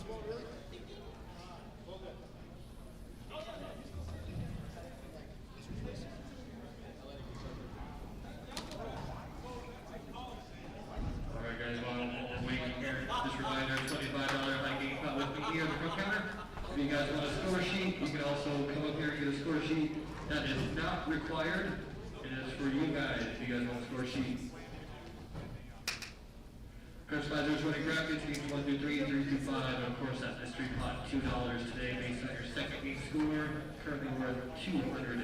Alright guys, while we're waiting here, just a reminder, $25 high game pot with me here at the front counter. If you guys want a score sheet, you can also come up here and get a score sheet. That is not required. It is for you guys if you guys want a score sheet. Customizer 20 graphics, games 1 through 3, 3 through 5, and of course that mystery pot, $2 today based on your second game score, currently worth $210.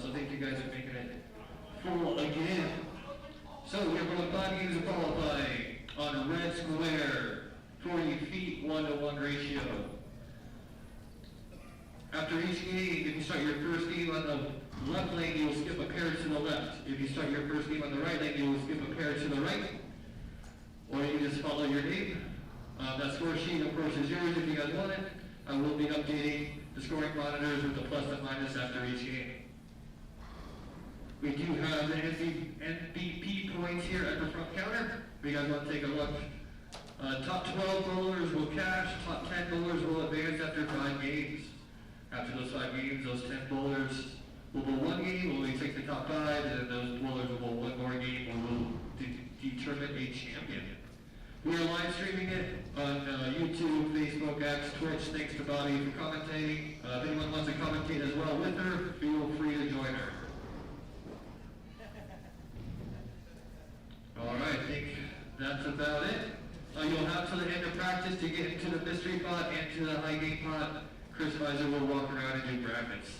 So thank you guys for making it full again. So we have about 5 games of qualifying on a red square, 40 feet, 1-to-1 ratio. After each game, if you start your first game on the left lane, you will skip a pair to the left. If you start your first game on the right lane, you will skip a pair to the right. Or you can just follow your name. That score sheet, of course, is yours if you guys want it. I will be updating the scoring monitors with the plus and minus after each game. We do have the MVP points here at the front counter. If you guys want to take a look, top 12 bowlers will cash, top 10 bowlers will advance after 5 games. After those 5 games, those 10 bowlers will bowl 1 game, we take the top 5, and then those bowlers will bowl 1 more game, and we'll determine a champion. We are live streaming it on YouTube, Facebook, X, Twitch. Thanks to Bobby for commentating. If anyone wants to commentate as well with her, feel free to join her. Alright, I think that's about it. You'll have till the end of practice to get into the mystery pot and to the high game pot. Chris Weiser will walk around and do brackets.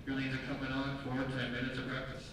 Your lanes are coming on for 10 minutes of practice.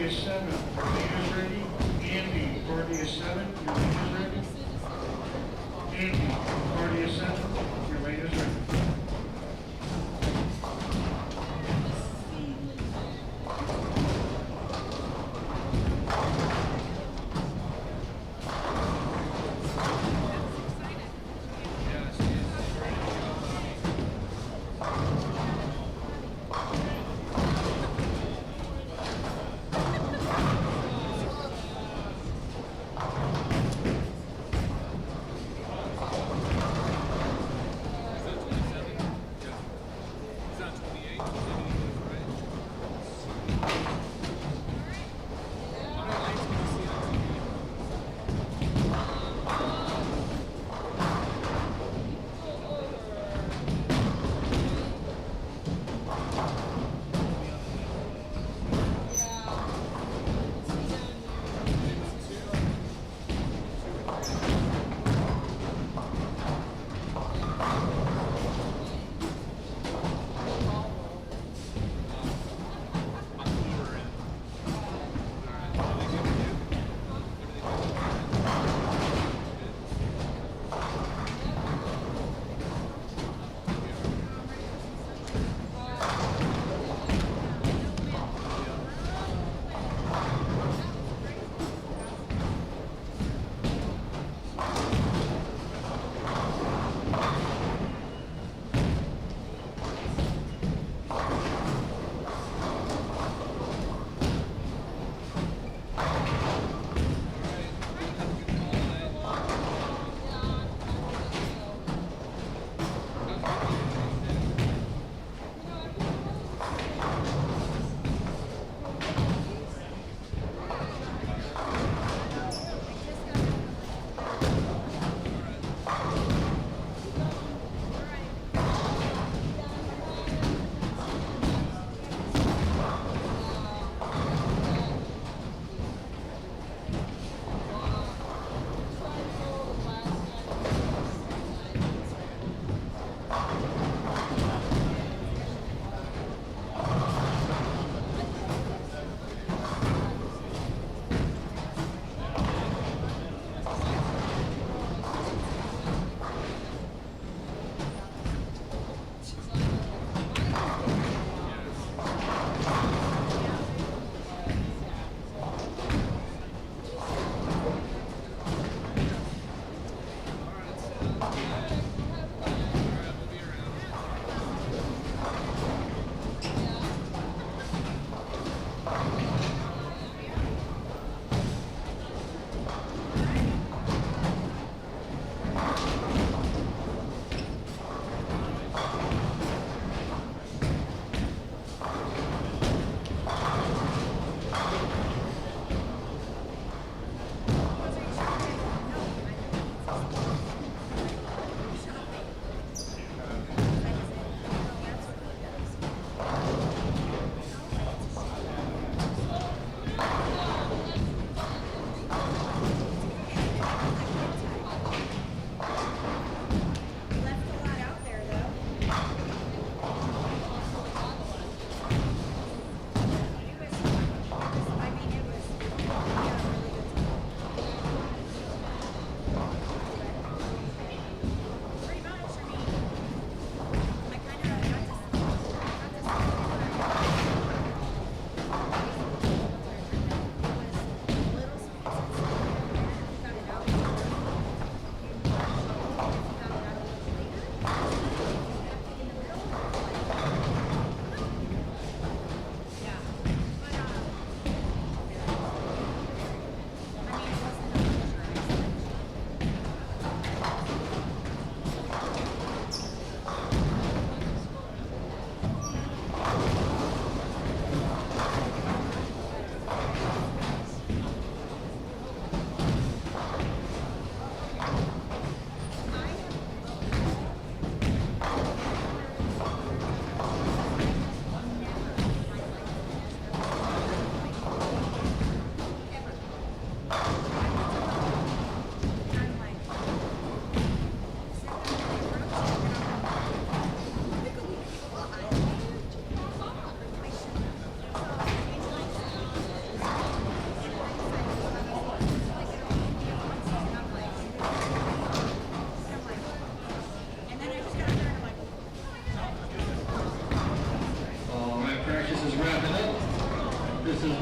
is 7. Your leader's ready. Andy, party is 7. Your leader's ready. Andy, party is 7. Your leader's ready.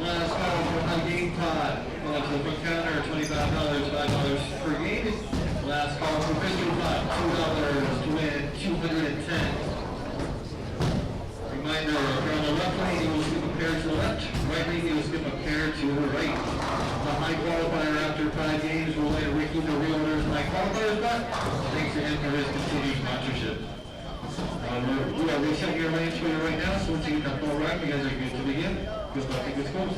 last call for high game pot. Going to the front counter, $25, $5 per game. Last call for pistol pot, $2 to win 210. Reminder, if you're on the left lane, you will skip a pair to the left. Right lane, you will skip a pair to the right. The high qualifier after 5 games will let Ricky the realtors high qualifiers back. Thanks to him for his continued sponsorship. We are resetting your lanes for you right now, so once you get that ball rack, you guys are good to begin. Good luck and good scores.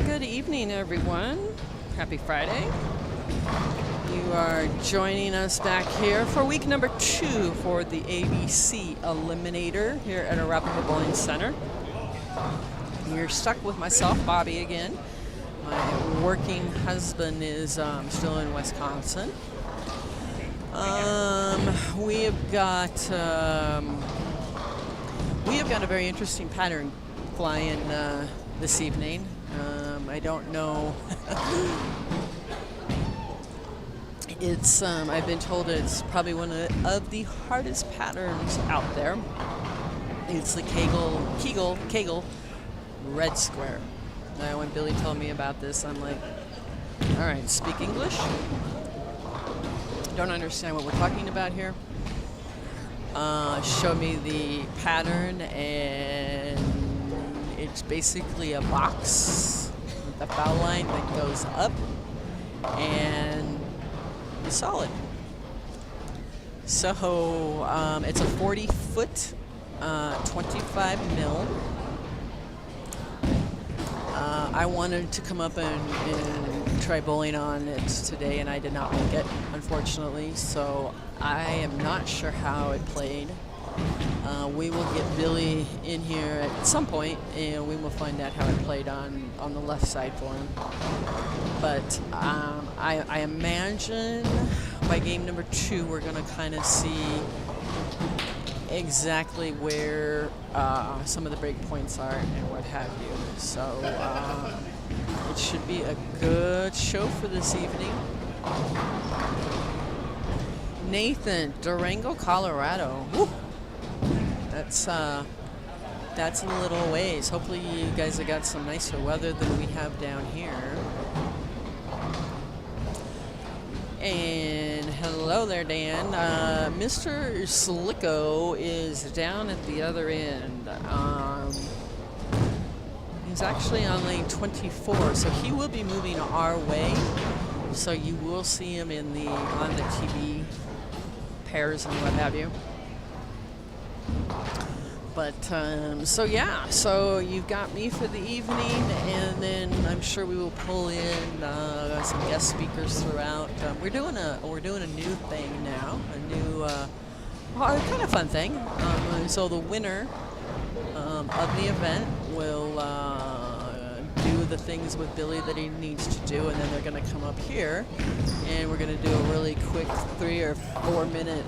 Good evening, everyone. Happy Friday. You are joining us back here for week number 2 for the ABC Eliminator here at Arapahoe Bowling Center. You're stuck with myself, Bobby, again. My working husband is still in Wisconsin. We have got a very interesting pattern flying this evening. I don't know. It's I've been told it's probably one of the hardest patterns out there. It's the Kegel red square. When Billy told me about this, I'm like, all right, speak English? Don't understand what we're talking about here. Show me the pattern, and it's basically a box with a foul line that goes up and is solid. So it's a 40-foot, 25 mil. I wanted to come up and try bowling on it today, and I did not make it, unfortunately. So I am not sure how it played. We will get Billy in here at some point, and we will find out how it played on the left side for him. But I imagine by game number 2, we're going to kind of see exactly where some of the break points are and what have you. So it should be a good show for this evening. Nathan, Durango, Colorado. Woo! That's a little ways. Hopefully you guys have got some nicer weather than we have down here. And hello there, Dan. Mr. Slicko is down at the other end. He's actually on lane 24, so he will be moving our way. So you will see him on the TV pairs and what have you. But so yeah, so you've got me for the evening, and then I'm sure we will pull in some guest speakers throughout. We're doing a new thing now, a new kind of fun thing. So the winner of the event will do the things with Billy that he needs to do, and then they're going to come up here, and we're going to do a really quick 3 or 4 minute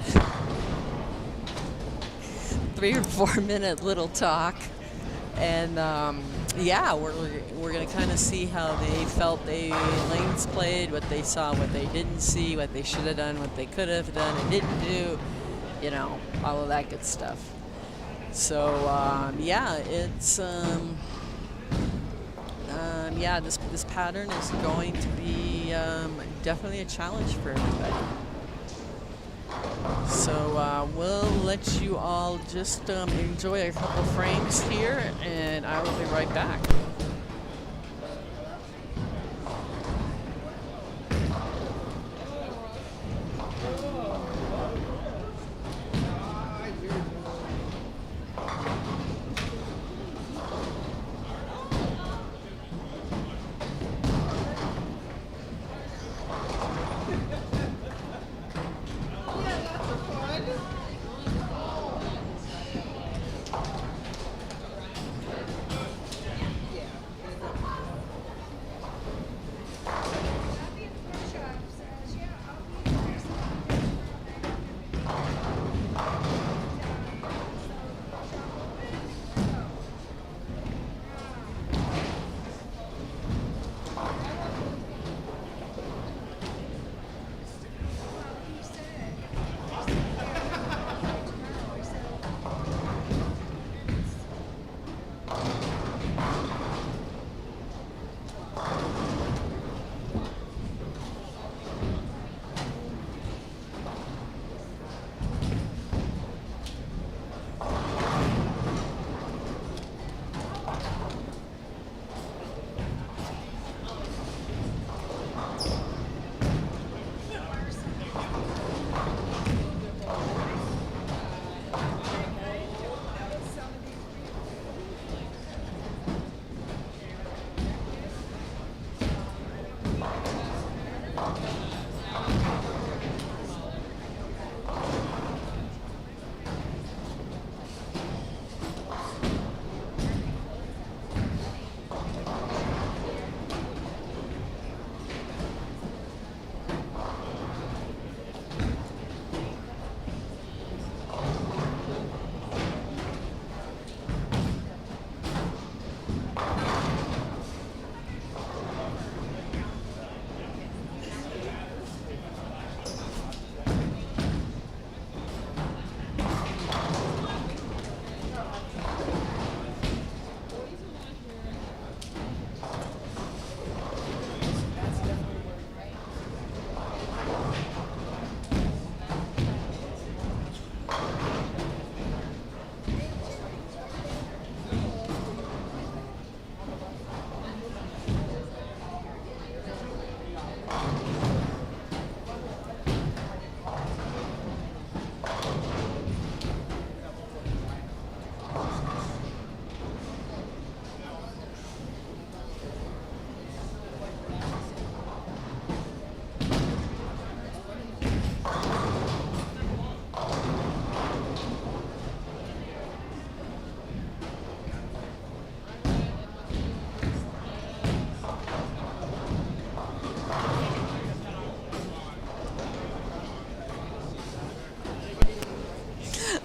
little talk, and yeah, we're gonna kind of see how they felt lanes played, what they saw, what they didn't see, what they should have done, what they could have done and didn't do, all of that good stuff. So yeah, it's yeah, this pattern is going to be definitely a challenge for everybody. So we'll let you all just enjoy a couple frames here, and I will be right back.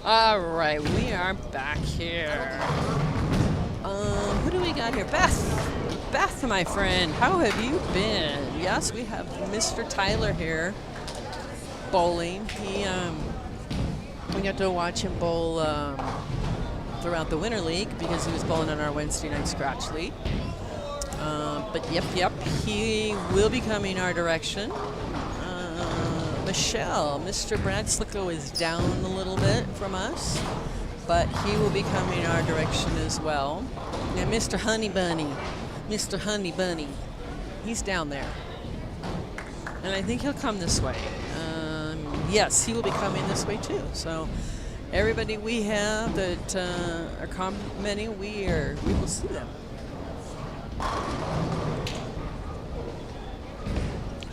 All right, we are back here. Who do we got here? Beth, my friend, how have you been? Yes, we have Mr. Tyler here bowling. We got to watch him bowl throughout the Winter League because he was bowling on our Wednesday night scratch league. But yep, he will be coming our direction. Michelle, Mr. Brad Slicko is down a little bit from us, but he will be coming our direction as well. And Mr. Honey Bunny, he's down there. And I think he'll come this way. Yes, he will be coming this way too. So everybody we have that are commenting, we will see them.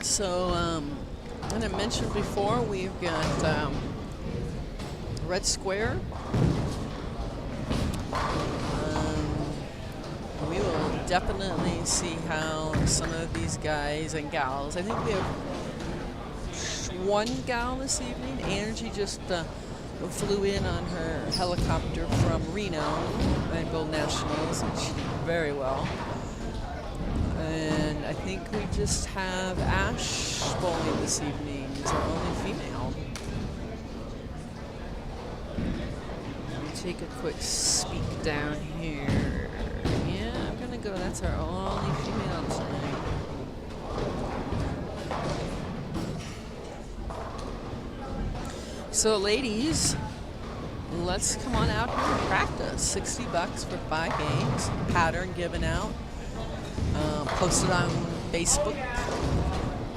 So, and I mentioned before, we've got Red Square. We will definitely see how some of these guys and gals. I think we have one gal this evening. Angie just flew in on her helicopter from Reno and Gold Nationals, and she did very well. And I think we just have Ash bowling this evening. It's our only female. Let me take a quick speak down here. Yeah, I'm gonna go. That's our only female tonight. So, ladies, let's come on out here and practice. $60 for 5 games. Pattern given out. Posted on Facebook.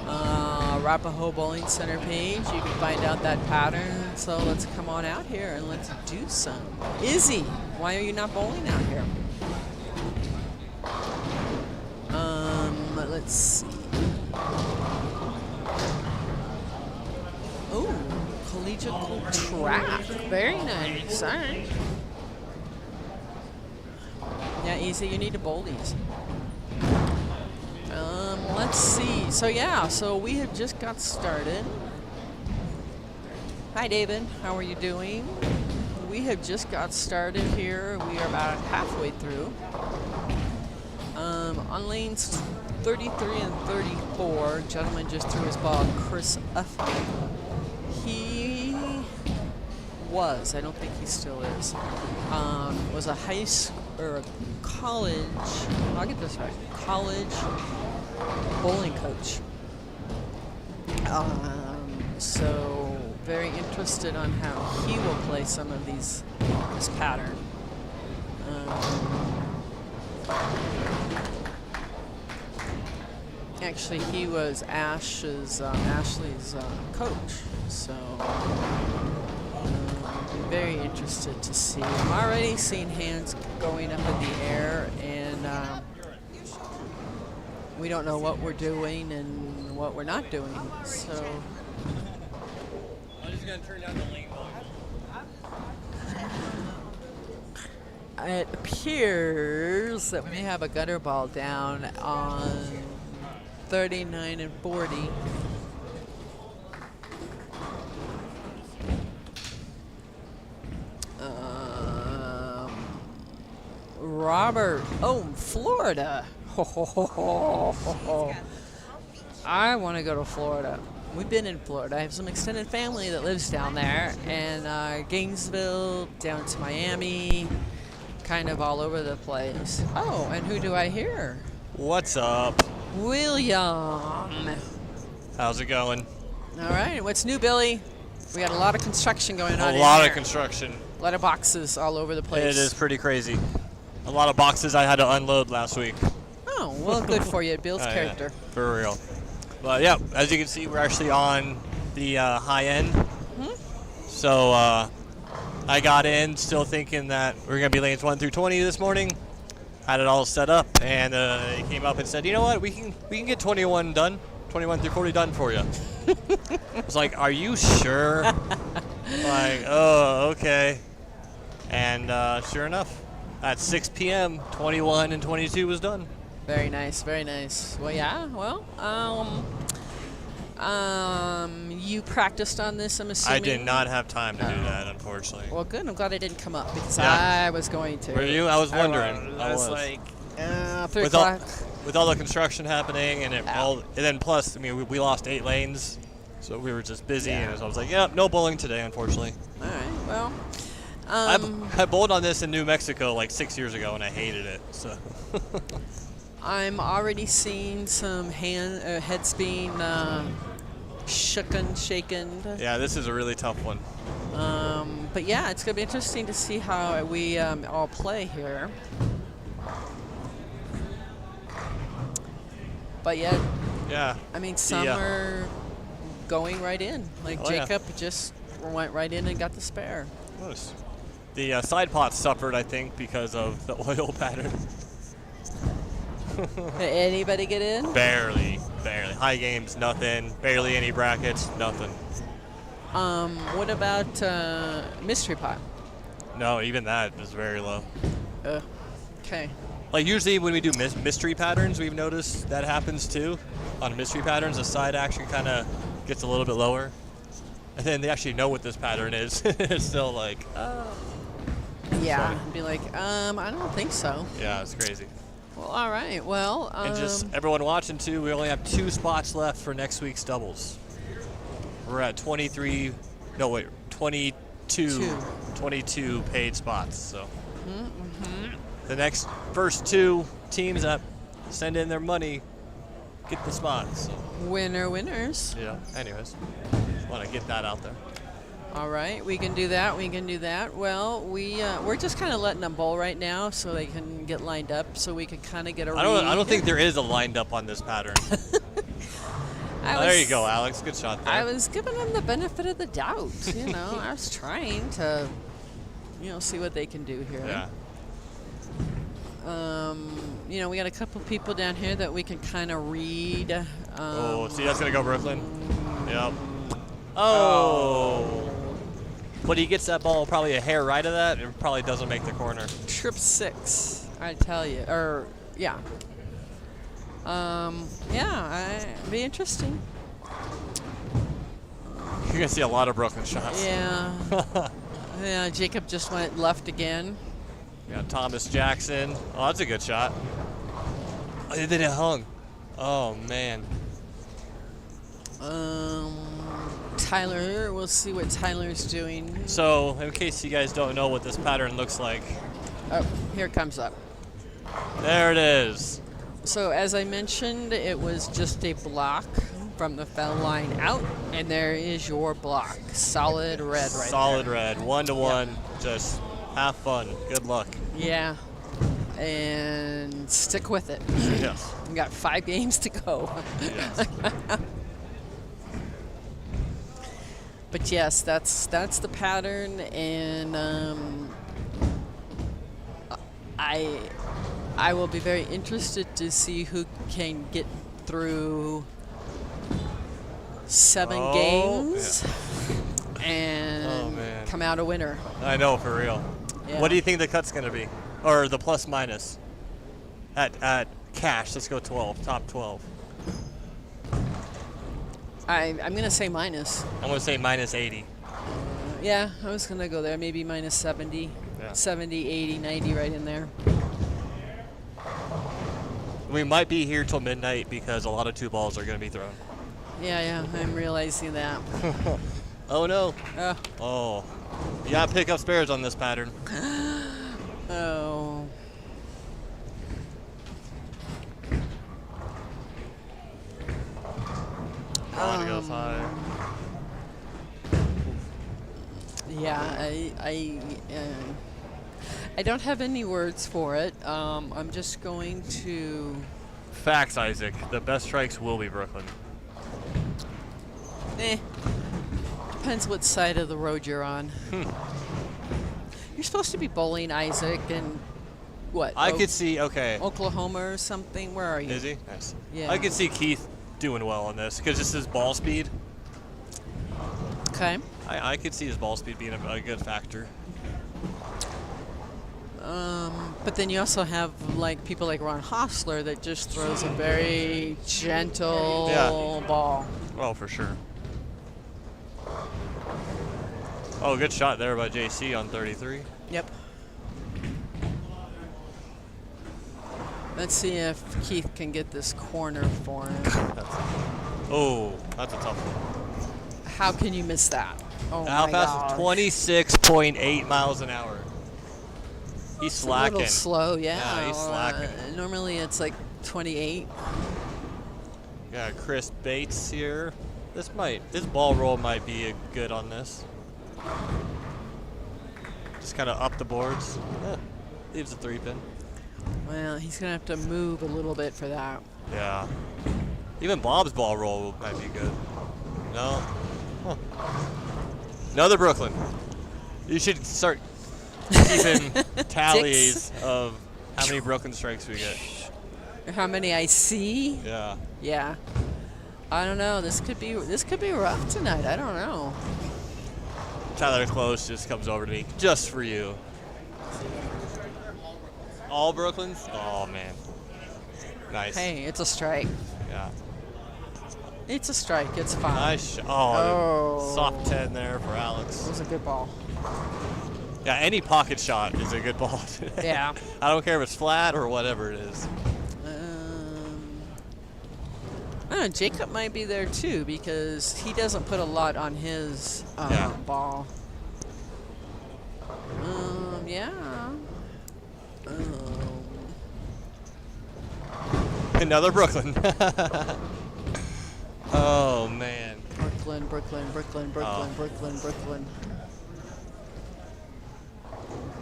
Arapahoe Bowling Center page. You can find out that pattern. So let's come on out here and let's do some. Izzy, why are you not bowling out here? Let's see. Oh, collegiate track. Very nice. All right. Yeah, Izzy, you need to bowl these. Let's see. So yeah, so we have just got started. Hi, David. How are you doing? We have just got started here. We are about halfway through. On lanes 33 and 34, gentleman just threw his ball. Chris Uffman. He was, I don't think he still is, was a high school or a college, I'll get this right, college bowling coach. So very interested on how he will play some of this pattern. Actually, he was Ashley's coach, so I'm very interested to see. I'm already seeing hands going up in the air, and we don't know what we're doing and what we're not doing. So I'm just gonna turn down the lane volume. it appears that we have a gutter ball down on 39 and 40. Robert, Florida. I want to go to Florida. We've been in Florida. I have some extended family that lives down there, and Gainesville, down to Miami, kind of all over the place. Oh, and who do I hear? What's up? William. How's it going? All right. What's new, Billy? We got a lot of construction going on. A lot in of construction. A lot of boxes all over the place. It is pretty crazy. A lot of boxes I had to unload last week. Oh, well, good for you. It builds Oh, character. Yeah, for real. But yeah, as you can see, we're actually on the high end. Mm-hmm. So I got in still thinking that we're going to be lanes 1 through 20 this morning. Had it all set up, and they came up and said, you know what, we can get 21 done, 21 through 40 done for you. I was like, are you sure? Like, oh, okay. And sure enough, at 6 p.m., 21 and 22 was done. Very nice, very nice. Well, yeah, well, you practiced on this, I'm assuming? I did not have time to do that, unfortunately. Well, good. I'm glad it didn't come up because Yeah. I was going to. Were you? I was wondering. I was like, 3 with o'clock. with all the construction happening and and then plus, I mean, we lost 8 lanes, so we were just busy, Yeah. and so I was like, yeah, no bowling today, unfortunately. All right, well. I bowled on this in New Mexico like 6 years ago, and I hated it. So. I'm already seeing some heads being shaken. Yeah, this is a really tough one. But yeah, it's going to be interesting to see how we all play here. But yet, Yeah. I mean, some are going right in. Like Oh, yeah. Jacob just went right in and got the spare. Nice. The side pot suffered, I think, because of the oil pattern. Did anybody get in? Barely. High games, nothing. Barely any brackets, nothing. What about mystery pot? No, even that is very low. Okay. Like usually when we do mystery patterns, we've noticed that happens too. On mystery patterns, the side actually kind of gets a little bit lower. And then they actually know what this pattern is. It's still like, Yeah. Sorry. Be like, I don't think so. yeah, it's crazy. Well, all right. Well, And just everyone watching too, we only have 2 spots left for next week's doubles. We're at 22 paid spots. So the next first 2 teams that send in their money get the spots. So, winners. yeah. Anyways, just want to get that out there. All right, we can do that. Well, we're just kind of letting them bowl right now, so they can get lined up, so we can kind of get a read. I don't think there is a lined up on this pattern. There you go, Alex. Good shot there. I was giving them the benefit of the doubt. I was trying to, see what they can do here. Yeah. We got a couple people down here that we can kind of read. See, that's gonna go Brooklyn. Yep. Oh. But he gets that ball probably a hair right of that, and probably doesn't make the corner. Trip 6, I tell you. Yeah. It'd be interesting. You're gonna see a lot of Brooklyn shots. Yeah. Yeah, Jacob just went left again. Yeah, Thomas Jackson. Oh, that's a good shot. Oh, then it hung. Oh man. Tyler, we'll see what Tyler's doing. So, in case you guys don't know what this pattern looks like, Oh, here it comes up. there it is. So as I mentioned, it was just a block from the foul line out, and there is your block. Solid red right Solid there. red. 1-1. Just have fun. Good luck. Yeah. And stick with it. Yes. We got 5 games to go. Yes. But yes, that's the pattern, and I will be very interested to see who can get through 7 games and come out a winner. I know, for real. Yeah. What do you think the cut's gonna be, or the plus minus? At cash, let's go 12. Top 12. I'm gonna say minus. I'm gonna say minus 80. Yeah, I was gonna go there. Maybe minus 70, Yeah. 70, 80, 90, right in there. We might be here till midnight because a lot of 2 balls are gonna be thrown. Yeah, I'm realizing that. Oh no. Uh, Oh. You gotta pick up spares on this pattern. oh. Oh, it goes high. Yeah, I don't have any words for it. I'm just going to. Facts, Isaac. The best strikes will be Brooklyn. Depends what side of the road you're on. You're supposed to be bowling, Isaac, and what? I could see, okay. Oklahoma or something. Where are you? Is he? Nice. Yeah. I could see Keith doing well on this because this is ball speed. Okay. I could see his ball speed being a good factor. But then you also have like people like Ron Hostler that just throws a very gentle ball. Oh, for sure. Oh, good shot there by JC on 33. Yep. Let's see if Keith can get this corner for him. That's a tough one. How can you miss that? Oh How my fast is gosh. 26.8 miles an hour. He's It's slacking. a little slow, yeah. Yeah, he's slacking. Normally it's like 28. Got Chris Bates here. This ball roll might be good on this. Just kind of up the boards. Leaves a 3-pin. Well, he's gonna have to move a little bit for that. Yeah. Even Bob's ball roll might be good. No. Huh. Another Brooklyn. You should start keeping tallies of how many broken strikes we get. How many I see? Yeah. Yeah. I don't know. This could be rough tonight. I don't know. Tyler Close just comes over to me just for you. All Brooklyns? Oh man. Nice. Hey, it's a strike. Yeah. It's a strike. It's fine. Nice. Oh. Soft 10 there for Alex. It was a good ball. Yeah, any pocket shot is a good ball. Yeah. I don't care if it's flat or whatever it is. I don't know, Jacob might be there too because he doesn't put a lot on his ball. Yeah. Another Brooklyn. Oh man. Brooklyn.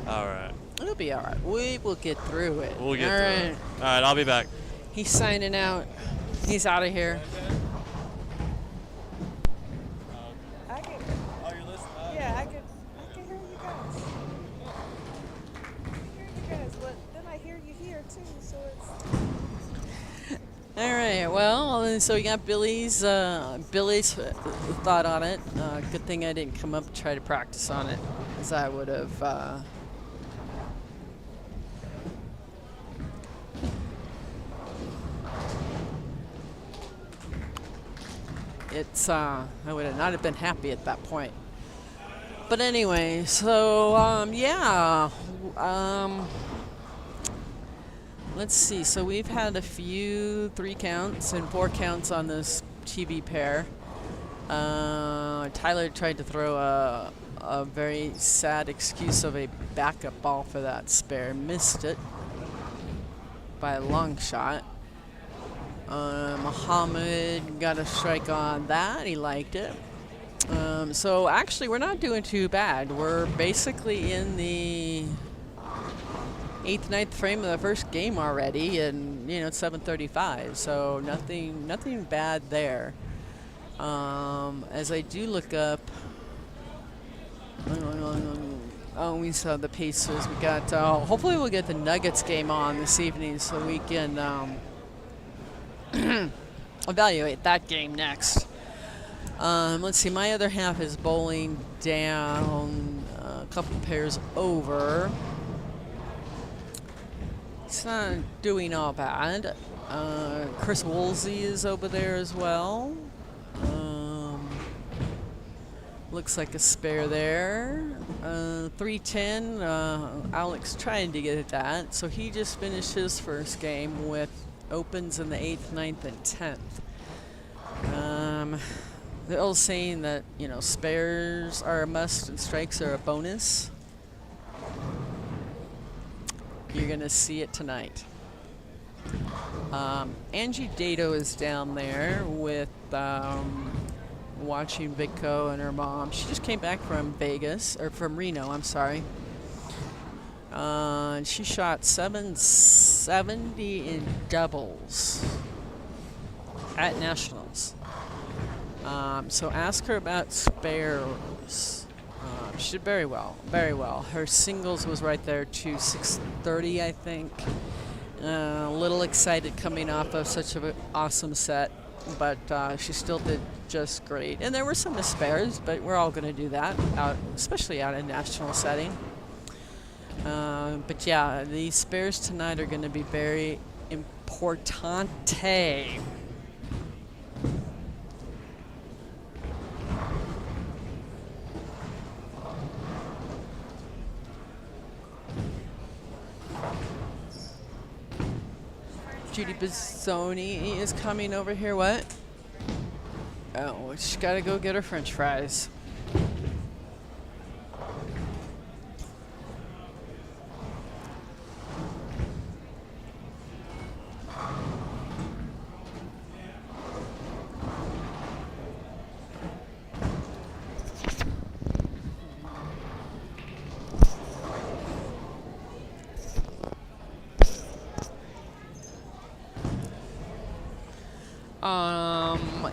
All right. It'll be all right. We will get through it. We'll get All through right. it. All right, I'll be back. He's signing out. He's out of here. I can. Oh, you're listening? Yeah, I can hear you guys. I hear you guys, but then I hear you here too, so it's. All right. Well, so we got Billy's thought on it. Good thing I didn't come up and try to practice on it, as I would have. I would have not have been happy at that point. But anyway, so yeah. Let's see. So we've had a few 3 counts and 4 counts on this TV pair. Tyler tried to throw a very sad excuse of a backup ball for that spare. Missed it by a long shot. Muhammad got a strike on that. He liked it. So actually, we're not doing too bad. We're basically in the 8th, 9th frame of the first game already, and it's 7:35. So nothing bad there. As I do look up, we saw the Pacers. We got. Hopefully, we'll get the Nuggets game on this evening, so we can evaluate that game next. Let's see. My other half is bowling down a couple pairs over. It's not doing all bad. Chris Woolsey is over there as well. Looks like a spare there. 310. Alex trying to get at that. So he just finished his first game with opens in the 8th, 9th, and 10th. The old saying that, spares are a must and strikes are a bonus. You're going to see it tonight. Angie Dato is down there with watching Vicco and her mom. She just came back from from Reno, I'm sorry. And she shot 770 in doubles at Nationals. So ask her about spares. She did very well, very well. Her singles was right there to 630, I think. A little excited coming off of such an awesome set, but she still did just great. And there were some spares, but we're all going to do that, especially out in national setting. But yeah, these spares tonight are going to be very importante. Judy Bizzoni is coming over here. What? Oh, she's got to go get her French fries.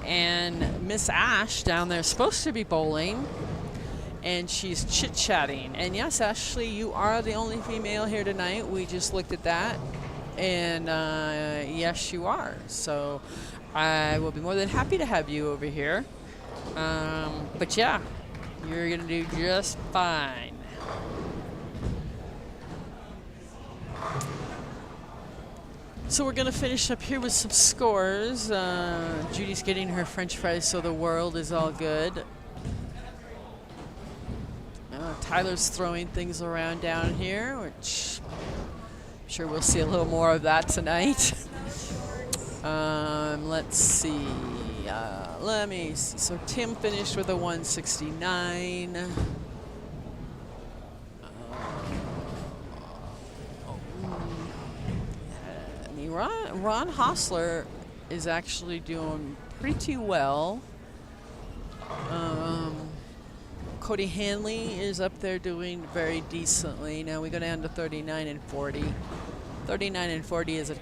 And Miss Ash down there is supposed to be bowling. and she's chit-chatting. And yes, Ashley, you are the only female here tonight. We just looked at that, and yes, you are. So I will be more than happy to have you over here. But yeah, you're gonna do just fine. So we're gonna finish up here with some scores. Judy's getting her French fries, so the world is all good. Tyler's throwing things around down here, which I'm sure we'll see a little more of that tonight. Let's see. Let me see. So Tim finished with a 169. Ron Hostler is actually doing pretty well. Cody Hanley is up there doing very decently. Now we go down to 39 and 40. 39 and 40 is a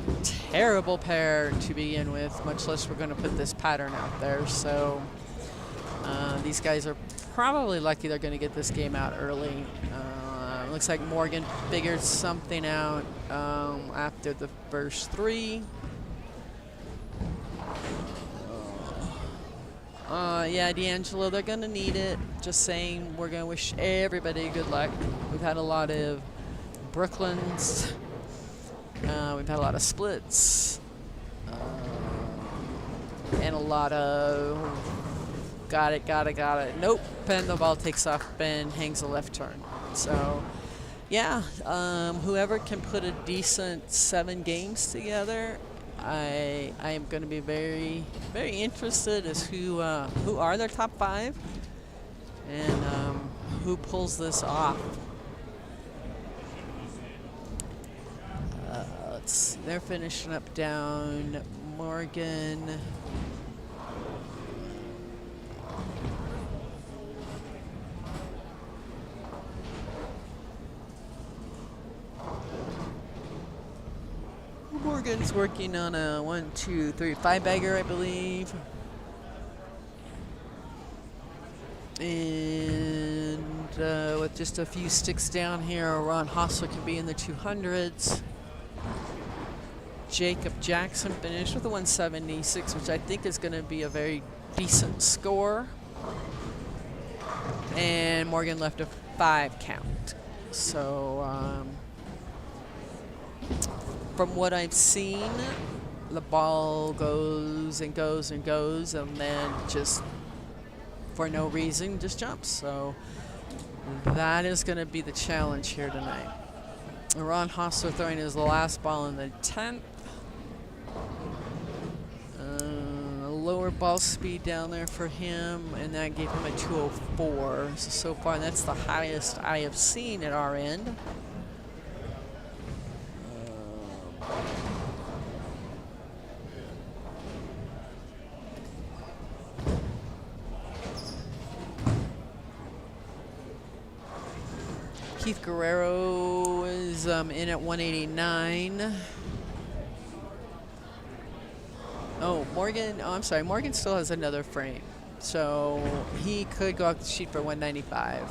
terrible pair to begin with, much less we're going to put this pattern out there. So these guys are probably lucky they're going to get this game out early. Looks like Morgan figured something out after the first three. Yeah, D'Angelo, they're going to need it. Just saying, we're going to wish everybody good luck. We've had a lot of Brooklyns. We've had a lot of splits. And a lot of got it. Nope. And the ball takes off and hangs a left turn. So, yeah, whoever can put a decent 7 games together, I am going to be very, very interested as who are their top 5 and who pulls this off. Let's see, they're finishing up down Morgan. Morgan's working on a 1, 2, 3, 5 bagger, I believe. And with just a few sticks down here, Ron Hostler can be in the 200s. Jacob Jackson finished with a 176, which I think is going to be a very decent score. And Morgan left a 5 count. So, from what I've seen, the ball goes and goes and goes, and then just for no reason just jumps. So that is going to be the challenge here tonight. Ron Hostler throwing his last ball in the 10th. Lower ball speed down there for him, and that gave him a 204. So far, that's the highest I have seen at our end. Keith Guerrero is in at 189. Oh, Morgan, I'm sorry, Morgan still has another frame. So he could go off the sheet for 195.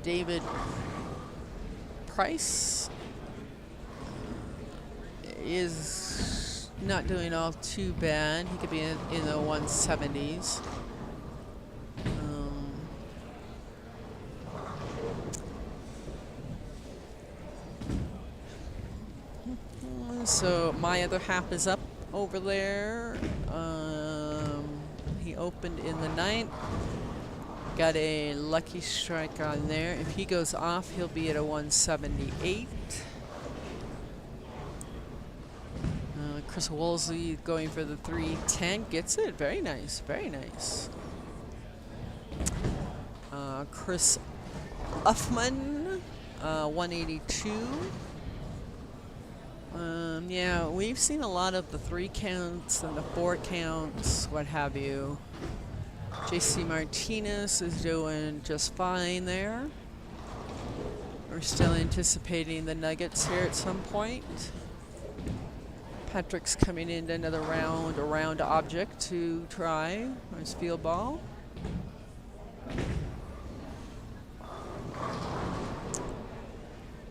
David Price is not doing all too bad. He could be in the 170s. So my other half is up over there. He opened in the 9th. Got a lucky strike on there. If he goes off, he'll be at a 178. Chris Woolsey going for the 310. Gets it. Very nice. Very nice. Chris Uffman, 182. Yeah, we've seen a lot of the 3 counts and the 4 counts, what have you. JC Martinez is doing just fine there. We're still anticipating the Nuggets here at some point. Patrick's coming in another round, a round object to try. Nice field ball.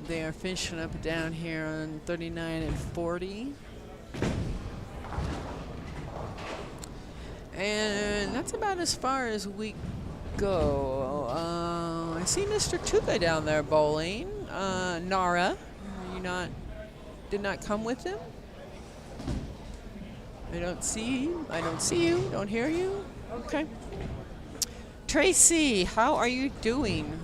They are finishing up down here on 39 and 40. And that's about as far as we go. I see Mr. Tuka down there bowling. Nara, did not come with him? I don't see you. I don't see you. Don't hear you. Okay. Tracy, how are you doing?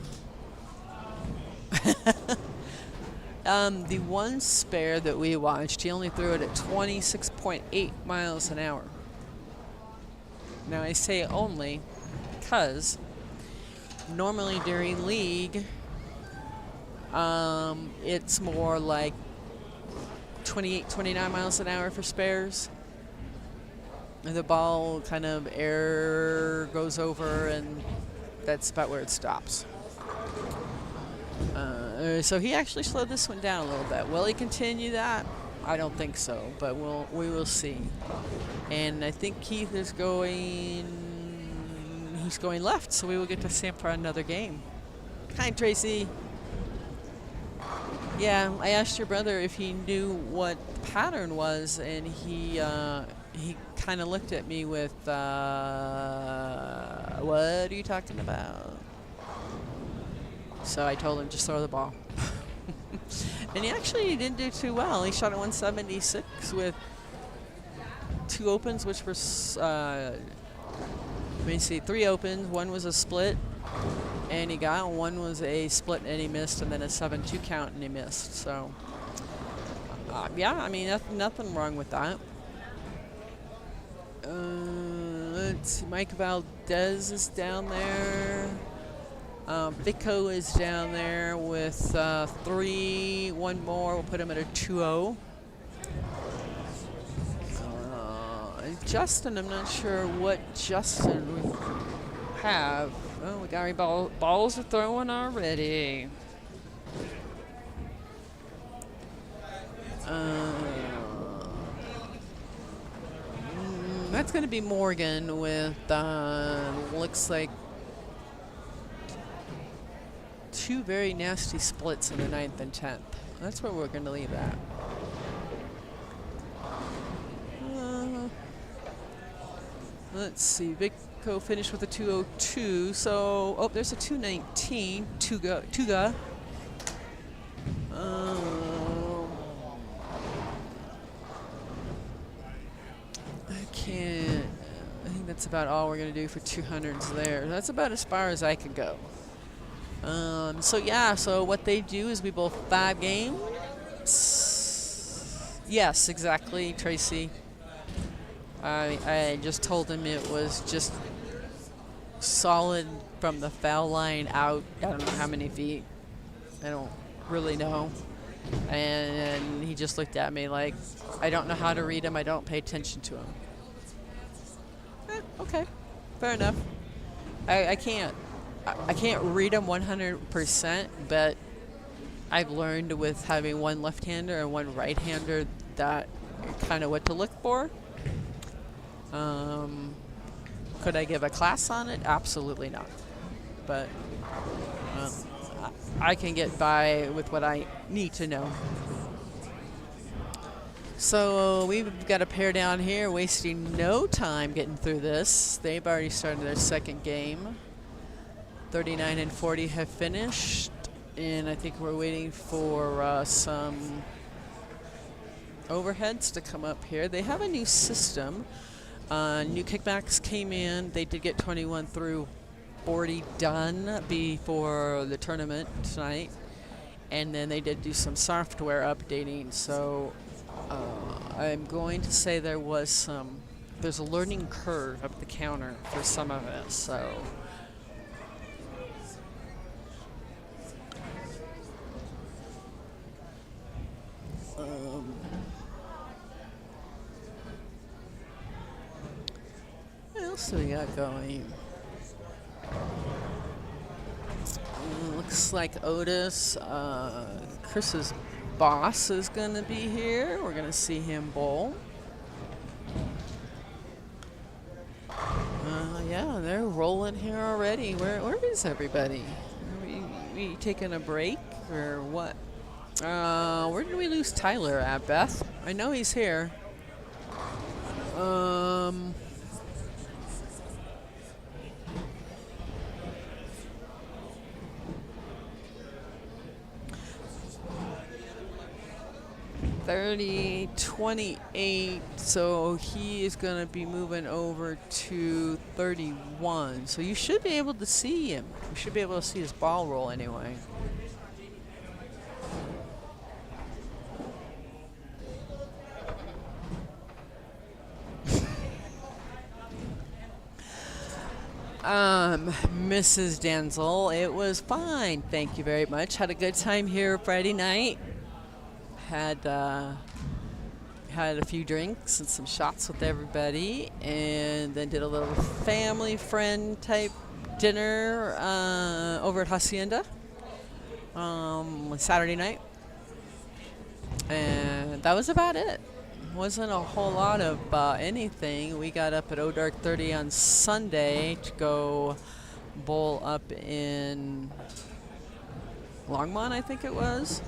The one spare that we watched, he only threw it at 26.8 miles an hour. Now I say only because normally during league, it's more like 28, 29 miles an hour for spares. And the ball kind of air goes over, and that's about where it stops. So he actually slowed this one down a little bit. Will he continue that? I don't think so, but we will see. And I think Keith is going, he's going left, so we will get to see him for another game. Hi, Tracy. Yeah, I asked your brother if he knew what the pattern was, and he kind of looked at me with, what are you talking about? So I told him just throw the ball. And he actually didn't do too well. He shot at 176 with 2 opens, which were, let me see, 3 opens. 1 was a split, and he got. 1 was a split, and he missed, and then a 7-2 count, and he missed. So, yeah, I mean, nothing wrong with that. Let's see, Mike Valdez is down there. Vico is down there with 3. 1 more. We'll put him at a 2-0. Justin, I'm not sure what Justin we have. Oh, we got balls are throwing already. That's going to be Morgan with, looks like, 2 very nasty splits in the 9th and 10th. That's where we're going to leave that. Let's see. Vico finished with a 202. So, oh, there's a 219. Tuga. I can't. I think that's about all we're going to do for 200s there. That's about as far as I can go. So yeah, so what they do is we bowl 5 games. Yes, exactly, Tracy. I just told him it was just solid from the foul line out. I don't know how many feet. I don't really know. And he just looked at me like, I don't know how to read him. I don't pay attention to him. Okay, fair enough. I can't read them 100%, but I've learned with having one left-hander and one right-hander that kind of what to look for. Could I give a class on it? Absolutely not. But I can get by with what I need to know. So we've got a pair down here wasting no time getting through this. They've already started their second game. 39 and 40 have finished, and I think we're waiting for some overheads to come up here. They have a new system. New kickbacks came in. They did get 21 through 40 done before the tournament tonight, and then they did do some software updating. So I'm going to say there's a learning curve up the counter for some of it. So. What else do we got going? Looks like Otis, Chris's boss is going to be here. We're going to see him bowl. Yeah, they're rolling here already. Where is everybody? Are we taking a break or what? Where did we lose Tyler at, Beth? I know he's here. 30-28, so he is going to be moving over to 31. So you should be able to see him. You should be able to see his ball roll anyway. Mrs. Denzel, it was fine. Thank you very much. Had a good time here Friday night. Had a few drinks and some shots with everybody, and then did a little family friend type dinner over at Hacienda Saturday night, and that was about it. Wasn't a whole lot of anything. We got up at dark 30 on Sunday to go bowl up in Longmont, I think it was.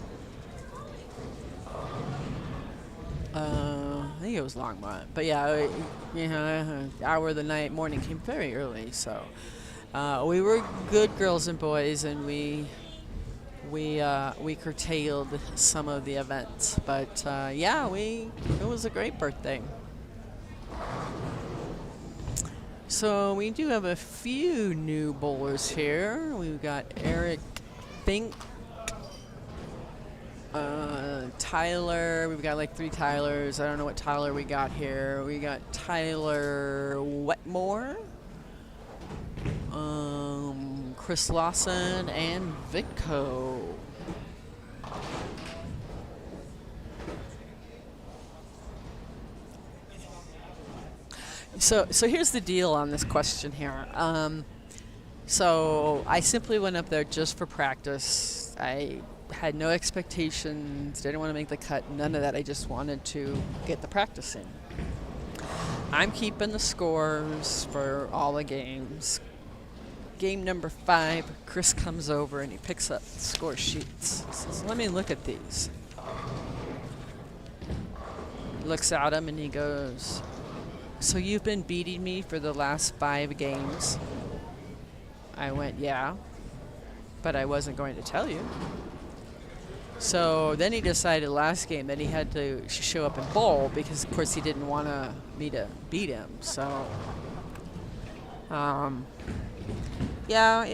I think it was Longmont, but yeah, hour of the night, morning came very early, so we were good girls and boys, and we curtailed some of the events, but yeah, it was a great birthday. So we do have a few new bowlers here. We've got Eric Fink, Tyler. We've got like 3 Tylers. I don't know what Tyler we got here. We got Tyler Wetmore, Chris Lawson, and Vicco. So here's the deal on this question here. So I simply went up there just for practice. I had no expectations, didn't want to make the cut, none of that. I just wanted to get the practice in. I'm keeping the scores for all the games. Game number 5, Chris comes over and he picks up the score sheets. He says, let me look at these. Looks at him and he goes, so you've been beating me for the last 5 games? I went, yeah, but I wasn't going to tell you. So then he decided last game that he had to show up and bowl because, of course, he didn't want me to beat him. So, yeah,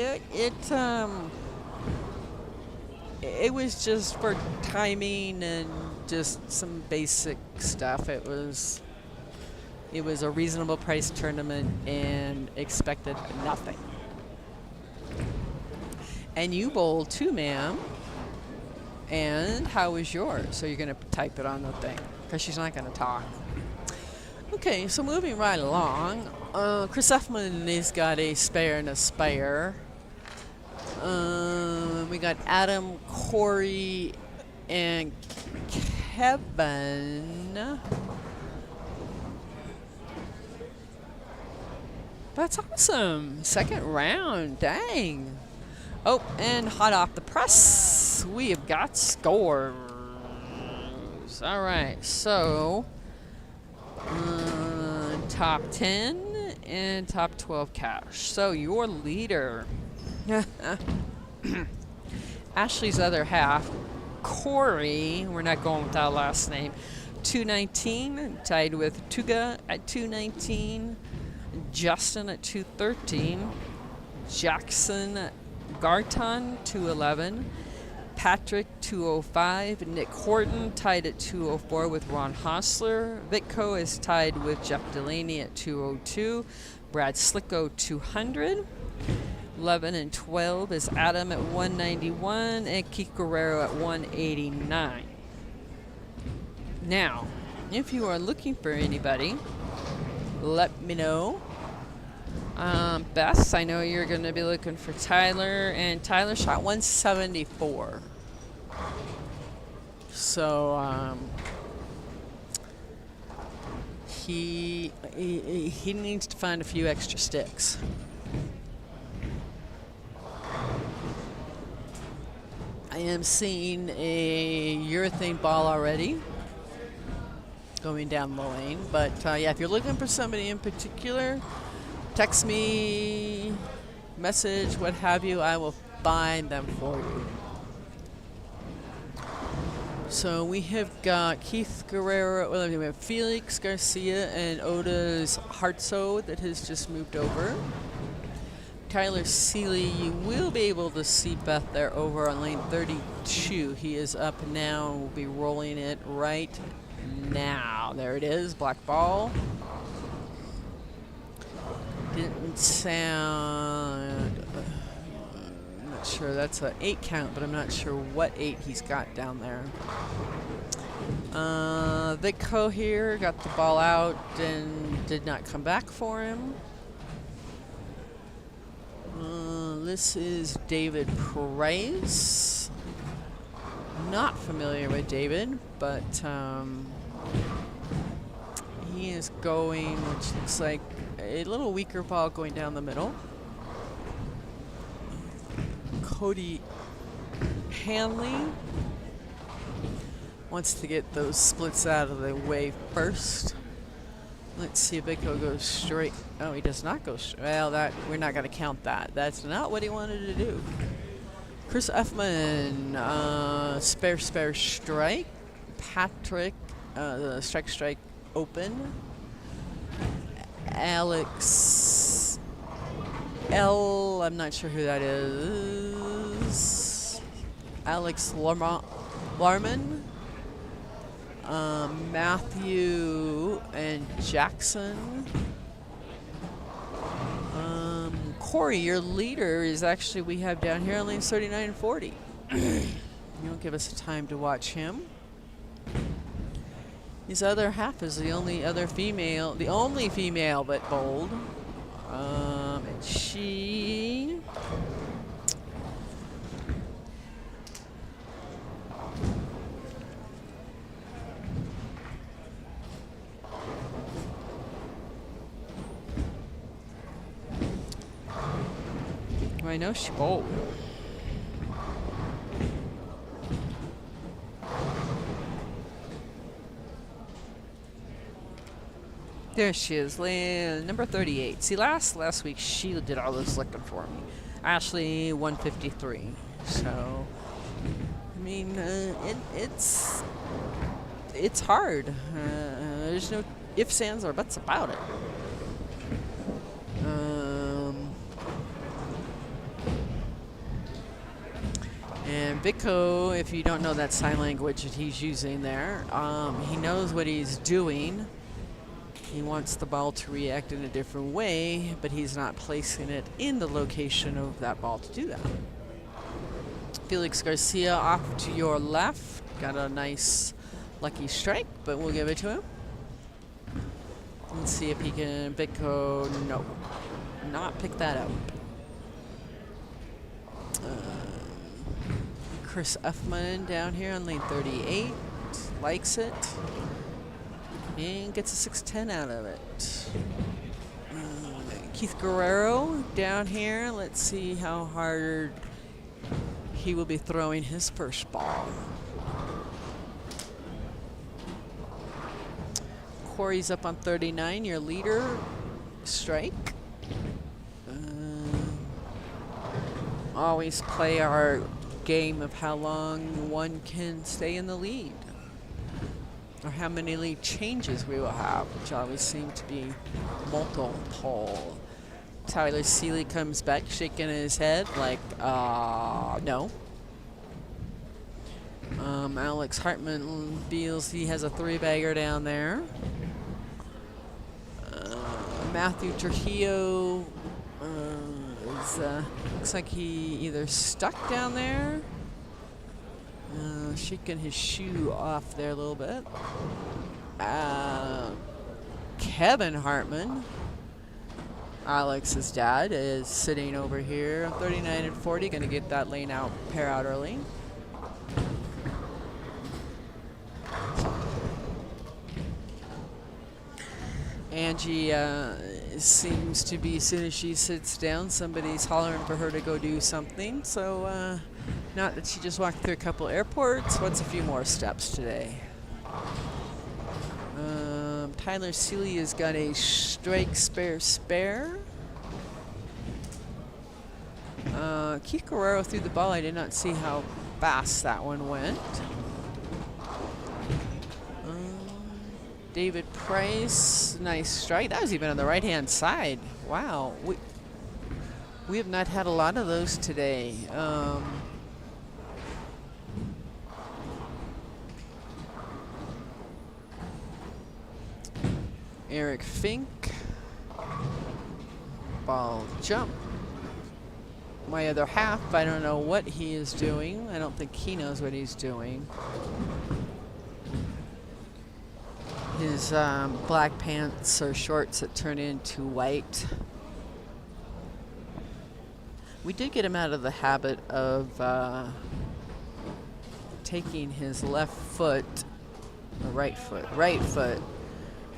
it was just for timing and just some basic stuff. It was a reasonable price tournament and expected nothing. And you bowled too, ma'am. And how was yours? So you're going to type it on the thing because she's not going to talk. Okay, so moving right along. Chris Effman has got a spare and a spare. We got Adam, Corey, and Kevin. That's awesome. Second round. Dang. Oh, and hot off the press, we have got scores. All right, so top 10 and top 12 cash. So your leader, Ashley's other half, Corey, we're not going with that last name, 219, tied with Tuga at 219, Justin at 213, Jackson Garton, 211. Patrick, 205. Nick Horton tied at 204 with Ron Hostler. Vitco is tied with Jeff Delaney at 202. Brad Slicko, 200. 11 and 12 is Adam at 191 and Keith Guerrero at 189. Now, if you are looking for anybody, let me know. Bess, I know you're going to be looking for Tyler, and Tyler shot 174. So he needs to find a few extra sticks. I am seeing a urethane ball already going down the lane. But yeah, if you're looking for somebody in particular, text me, message, what have you. I will find them for you. So we have got Keith Guerrero, well, we have Felix Garcia and Oda's Hartso that has just moved over. Tyler Seeley, you will be able to see Beth there over on lane 32. He is up now. We'll be rolling it right now. There it is, black ball. Didn't sound, I'm not sure, that's an 8 count, but I'm not sure what 8 he's got down there. Vicko here got the ball out and did not come back for him. This is David Price. Not familiar with David, but he is going, which looks like a little weaker ball going down the middle. Cody Hanley wants to get those splits out of the way first. Let's see if Vicko goes straight. Oh, he does not go straight. Well, that we're not going to count that. That's not what he wanted to do. Chris Effman, spare strike. Patrick, the strike open. Alex L, I'm not sure who that is. Alex Larman. Matthew and Jackson. Corey, your leader is actually, we have down here on lanes 39 and 40. You'll give us a time to watch him. His other half is the only female but bold. And she... I know she bold. There she is, number 38. See, last week she did all this looking for me. Ashley 153. So, I mean, it's hard. There's no ifs, ands, or buts about it. And Vicko, if you don't know that sign language that he's using there, he knows what he's doing. He wants the ball to react in a different way, but he's not placing it in the location of that ball to do that. Felix Garcia off to your left. Got a nice lucky strike, but we'll give it to him. Let's see if he can, Vicko, no, not pick that up. Chris Effman down here on lane 38, likes it, and gets a 610 out of it. Keith Guerrero down here, let's see how hard he will be throwing his first ball. Corey's up on 39, your leader, strike. Always play our game of how long one can stay in the lead, or how many lead changes we will have, which always seem to be multiple. Tyler Seeley comes back shaking his head like, no. Alex Hartman feels he has a 3-bagger down there. Matthew Trujillo looks like he either stuck down there, shaking his shoe off there a little bit. Kevin Hartman, Alex's dad, is sitting over here on 39 and 40, going to get that lane out, pair out early. Angie seems to be, as soon as she sits down, somebody's hollering for her to go do something. So, not that she just walked through a couple airports. What's a few more steps today? Tyler Seeley has got a strike spare. Keith Guerrero threw the ball. I did not see how fast that one went. David Price, nice strike. That was even on the right-hand side. Wow. We have not had a lot of those today. Eric Fink. Ball jump. My other half, I don't know what he is doing. I don't think he knows what he's doing. His black pants or shorts that turn into white. We did get him out of the habit of taking his left foot, or right foot,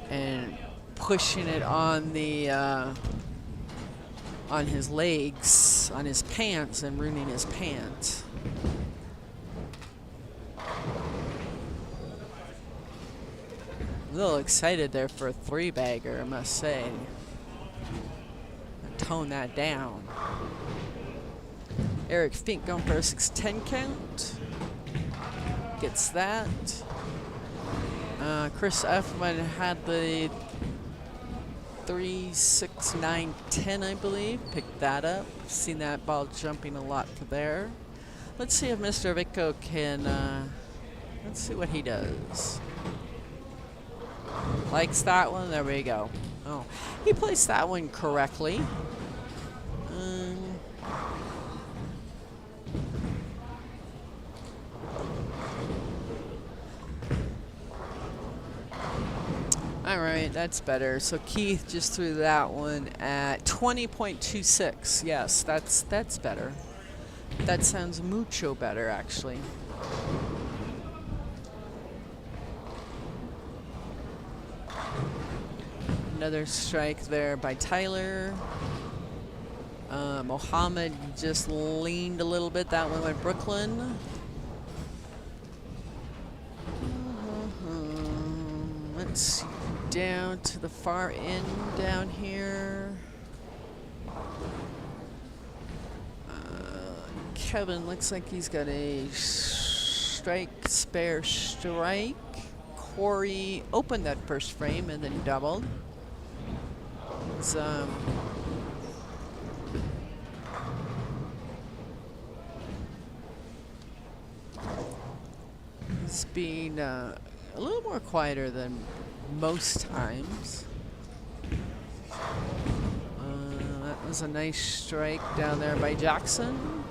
and pushing it on the on his legs, on his pants, and ruining his pants. A little excited there for a three-bagger, I must say. Tone that down. Eric Fink going for a 6-10 count. Gets that. Chris Effman had the 3-6-9-10, I believe. Picked that up. Seen that ball jumping a lot for there. Let's see if Mr. Vicko can, let's see what he does. Likes that one. There we go. Oh, he placed that one correctly. All right, that's better. So Keith just threw that one at 20.26. Yes, that's better. That sounds mucho better, actually. Another strike there by Tyler. Mohammed just leaned a little bit. That one went Brooklyn. Let's see. Down to the far end down here. Kevin looks like he's got a spare strike. Corey opened that first frame and then doubled. It's, he's being a little more quieter than most times. That was a nice strike down there by Jackson.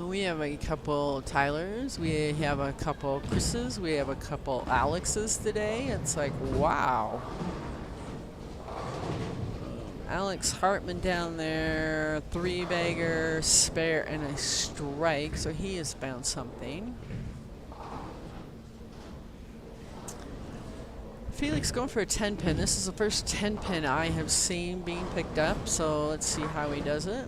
We have a couple Tylers, we have a couple Chris's, we have a couple Alex's today. It's like, wow. Alex Hartman down there, three-bagger, spare, and a strike, so he has found something. Felix going for a 10-pin. This is the first 10-pin I have seen being picked up, so let's see how he does it.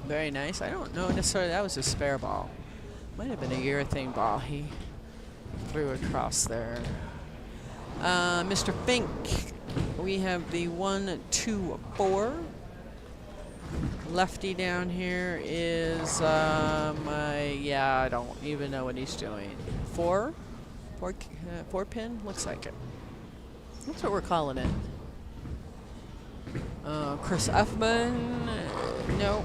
Very nice. I don't know necessarily that was a spare ball. Might have been a urethane ball he threw across there. Mr. Fink, we have the 1, 2, 4. Lefty down here is yeah, I don't even know what he's doing. 4 pin, looks like it. That's what we're calling it. Chris Effman, nope.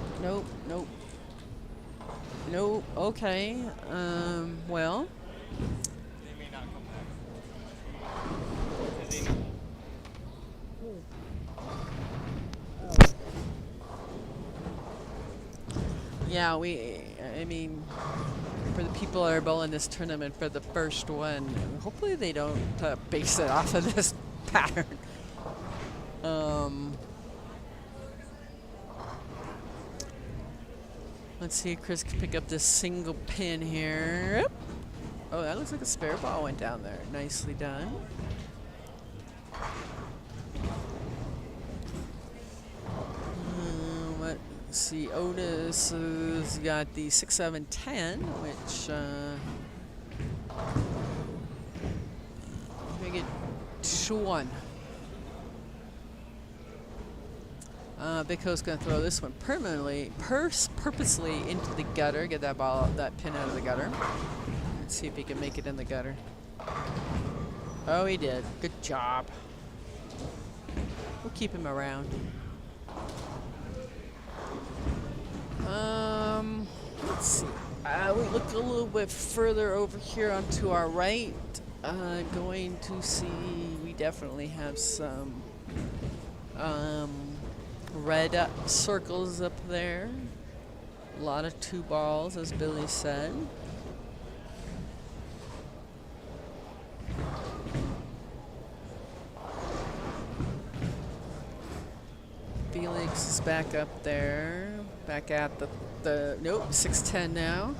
Nope, okay, well. They may not come back. Yeah, I mean, for the people that are bowling this tournament for the first one, hopefully they don't base it off of this pattern. Let's see if Chris can pick up this single pin here. Oh, that looks like a spare ball went down there. Nicely done. Let's see, Otis has got the 6, 7, 10, which make it 2-1. Big Ho's gonna throw this one purposely into the gutter. Get that pin out of the gutter. Let's see if he can make it in the gutter. Oh, he did. Good job. We'll keep him around. Let's see. We look a little bit further over here onto our right. Going to see, we definitely have some red circles up there. A lot of 2 balls, as Billy said. Felix is back up there. Back at the nope, 6-10 now.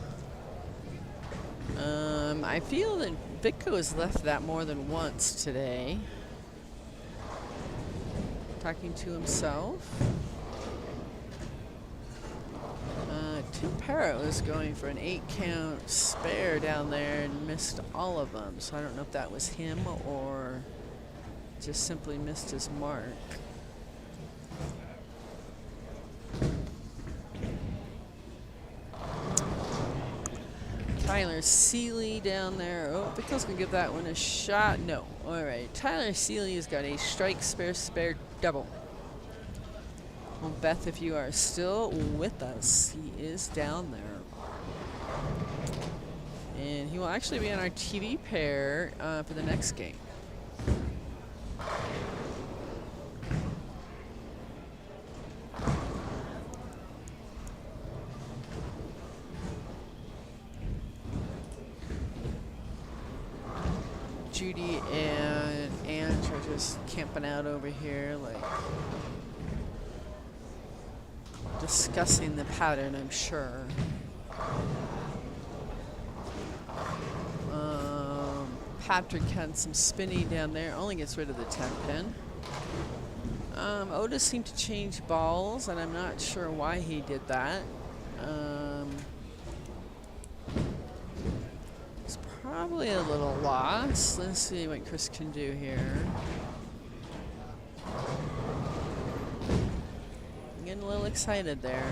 I feel that Vicko has left that more than once today. Talking to himself. Tim Parrott was going for an 8-count spare down there and missed all of them. So I don't know if that was him or just simply missed his mark. Tyler Seeley down there. Oh, Vicko's gonna give that one a shot. No. All right. Tyler Seeley has got a strike spare double. Well, Beth, if you are still with us, he is down there. And he will actually be on our TV pair for the next game. Judy and Ange are just camping out over here, like discussing the pattern, I'm sure. Patrick had some spinning down there, only gets rid of the 10 pin. Otis seemed to change balls, and I'm not sure why he did that. It's probably a little lost. Let's see what Chris can do here. Getting a little excited there.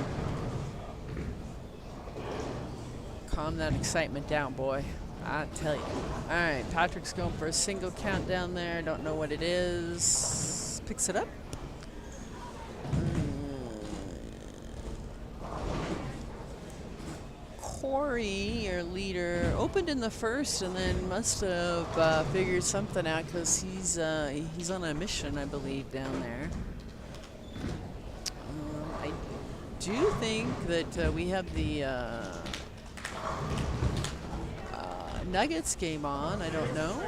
Calm that excitement down, boy. I tell you. All right, Patrick's going for a single count down there. Don't know what it is. Picks it up. Corey, your leader, opened in the first and then must have figured something out because he's on a mission, I believe, down there. I do think that we have the Nuggets game on. I don't know.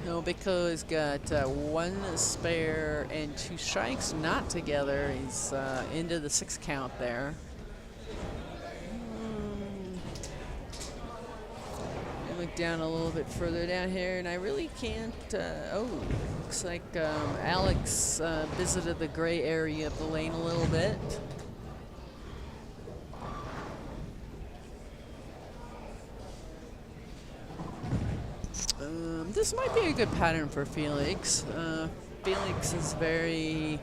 No, because got 1 spare and 2 strikes, not together. He's into the 6 count there. I look down a little bit further down here, and I really can't. Oh, looks like Alex visited the gray area of the lane a little bit. This might be a good pattern for Felix. Felix is very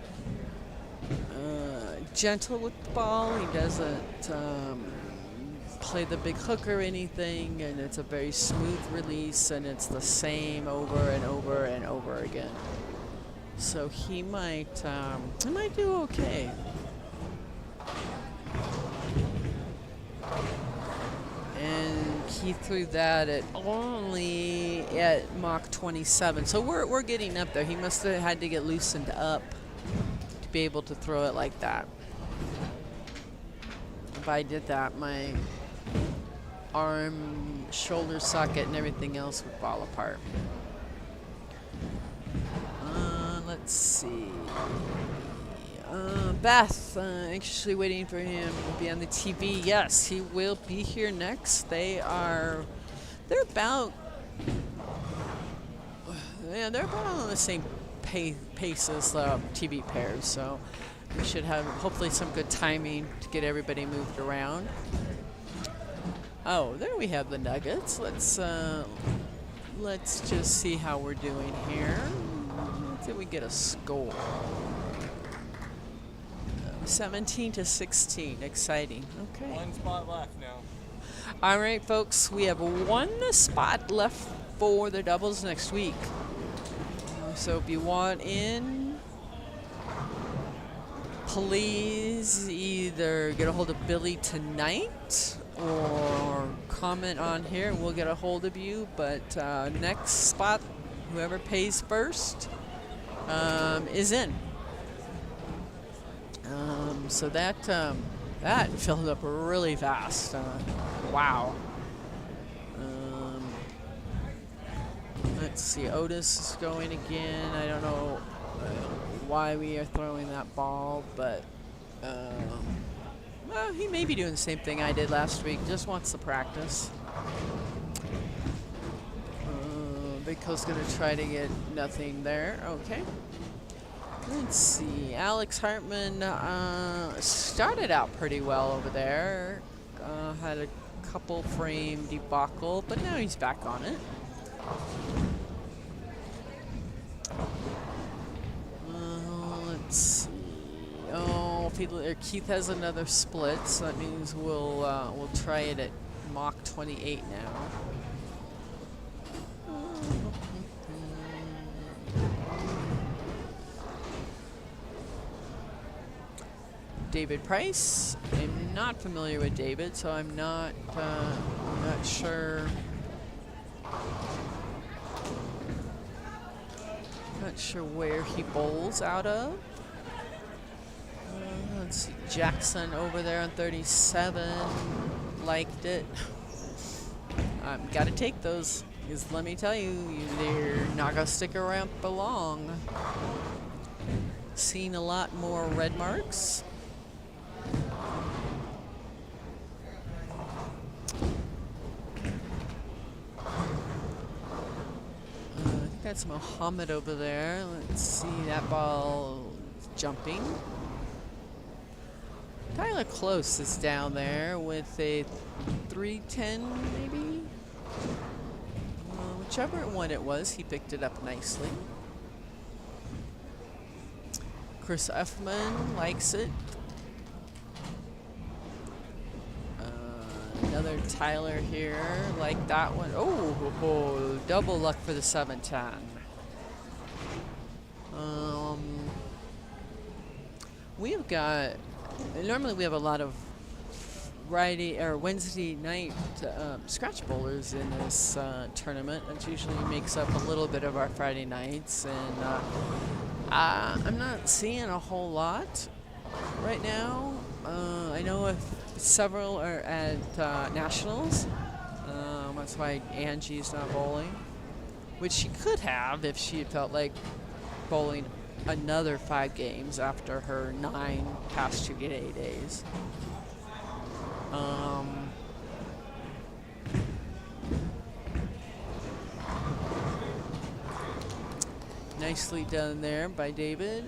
gentle with the ball. He doesn't play the big hook or anything, and it's a very smooth release, and it's the same over and over and over again. So he might do okay. And he threw that at only at Mach 27. So we're getting up there. He must have had to get loosened up to be able to throw it like that. If I did that, my arm, shoulder socket, and everything else would fall apart. Let's see. Beth, anxiously waiting for him to be on the TV. Yes, he will be here next. They're about, yeah, they're about on the same pace as TV pairs, so we should have hopefully some good timing to get everybody moved around. Oh, there we have the Nuggets. Let's just see how we're doing here. Did we get a score? 17-16. Exciting. Okay. One spot left now. All right, folks. We have one spot left for the doubles next week. So if you want in, please either get a hold of Billy tonight or comment on here and we'll get a hold of you. But next spot, whoever pays first is in. So that filled up really fast. Wow. Let's see, Otis is going again. I don't know why we are throwing that ball, but well, he may be doing the same thing I did last week. Just wants to practice. Vico's going to try to get nothing there. Okay. Let's see. Alex Hartman started out pretty well over there. Had a couple frame debacle, but now he's back on it. Let's see. Oh, Keith has another split, so that means we'll try it at Mach 28 now. David Price. I'm not familiar with David, so I'm not sure. Not sure where he bowls out of. Let's see, Jackson over there on 37 liked it. Got to take those, because let me tell you, they're not gonna stick around for long. Seen a lot more red marks. That's Mohammed over there. Let's see, that ball jumping. Tyler Close is down there with a 310 maybe? Whichever one it was, he picked it up nicely. Chris Effman likes it. Another Tyler here, like that one. Oh, double luck for the 710. We've got, normally we have a lot of Friday or Wednesday night scratch bowlers in this tournament. That usually makes up a little bit of our Friday nights, and I'm not seeing a whole lot right now. I know if several are at nationals. That's why Angie's not bowling, which she could have if she felt like bowling another 5 games after her 9 past 2 days. Nicely done there by David.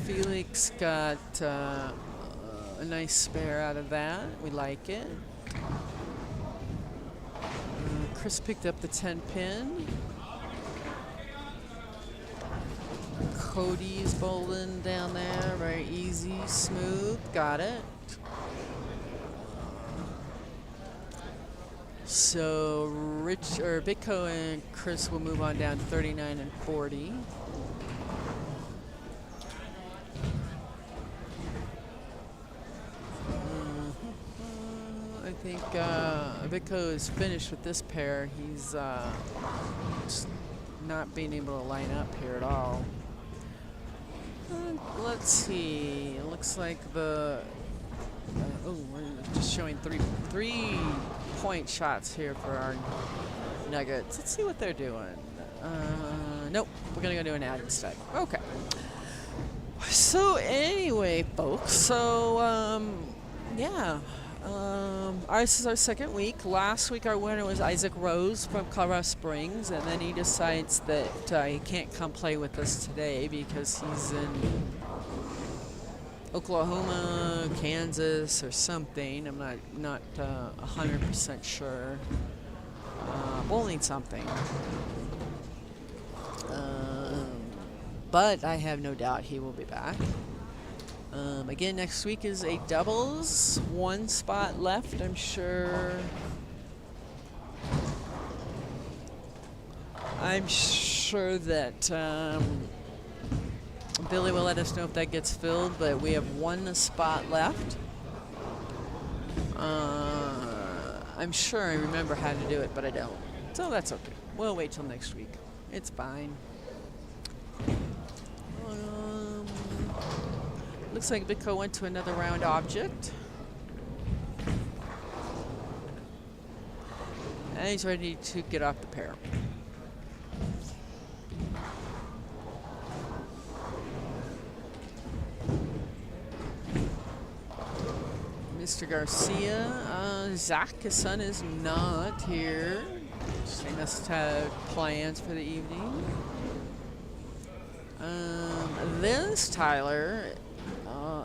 Felix got a nice spare out of that. We like it. Chris picked up the 10 pin. Cody's bowling down there, very easy, smooth, got it. So Bitco and Chris will move on down to 39 and 40. I think Bitco is finished with this pair. He's just not being able to line up here at all. Let's see. It looks like the Oh, we're just showing three-point shots here for our Nuggets. Let's see what they're doing. Nope, we're gonna go do an ad instead. Okay. So anyway, folks. So yeah. This is our second week. Last week our winner was Isaac Rose from Colorado Springs, and then he decides that he can't come play with us today because he's in Oklahoma, Kansas, or something. I'm not 100% sure. Bowling something. But I have no doubt he will be back. Again, next week is a doubles. One spot left, I'm sure. I'm sure that Billy will let us know if that gets filled, but we have one spot left. I'm sure I remember how to do it, but I don't. So that's okay. We'll wait till next week. It's fine. Looks like Vico went to another round object. And he's ready to get off the pair. Mr. Garcia, Zach, his son, is not here. They must have plans for the evening. This Tyler,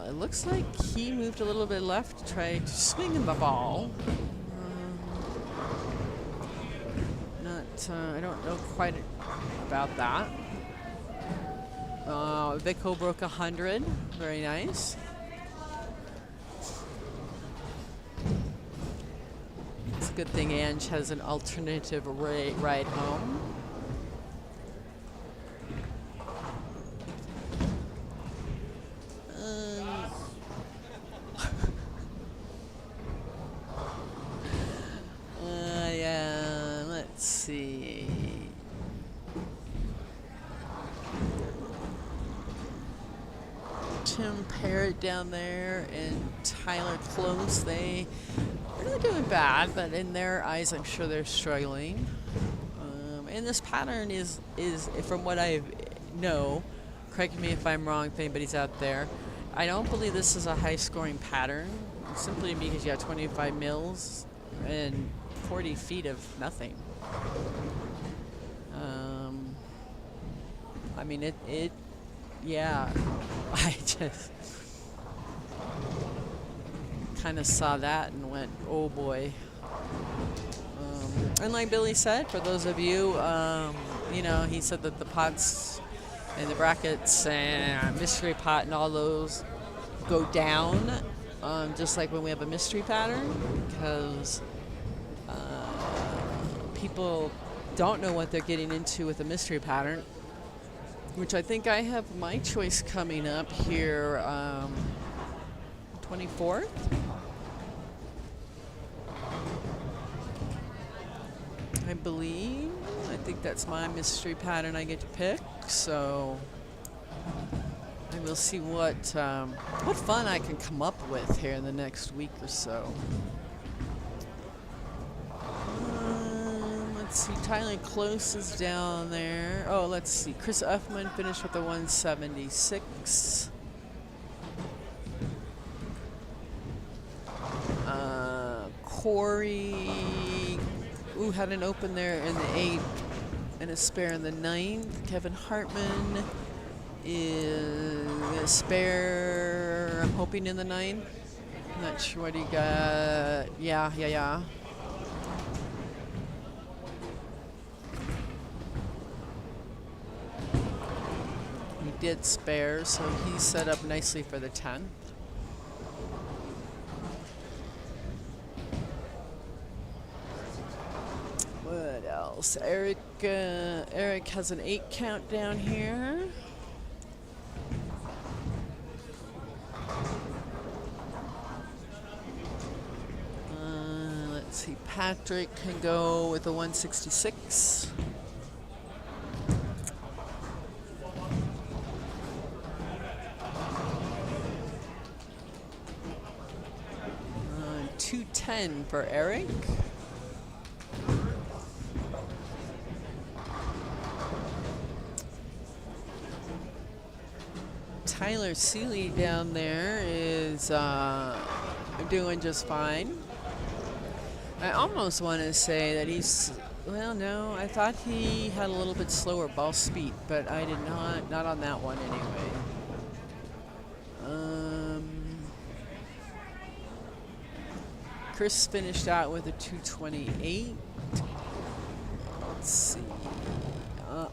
it looks like he moved a little bit left to try to swing the ball. I don't know quite about that. Vico broke 100. Very nice. It's a good thing Ange has an alternative ride home. Yeah, let's see. Tim Parrott down there and Tyler Close, they're not doing bad, but in their eyes, I'm sure they're struggling. And this pattern is from what I know, correct me if I'm wrong, if anybody's out there, I don't believe this is a high-scoring pattern, simply because you have 25 mils and 40 feet of nothing. I mean, yeah, I just kind of saw that and went, oh boy. And like Billy said, for those of you, you know, he said that the pots and the brackets and mystery pot and all those go down, just like when we have a mystery pattern, because people don't know what they're getting into with a mystery pattern, which I think I have my choice coming up here, 24th. I believe. I think that's my mystery pattern I get to pick, so I will see what fun I can come up with here in the next week or so. Let's see, Tyler Close is down there. Oh, let's see, Chris Uffman finished with a 176. Corey, had an open there in the 8th and a spare in the 9th. Kevin Hartman is a spare, I'm hoping, in the 9th. Not sure what he got. Yeah. He did spare, so he's set up nicely for the 10th. What else? Eric has an 8 count down here. Let's see, Patrick can go with a 166. 210 for Eric. Tyler Seeley down there is doing just fine. I almost want to say that he's, well, no, I thought he had a little bit slower ball speed, but I did not on that one anyway. Chris finished out with a 228. Let's see.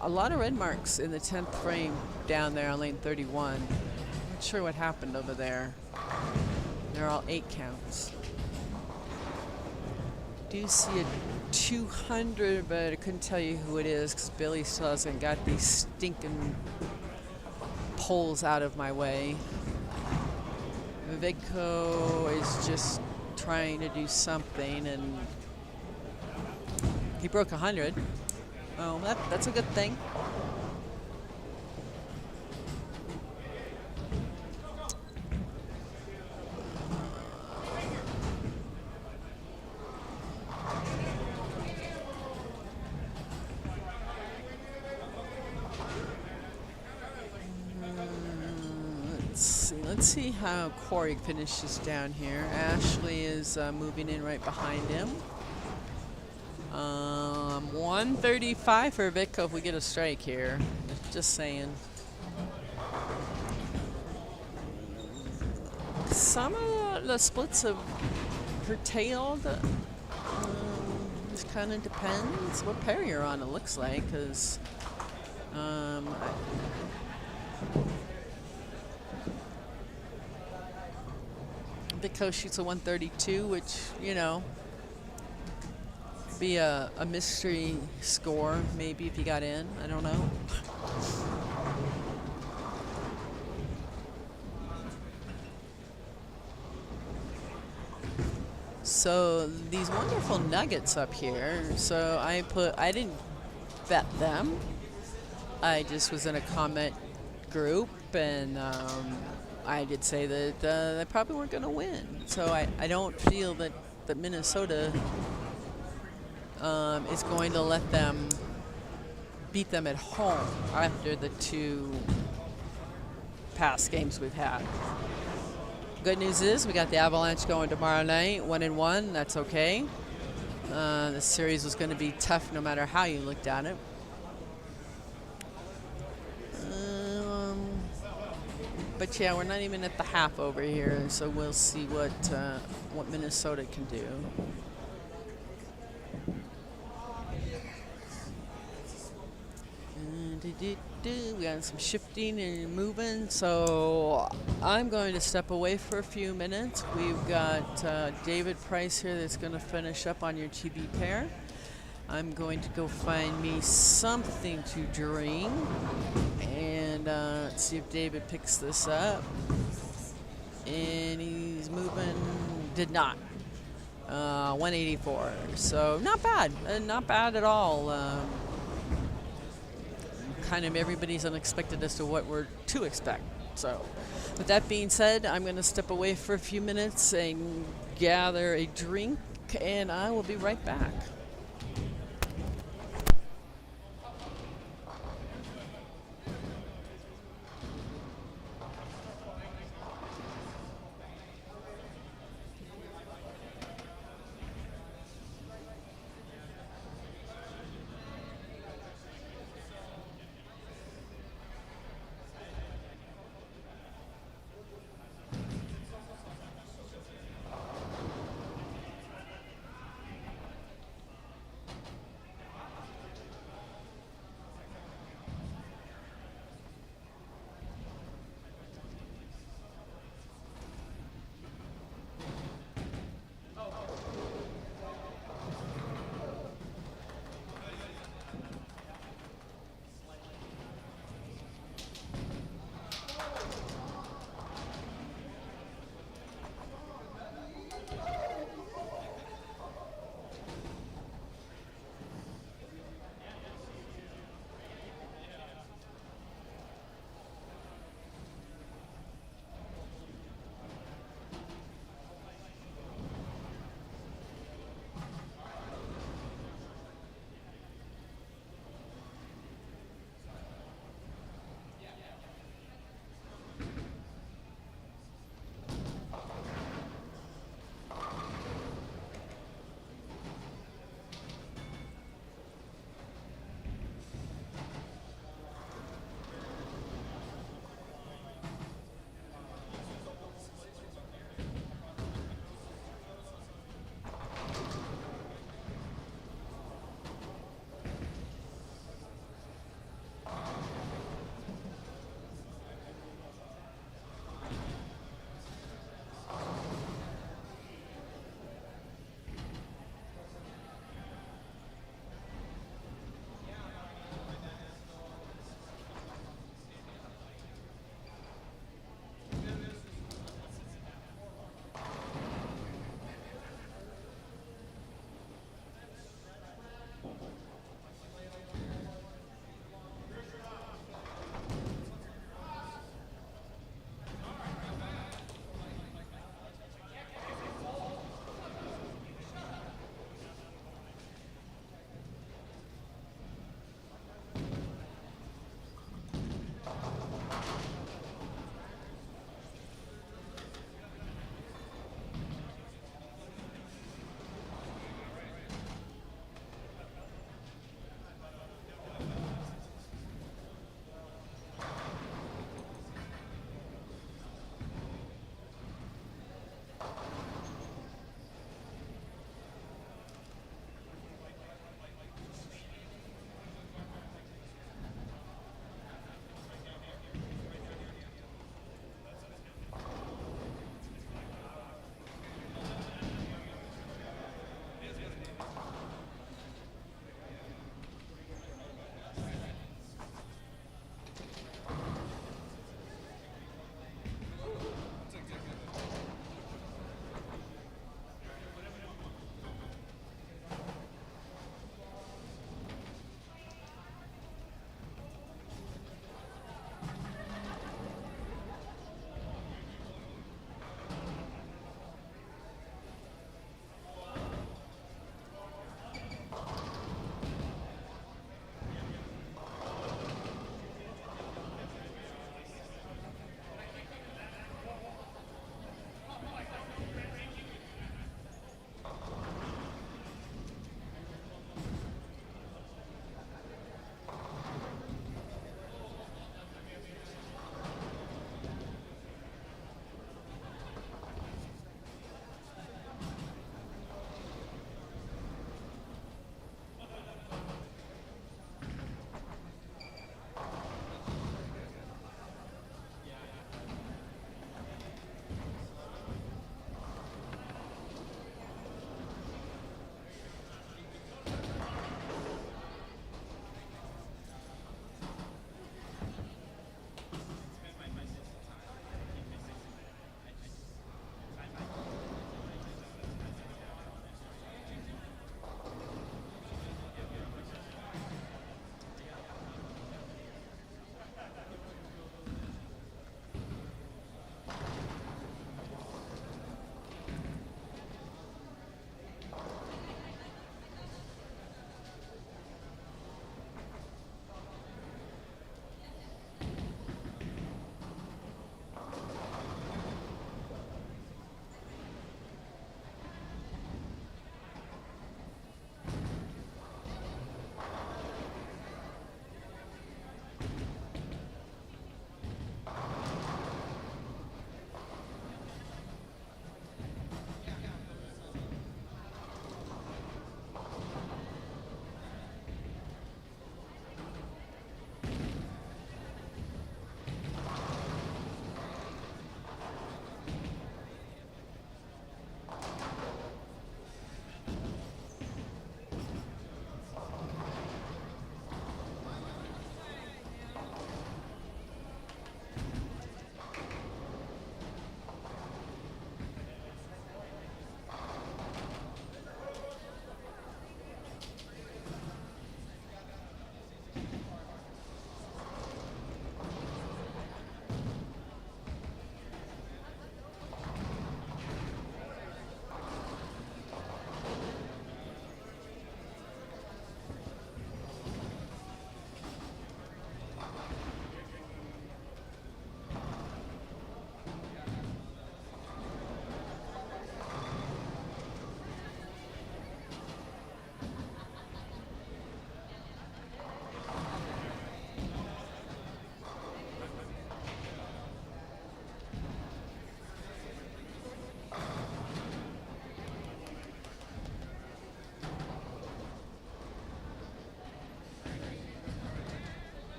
A lot of red marks in the 10th frame down there on lane 31. Not sure what happened over there. They're all 8 counts. Do see a 200, but I couldn't tell you who it is because Billy still hasn't got these stinking poles out of my way. Vidco is just trying to do something, and he broke 100. Oh, that's a good thing. Let's see how Corey finishes down here. Ashley is moving in right behind him. 135 for Vitko if we get a strike here. Just saying. Some of the splits have curtailed. Just kind of depends what pair you're on, it looks like, because Vitko shoots a 132, which, you know, be a mystery score, maybe, if he got in. I don't know. So these wonderful nuggets up here. So I didn't bet them. I just was in a comment group, and I did say that they probably weren't going to win. So I don't feel that Minnesota is going to let them beat them at home after the 2 past games we've had. Good news is we got the Avalanche going tomorrow night, 1-1. That's okay. The series was going to be tough no matter how you looked at it. But yeah, we're not even at the half over here, so we'll see what Minnesota can do. We got some shifting and moving, so I'm going to step away for a few minutes. We've got David Price here that's going to finish up on your TV pair. I'm going to go find me something to drink, and let's see if David picks this up. And he's moving, did not. 184, so not bad, not bad at all. Kind of everybody's unexpected as to what we're to expect. So with that being said, I'm going to step away for a few minutes and gather a drink, and I will be right back.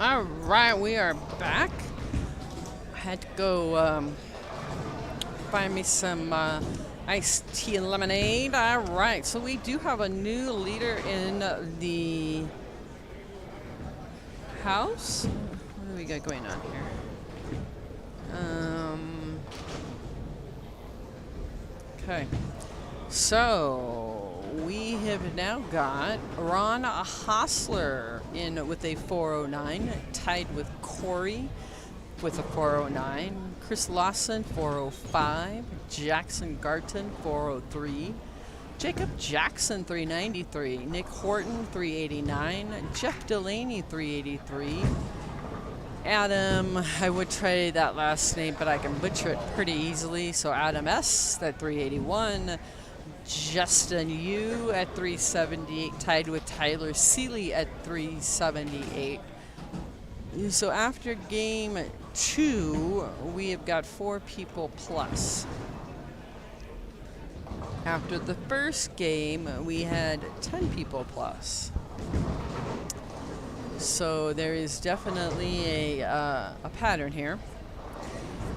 All right, we are back. I had to go find me some iced tea and lemonade. All right, so we do have a new leader in the house. What do we got going on here? Okay, so we have now got Ron Hostler in with a 409, tied with Corey with a 409, Chris Lawson 405, Jackson Garton 403, Jacob Jackson 393, Nick Horton 389, Jeff Delaney 383, Adam, I would try that last name, but I can butcher it pretty easily. So Adam S. at 381, Justin Yu at 378, tied with Tyler Seeley at 378. So after game 2, we have got 4 people plus. After the first game, we had 10 people plus. So there is definitely a pattern here.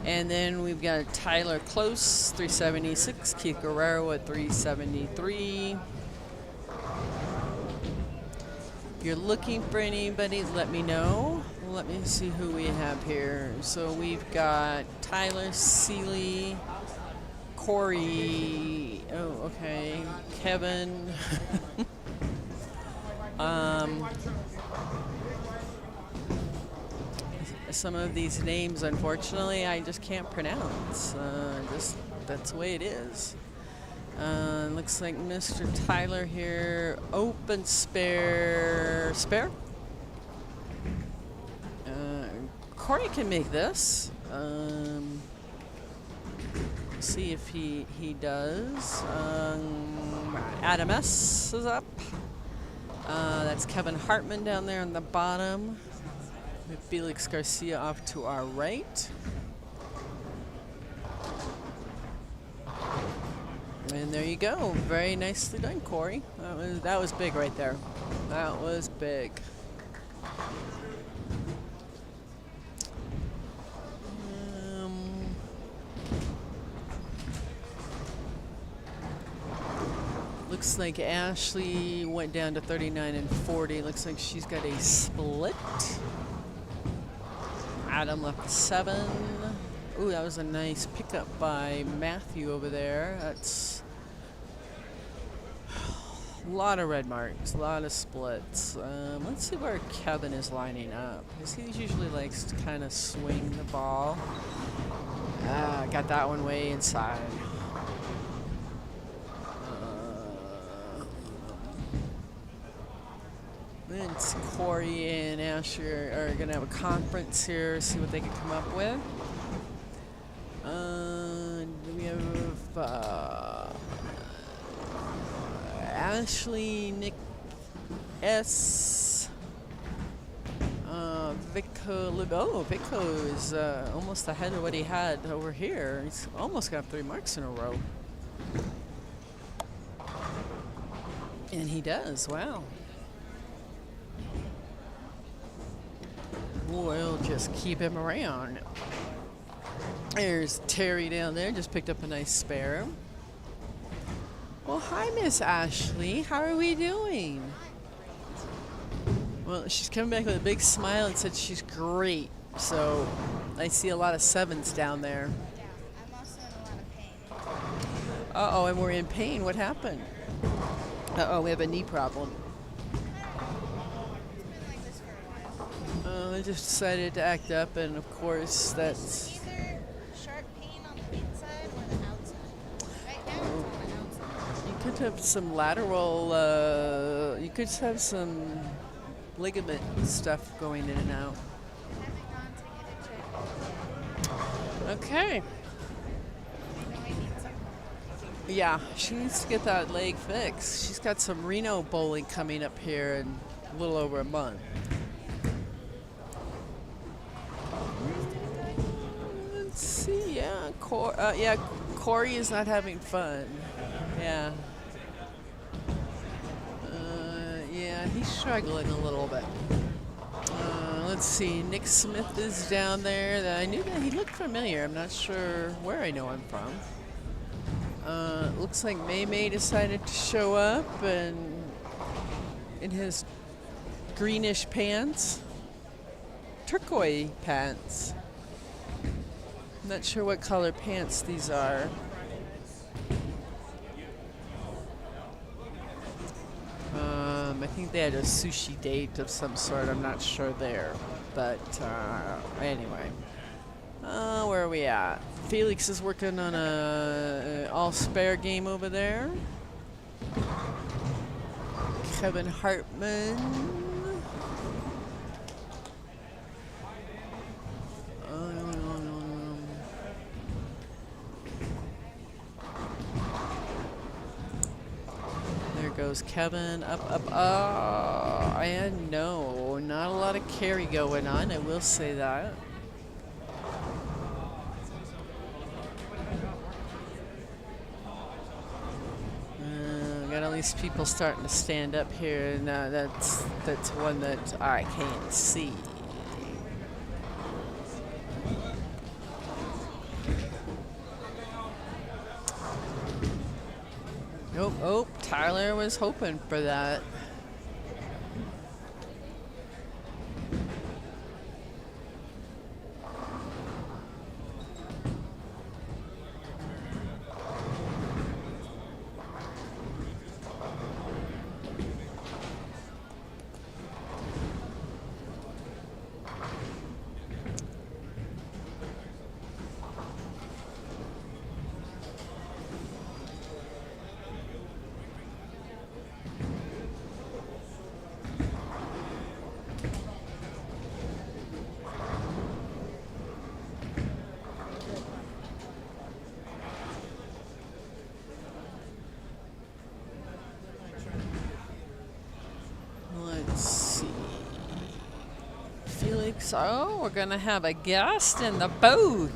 And then we've got Tyler Close, 376, Keith Guerrero at 373. If you're looking for anybody, let me know. Let me see who we have here. So we've got Tyler Seeley, Corey, oh, okay, Kevin. Some of these names, unfortunately, I just can't pronounce. That's the way it is. Looks like Mr. Tyler here, open spare. Corey can make this. See if he does. Adam S. is up. That's Kevin Hartman down there on the bottom. With Felix Garcia off to our right. And there you go. Very nicely done, Corey. That was big right there. That was big. Looks like Ashley went down to 39 and 40. Looks like she's got a split. Adam left 7. Ooh, that was a nice pickup by Matthew over there. That's a lot of red marks, a lot of splits. Let's see where Kevin is lining up, because he usually likes to kind of swing the ball. Got that one way inside. It's Corey and Asher are going to have a conference here, see what they can come up with. We have Ashley, Nick S. Vico is almost ahead of what he had over here. He's almost got 3 marks in a row. And he does, wow. We'll just keep him around. There's Terry down there, just picked up a nice spare. Well, hi, Miss Ashley. How are we doing? Well, she's coming back with a big smile and said she's great. So I see a lot of 7s down there. Yeah, I'm also in a lot of pain. Uh-oh, and we're in pain. What happened? Uh-oh, we have a knee problem. I just decided to act up, and of course that's Either sharp pain on the inside or the outside. Right now it's on the outside. you could have some lateral. You could have some ligament stuff going in and out. Having on to get it checked. Okay. I know I need some. Yeah, she needs to get that leg fixed. She's got some Reno bowling coming up here in a little over a month. Let's see, yeah, Corey is not having fun. Yeah. Yeah, he's struggling a little bit. Let's see. Nick Smith is down there. I knew that he looked familiar. I'm not sure where I know him from. Looks like May decided to show up and in his greenish pants, turquoise pants. I'm not sure what color pants these are. I think they had a sushi date of some sort. I'm not sure there, but anyway. Where are we at? Felix is working on a all-spare game over there. Kevin Hartman. There goes Kevin. Up. And no, not a lot of carry going on. I will say that. Got all these people starting to stand up here, and that's one that I can't see. Oh, Tyler was hoping for that. Let's see. Felix, oh, we're going to have a guest in the booth.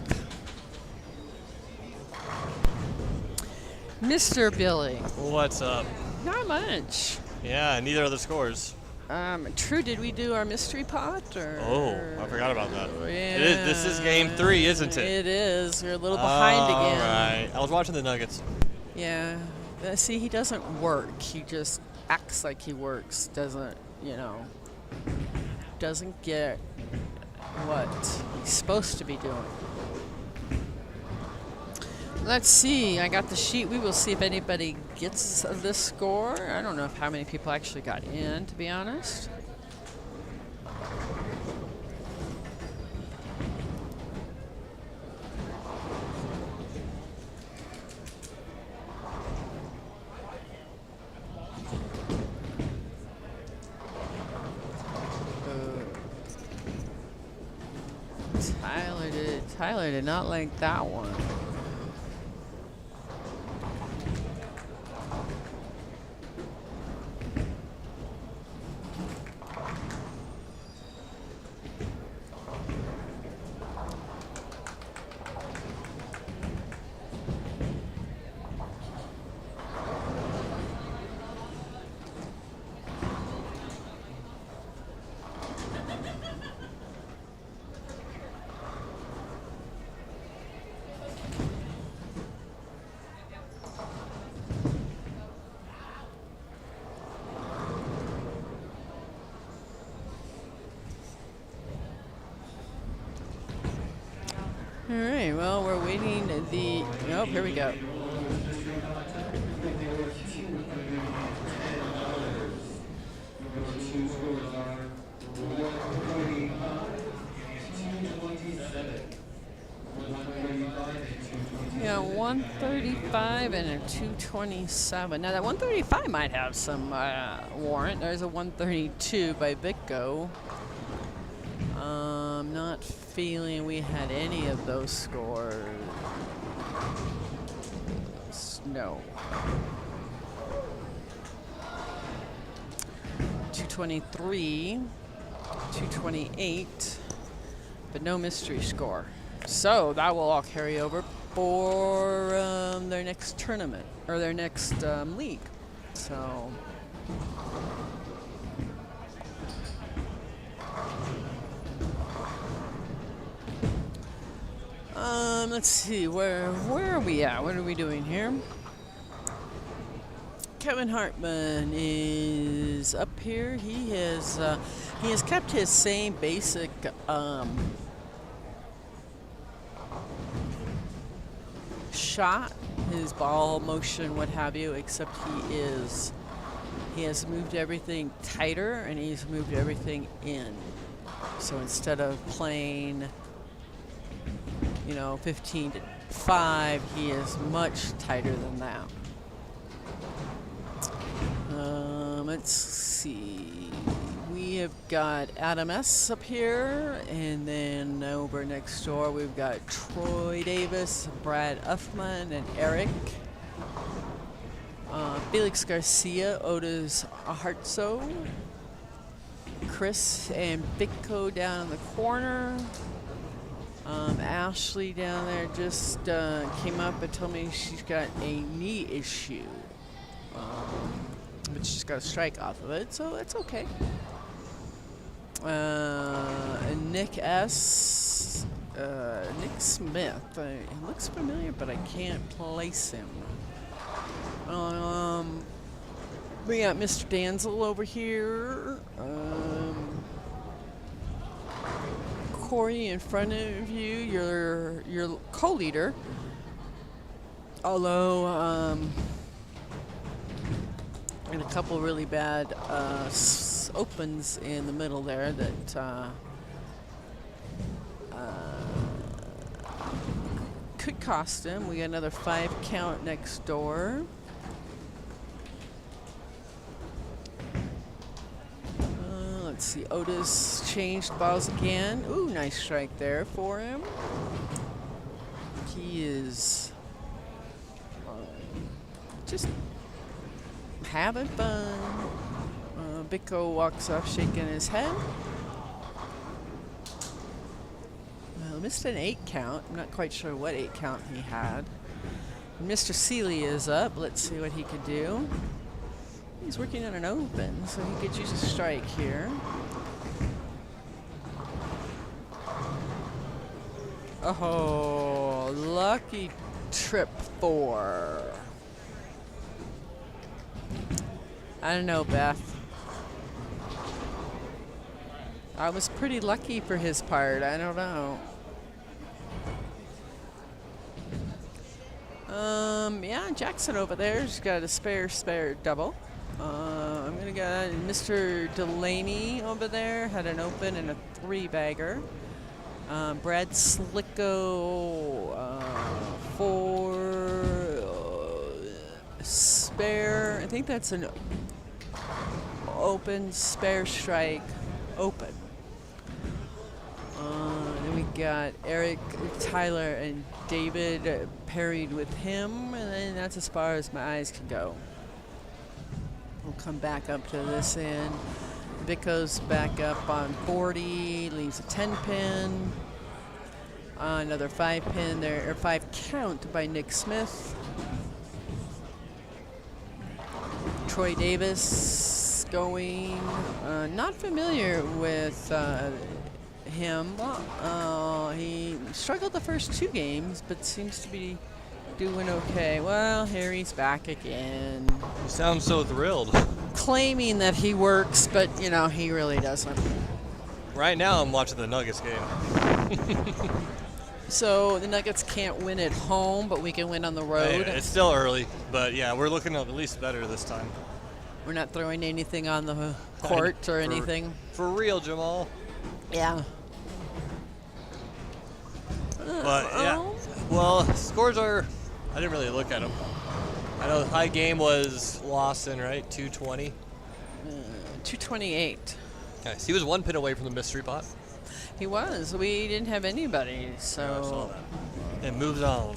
Mr. Billy. What's up? Not much. Yeah, neither of the scores. True, did we do our mystery pot? Or? Oh, I forgot about that. Yeah. This is game 3, isn't it? It is. We're a little behind again. All right. I was watching the Nuggets. Yeah. See, he doesn't work. He just acts like he works. Doesn't get what he's supposed to be doing. Let's see. I got the sheet. We will see if anybody gets this score. I don't know how many people actually got in, to be honest. Tyler did not like that one. All right, well, we're waiting the... Oh, here we go. Yeah, 135 and a 227. Now, that 135 might have some warrant. There's a 132 by Bitco. I'm not feeling we had any of those scores. No. 223, 228, but no mystery score. So that will all carry over for their next tournament, or their next league. So... let's see, where are we at? What are we doing here? Kevin Hartman is up here. He has kept his same basic shot, his ball motion, what have you, except he has moved everything tighter and he's moved everything in. So instead of playing, 15 to 5, he is much tighter than that. Let's see. We have got Adam S. up here, and then over next door we've got Troy Davis, Brad Uffman, and Eric. Felix Garcia, Otis Hartso, Chris and Bitco down in the corner. Ashley down there just came up and told me she's got a knee issue. But she's got a strike off of it, so it's okay. And Nick S. Nick Smith. He looks familiar, but I can't place him. We got Mr. Danzel over here. Corey in front of you, your co-leader. Although, and a couple really bad opens in the middle there that could cost him. We got another 5 count next door. Let's see, Otis changed balls again. Ooh, nice strike there for him. He is just having fun. Bitco walks off shaking his head. Well, missed an 8 count. I'm not quite sure what 8 count he had. Mr. Seeley is up. Let's see what he could do. He's working on an open, so he could use a strike here. Oh, lucky trip 4. I don't know, Beth. I was pretty lucky for his part. I don't know. Yeah, Jackson over there's got a spare double. I'm gonna go Mr. Delaney over there had an open and a 3-bagger. Brad Slicko for spare. I think that's an open spare strike open. Then we got Eric, Tyler, and David parried with him, and then that's as far as my eyes can go. We'll come back up to this end. Vic goes back up on 40, leaves a 10 pin. Another 5 pin there, or 5 count by Nick Smith. Troy Davis going, not familiar with him. He struggled the first 2 games, but seems to be doing okay. Well, Harry's back again. You sound so thrilled. Claiming that he works, but, he really doesn't. Right now, I'm watching the Nuggets game. So the Nuggets can't win at home, but we can win on the road. It's still early, but yeah, we're looking at least better this time. We're not throwing anything on the court or anything. For real, Jamal. Yeah. But yeah, well, scores are. I didn't really look at them. I know the high game was Lawson, right? 220. 228. Nice. He was 1 pin away from the mystery pot. He was. We didn't have anybody, so. Yeah, I saw that. It moves on.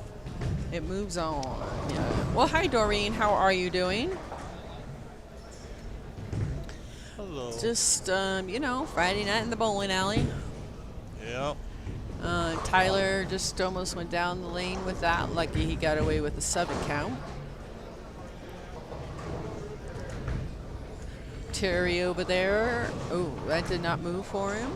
It moves on. Yeah. Well, hi, Doreen. How are you doing? Hello. Just, Friday night in the bowling alley. Yeah. Tyler just almost went down the lane with that. Lucky he got away with the 7 count. Terry over there. Oh, that did not move for him.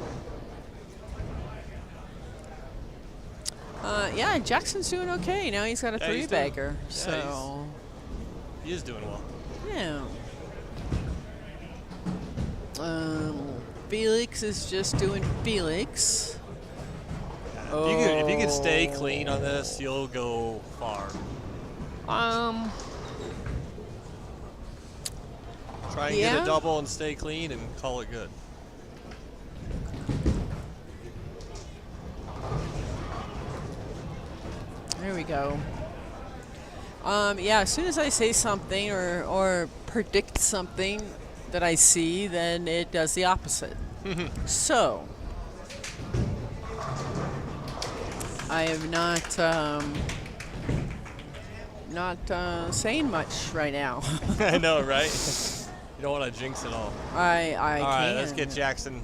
Yeah, Jackson's doing okay. Now he's got a Yeah, he's doing- three-bagger. yeah, So, He is doing well. yeah. Felix is just doing Felix. If you could stay clean on this, you'll go far. Try and get Yeah. a double and stay clean and call it good. There we go. Yeah, as soon as I say something or predict something that I see, then it does the opposite. So, I am not saying much right now. I know, right? You don't want to jinx it all. I All right, can. let's get Jackson.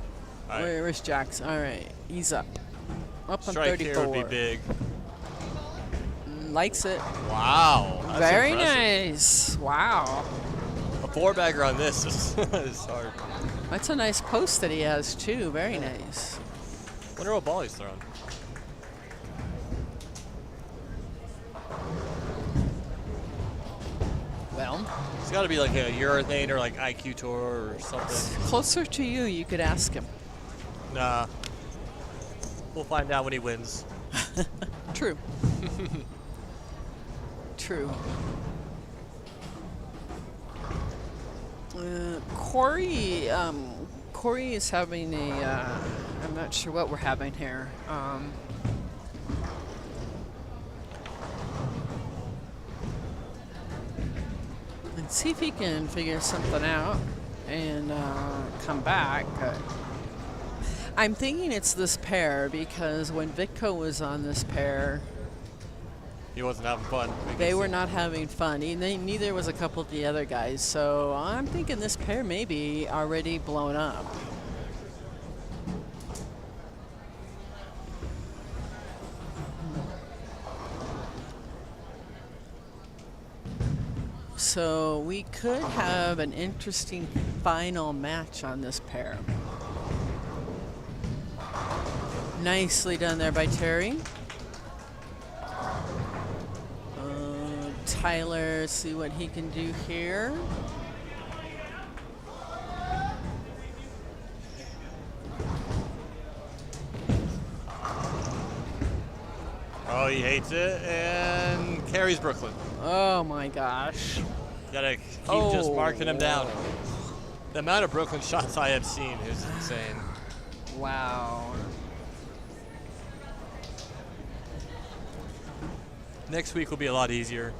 All right. Where's Jackson? All right, he's up. Up on Strike 34. here would be big. Likes it. Wow. That's Very impressive. nice. Wow. A 4-bagger on this is hard. That's a nice post that he has too. Very nice. Wonder what ball he's throwing. Well, It's got to be like a urethane or like IQ tour or something. closer to you, you could ask him. Nah. We'll find out when he wins. True. True. Corey is having a. I'm not sure what we're having here. Let's see if he can figure something out and come back. I'm thinking it's this pair because when Vitko was on this pair, He wasn't having fun. they were not having fun. Neither was a couple of the other guys. So I'm thinking this pair may be already blown up. So we could have an interesting final match on this pair. Nicely done there by Terry. Tyler, see what he can do here. Oh, he hates it and carries Brooklyn. Oh my gosh. Gotta keep just marking him down. The amount of Brooklyn shots I have seen is insane. Wow. Next week will be a lot easier.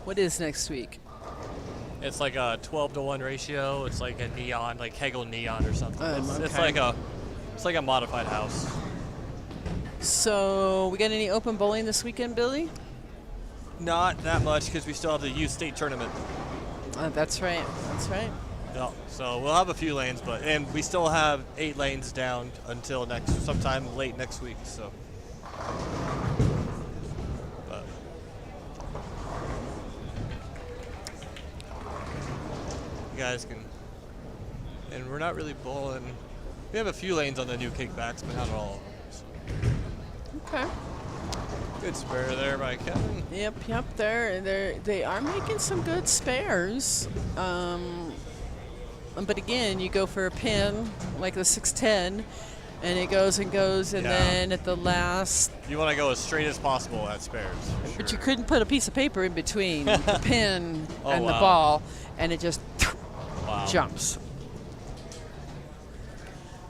What is next week? It's like a 12-to-1 ratio. It's like a neon, like Hegel neon or something. It's Okay. like a modified house. So we got any open bowling this weekend, Billy? Not that much because we still have the youth state tournament. That's right. That's right. No, so we'll have a few lanes, and we still have 8 lanes down until sometime late next week. So, but you guys can, and we're not really bowling. We have a few lanes on the new kickbacks, but not all. So. Okay. Good spare there by Kevin. Yep. They are making some good spares. But again, you go for a pin like the 610, and it goes and goes, and Yeah. then at the last. You want to go as straight as possible at spares. For But sure. you couldn't put a piece of paper in between the pin Oh, and the wow. ball, and it just Wow. jumps.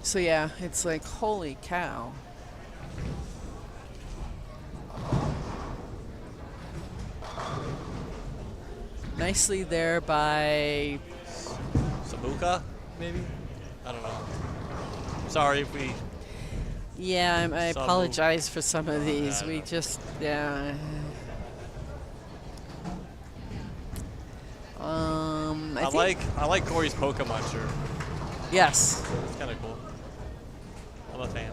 So yeah, it's like holy cow. Nicely there by. Sabuka, maybe? I don't know. Sorry if we. Yeah, I Some apologize for some of these. Yeah, I We know. just, yeah. I like Corey's Pokemon shirt. Yes. It's kind of cool. I'm a fan.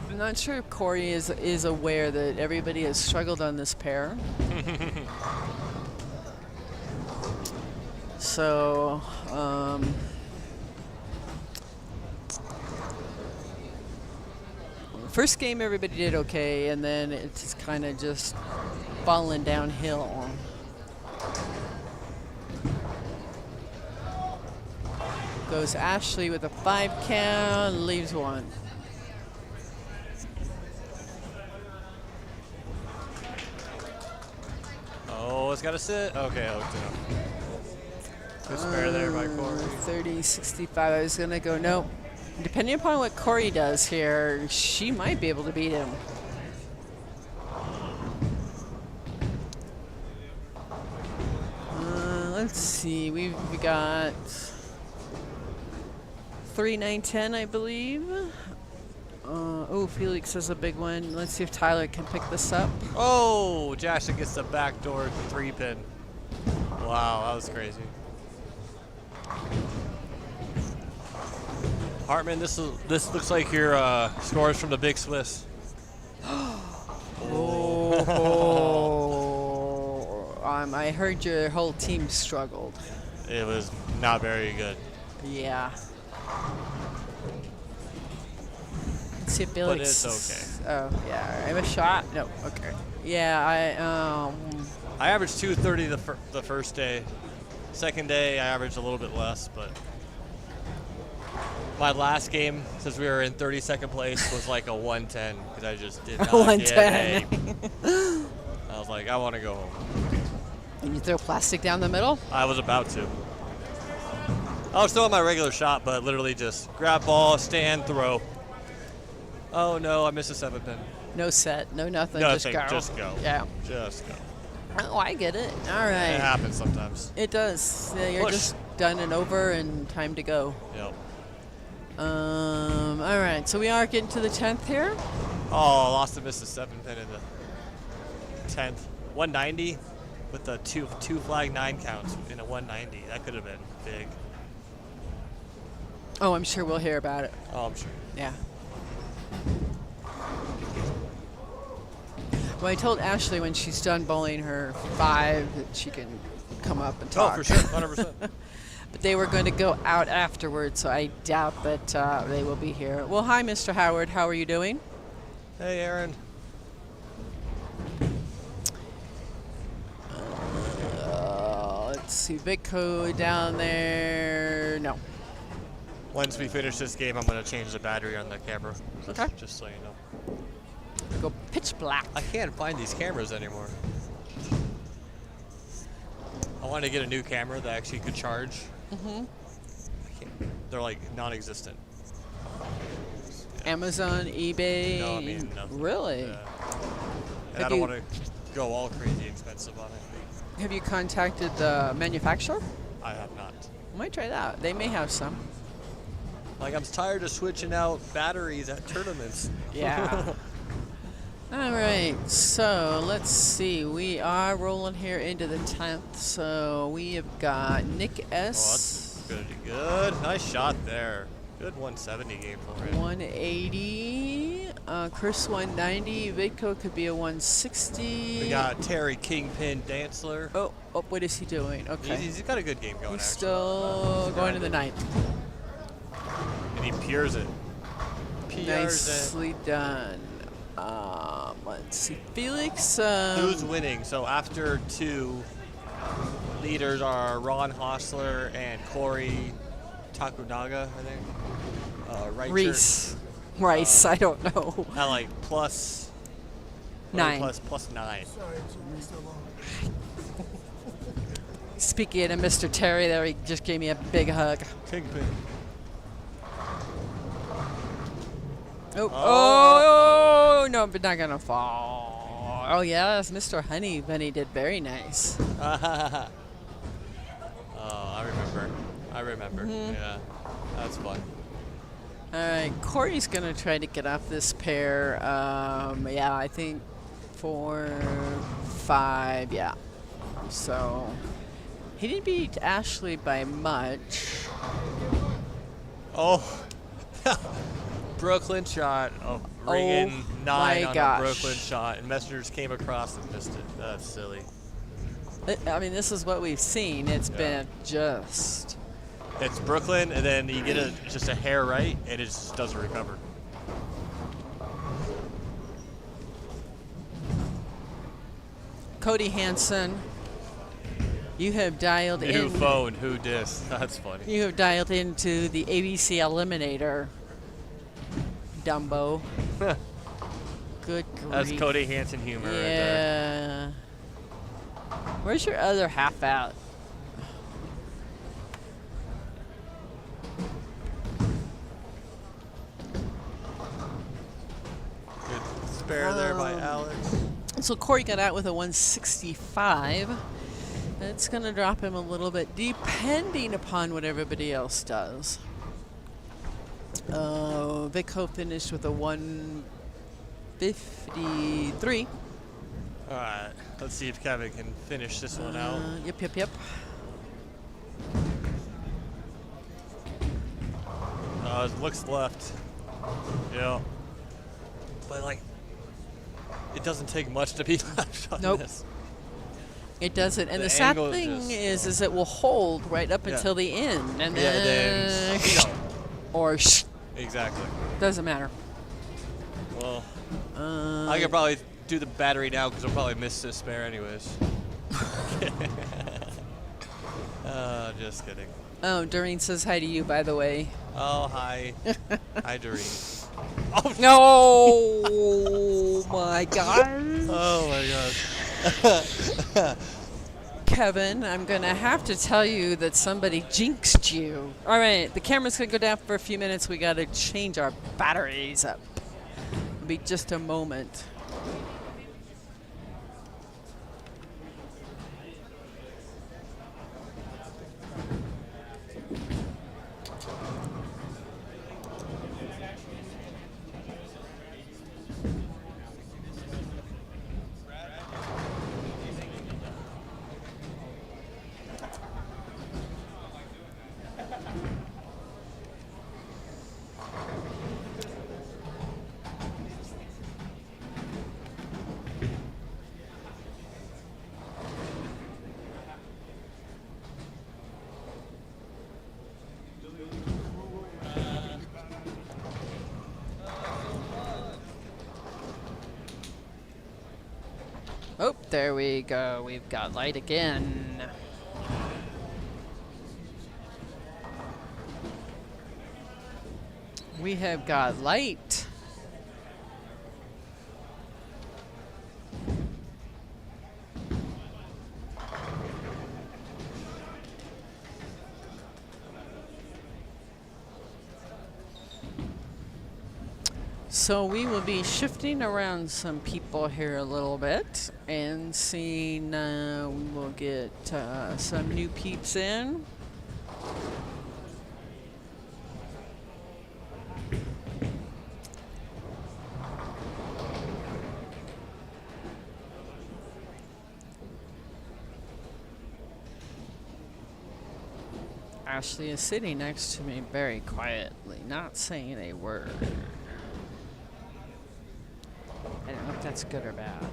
I'm not sure if Corey is aware that everybody has struggled on this pair. So, first game everybody did okay, and then it's kind of just falling downhill. Goes Ashley with a 5 count, leaves 1. Oh, it's got to sit. Okay, I looked it up. Good spare there by Corey. 30, 65. I was going to go, nope. Depending upon what Corey does here, she might be able to beat him. Let's see. We've got 3, 9, 10, I believe. Oh, Felix has a big one. Let's see if Tyler can pick this up. Oh, Jackson gets the backdoor 3-pin. Wow, that was crazy. Hartman, this looks like your scores from the Big Swiss. I heard your whole team struggled. It was not very good. Yeah. Let's see if Felix. But it's okay. Oh, yeah. I have a shot. No. Okay. Yeah. I averaged 230 the first day. Second day, I averaged a little bit less, but my last game, since we were in 32nd place, was like a 110 because I just did not 110. I was like, I want to go home. And you throw plastic down the middle? I was about to. I was still on my regular shot, but literally just grab ball, stand, throw. Oh no, I missed a 7-pin. No set, no nothing. Nothing, just go. just go. Yeah. Just go. Oh, I get it. All right. It happens sometimes. It does. Yeah, you're Push. just done and over and time to go. Yep. All right, so we are getting to the 10th here. Oh, lost and missed a 7-pin in the 10th. 190 with the two flag 9 counts in a 190. That could have been big. Oh, I'm sure we'll hear about it. Oh, I'm sure. Yeah. Well, I told Ashley when she's done bowling her 5 that she can come up and talk. Oh, for sure, 100%. But they were going to go out afterwards, so I doubt that they will be here. Well, hi, Mr. Howard. How are you doing? Hey, Aaron. Let's see, Vicco down there. No. Once we finish this game, I'm going to change the battery on the camera. Okay. Just so you know. Go pitch black. I can't find these cameras anymore. I wanted to get a new camera that actually could charge. Mm-hmm. They're like non-existent. Amazon, eBay. No, I mean nothing. Really? Yeah. And Have I don't you- want to go all crazy expensive on it. Have you contacted the manufacturer? I have not. I might try that. They may have some. Like, I'm tired of switching out batteries at tournaments. Yeah. All right, so let's see. We are rolling here into the 10th. So we have got Nick Oh, S. that's good. Nice shot there. Good 170 game for him. 180. Chris 190. Vidco could be a 160. We got Terry Kingpin Dantzler. Oh, what is he doing? Okay. He's got a good game going, He's actually. still going to the 9th. And he peers it. Nicely done. Let's see. Felix. Who's winning? So after 2, leaders are Ron Hostler and Corey Takunaga, I think. Right. Rice, I don't know. At like plus 9. plus 9. Speaking of Mr. Terry there, he just gave me a big hug. Kingpin. Oh, no, but not gonna fall. Oh yes, Mr. Honey Bunny did very nice. Oh, I remember. Mm-hmm. Yeah, that's fun. All right, Corey's gonna try to get off this pair. Yeah, I think 4, 5. Yeah. So he didn't beat Ashley by much. Oh, Brooklyn shot. Oh, ringing 9 my on gosh. a Brooklyn shot, and Messengers came across and missed it. That's silly. I mean, this is what we've seen. It's been just. It's Brooklyn, and then you get just a hair right, and it just doesn't recover. Cody Hansen, you have dialed Who in. phone? Who dis? That's funny. You have dialed into the ABC Eliminator. Dumbo. Good grief. That's Cody Hansen humor right there. Yeah. Where's your other half out? Good spare there by Alex. So Corey got out with a 165. That's going to drop him a little bit, depending upon what everybody else does. Vic Ho finished with a 153. All right, let's see if Kevin can finish this one out. Yep. It looks left. Yeah. But like, it doesn't take much to be left on Nope. this. It doesn't. And The the sad angle thing just- is it will hold right up Yeah. until the end. And Yeah, then, or exactly. doesn't matter. Well, I could probably do the battery now because I'll probably miss this spare anyways. Just kidding. Oh, Doreen says hi to you, by the way. Oh, hi. Hi, Doreen. No, my God. Oh, my God. Kevin, I'm going to have to tell you that somebody jinxed you. All right, the camera's going to go down for a few minutes. We got to change our batteries up. It'll be just a moment. Oh, there we go. We've got light again. We have got light. So we will be shifting around some people here a little bit and seeing, we'll get some new peeps in. Ashley is sitting next to me very quietly, not saying a word. I don't know if that's good or bad.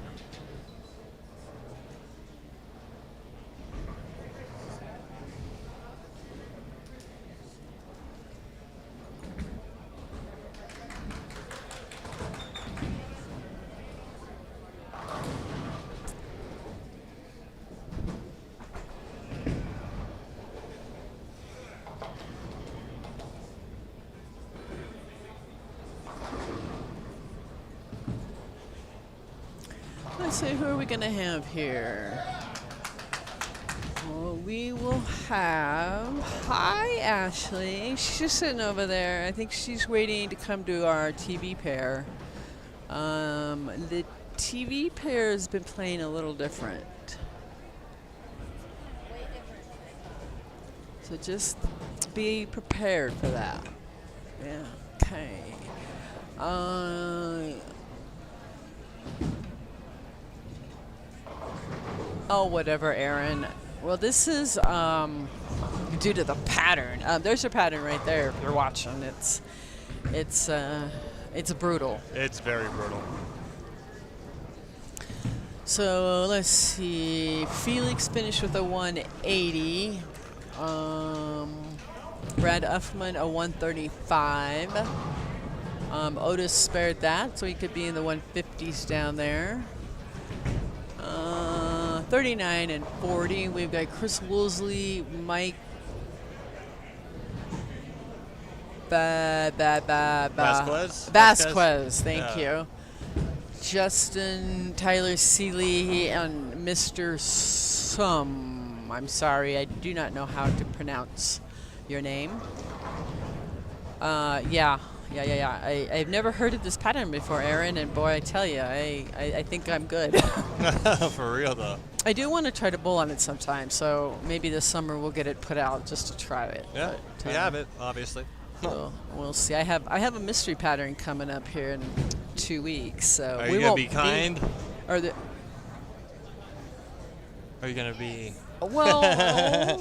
Let's see, who are we going to have here? Well, we will have... Hi, Ashley. She's just sitting over there. I think she's waiting to come to our TV pair. The TV pair has been playing a little different. So just be prepared for that. Yeah, okay. Oh, whatever, Aaron. Well, this is due to the pattern. There's your pattern right there. If you're watching, it's brutal. It's very brutal. So let's see. Felix finished with a 180. Brad Uffman a 135. Otis spared that, so he could be in the 150s down there. 39 and 40. We've got Chris Woolsey, Mike Vasquez? Vasquez, thank Yeah. you. Justin, Tyler Seeley, and Mr. Sum. I'm sorry, I do not know how to pronounce your name. Yeah. I've never heard of this pattern before, Aaron, and boy, I tell you, I think I'm good. For real though. I do want to try to bowl on it sometime, so maybe this summer we'll get it put out just to try it. Yeah, But, we have it, obviously. So we'll see. I have a mystery pattern coming up here in 2 weeks, so Are we you gonna won't be kind? Or the Are you gonna be? well,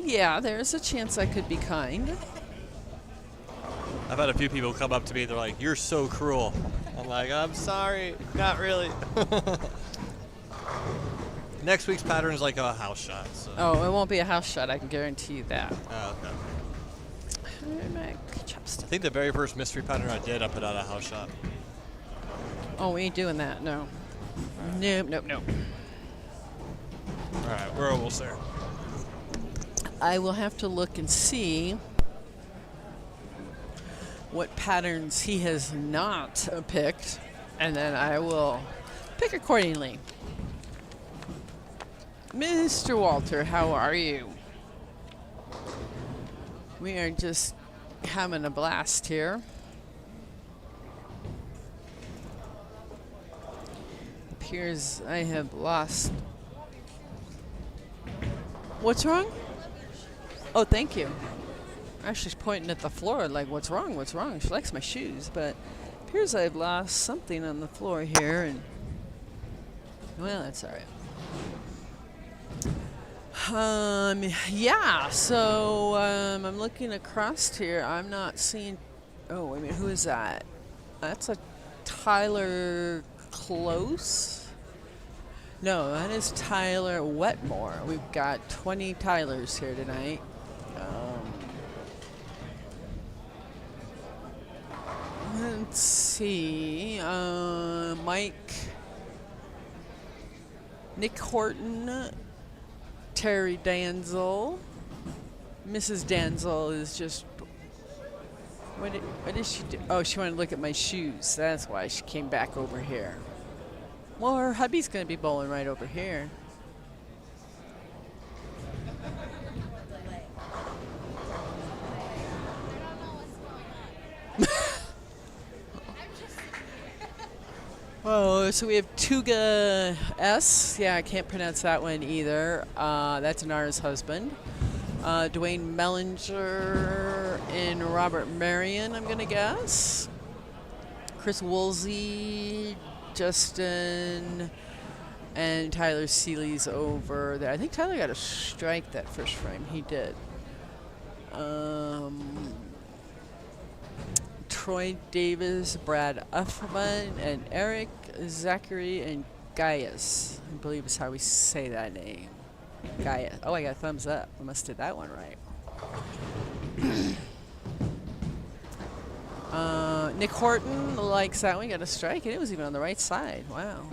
yeah. There's a chance I could be kind. I've had a few people come up to me. They're like, "You're so cruel." I'm like, "I'm sorry, not really." Next week's pattern is like a house shot. So. Oh, it won't be a house shot. I can guarantee you that. Oh, okay. My I chopstick. think the very first mystery pattern I did, I put out a house shot. Oh, we ain't doing that. No. Nope. All right, we're almost there. I will have to look and see what patterns he has not picked, and then I will pick accordingly. Mr. Walter, how are you? We are just having a blast here. Appears I have lost. What's wrong? Oh, thank you. She's pointing at the floor like, what's wrong? What's wrong? She likes my shoes, but appears I've lost something on the floor here, and well, that's all right. Yeah, so I'm looking across here. I'm not seeing. Oh, wait a minute. Who is that? That's a Tyler Close? No, that is Tyler Wetmore. We've got 20 Tylers here tonight. Let's see. Nick Horton, Terry Danzel. Mrs. Danzel is just. What did she do? Oh, she wanted to look at my shoes. That's why she came back over here. Well, her hubby's going to be bowling right over here. Oh, so we have Tuga S. Yeah, I can't pronounce that one either. That's Nara's husband. Dwayne Mellinger and Robert Marion, I'm going to guess. Chris Woolsey, Justin, and Tyler Seeley's over there. I think Tyler got a strike that first frame. He did. Troy Davis, Brad Uffman, and Eric Zachary and Gaius, I believe is how we say that name. Gaius. Oh, I got a thumbs up. I must have did that one right. Nick Horton likes that one. Got a strike, and it was even on the right side. Wow.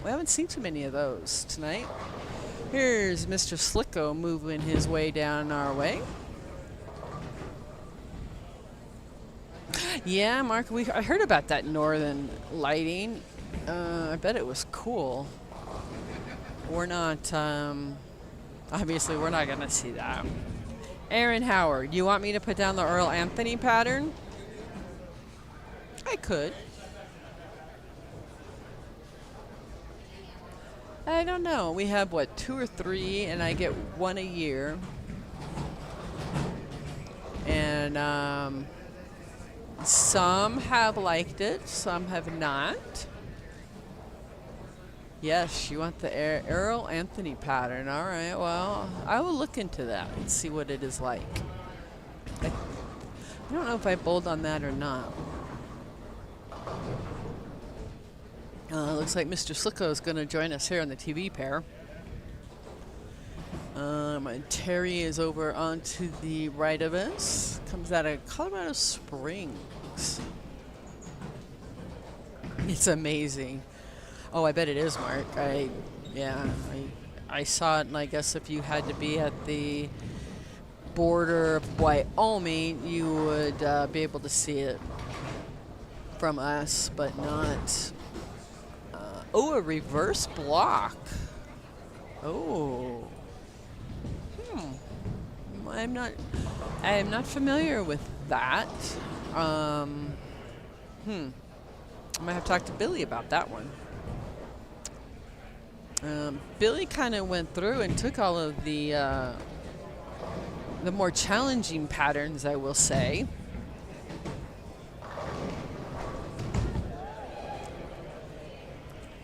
We haven't seen too many of those tonight. Here's Mr. Slicko moving his way down our way. Yeah, Mark, I heard about that northern lighting. I bet it was cool. We're not, obviously we're not going to see that. Aaron Howard, you want me to put down the Earl Anthony pattern? I could. I don't know. We have, what, 2 or 3, and I get 1 a year. And, some have liked it, some have not. Yes, you want the Earl Anthony pattern. All right, well, I will look into that and see what it is like. I don't know if I bowled on that or not. Looks like Mr. Slicko is going to join us here on the TV pair. And Terry is over onto the right of us. Comes out of Colorado Springs. It's amazing. Oh, I bet it is, Mark. I saw it, and I guess if you had to be at the border of Wyoming, you would be able to see it from us, but not. Oh, a reverse block. Oh. I am not familiar with that. I might have to talk to Billy about that one. Billy kind of went through and took all of the more challenging patterns, I will say.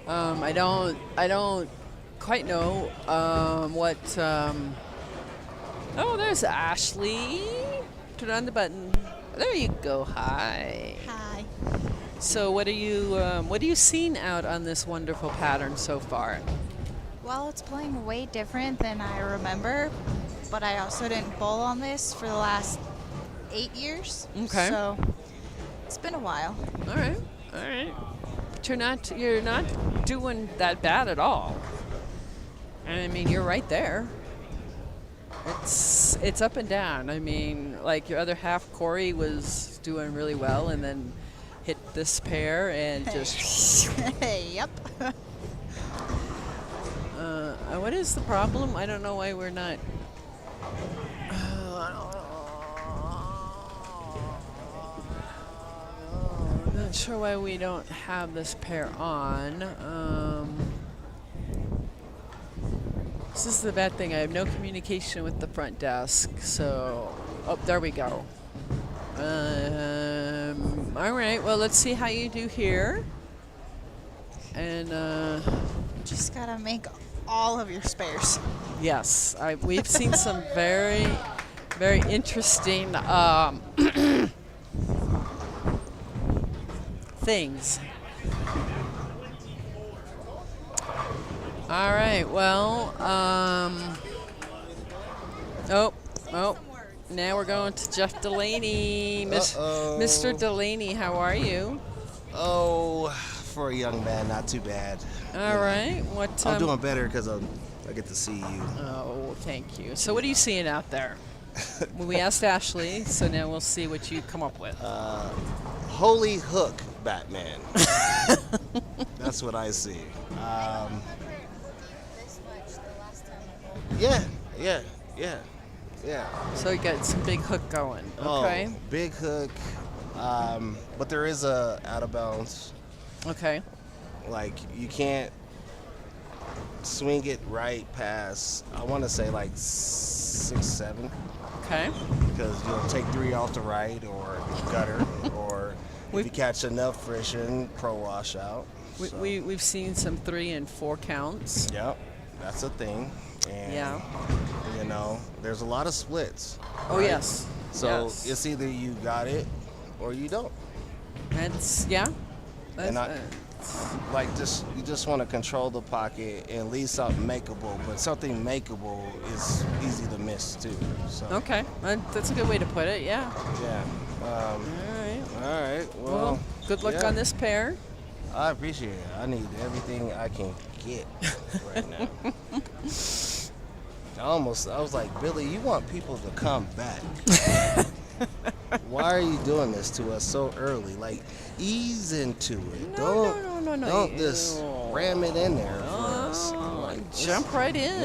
I don't quite know what. Oh, there's Ashley. Turn on the button. There you go. Hi. Hi. So, what are you seeing out on this wonderful pattern so far? Well, it's playing way different than I remember, but I also didn't bowl on this for the last 8 years. Okay. So it's been a while. All right. But you're not doing that bad at all. I mean, you're right there. It's up and down. I mean, like your other half, Corey, was doing really well, and then hit this pair and just. Yep. What is the problem? I don't know why we're not. I'm not sure why we don't have this pair on. This is the bad thing. I have no communication with the front desk. So, oh, there we go. All right. Well, let's see how you do here. And Just gotta make all of your spares. yes, we've seen some very, very interesting things. All right. Well, now we're going to Jeff Delaney. Mr. Delaney, how are you? Oh, for a young man, not too bad. All right. What? I'm doing better because I get to see you. Oh, thank you. So, what are you seeing out there? Well, we asked Ashley, so now we'll see what you come up with. Holy hook, Batman. That's what I see. Yeah. So you got some big hook going. Okay. Oh, big hook. But there is a out of bounds. Okay. Like you can't swing it right past. I want to say like 6-7. Okay. Because you'll take 3 off the right or gutter, or if you catch enough friction, pro wash out. We've seen some 3 and 4 counts. Yep, that's a thing. And, Yeah. you know, there's a lot of splits. Oh, right? yes. So Yes. it's either you got it or you don't. That's, yeah. And like you just want to control the pocket and leave something makeable, but something makeable is easy to miss too. So Okay. That's a good way to put it, yeah. yeah. All right. All right. Well, good luck yeah. on this pair. I appreciate it. I need everything I can get right now. I was like, Billy, you want people to come back. Why are you doing this to us so early? Like, ease into it. No. Don't just ram it in there for us. Like, Jump right in.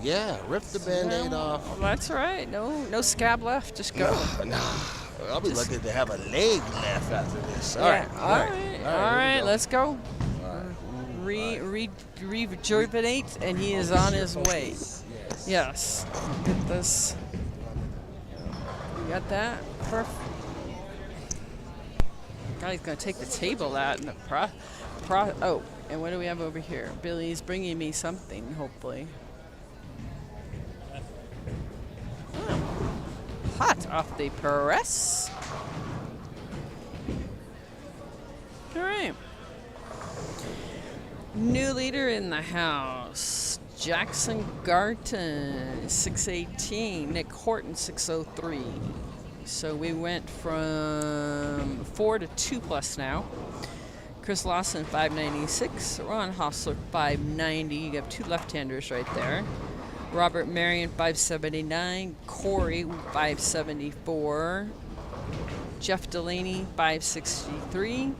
Yeah, rip the Band-Aid off. That's right. No scab left. Just go. Nah, I'll be lucky to have a leg left after this. All Yeah. right. All right. Here we go. Let's go. All right. Rejuvenate, and he is on his way. Yes. Get this. You got that? Perfect. God, he's gonna take the table out and the oh, and what do we have over here? Billy's bringing me something, hopefully. Oh. Hot off the press. All right. New leader in the house, Jackson Garton, 618. Nick Horton, 603. So we went from 4 to 2 plus now. Chris Lawson, 596. Ron Hostler, 590. You have 2 left-handers right there. Robert Marion, 579. Corey, 574. Jeff Delaney, 563.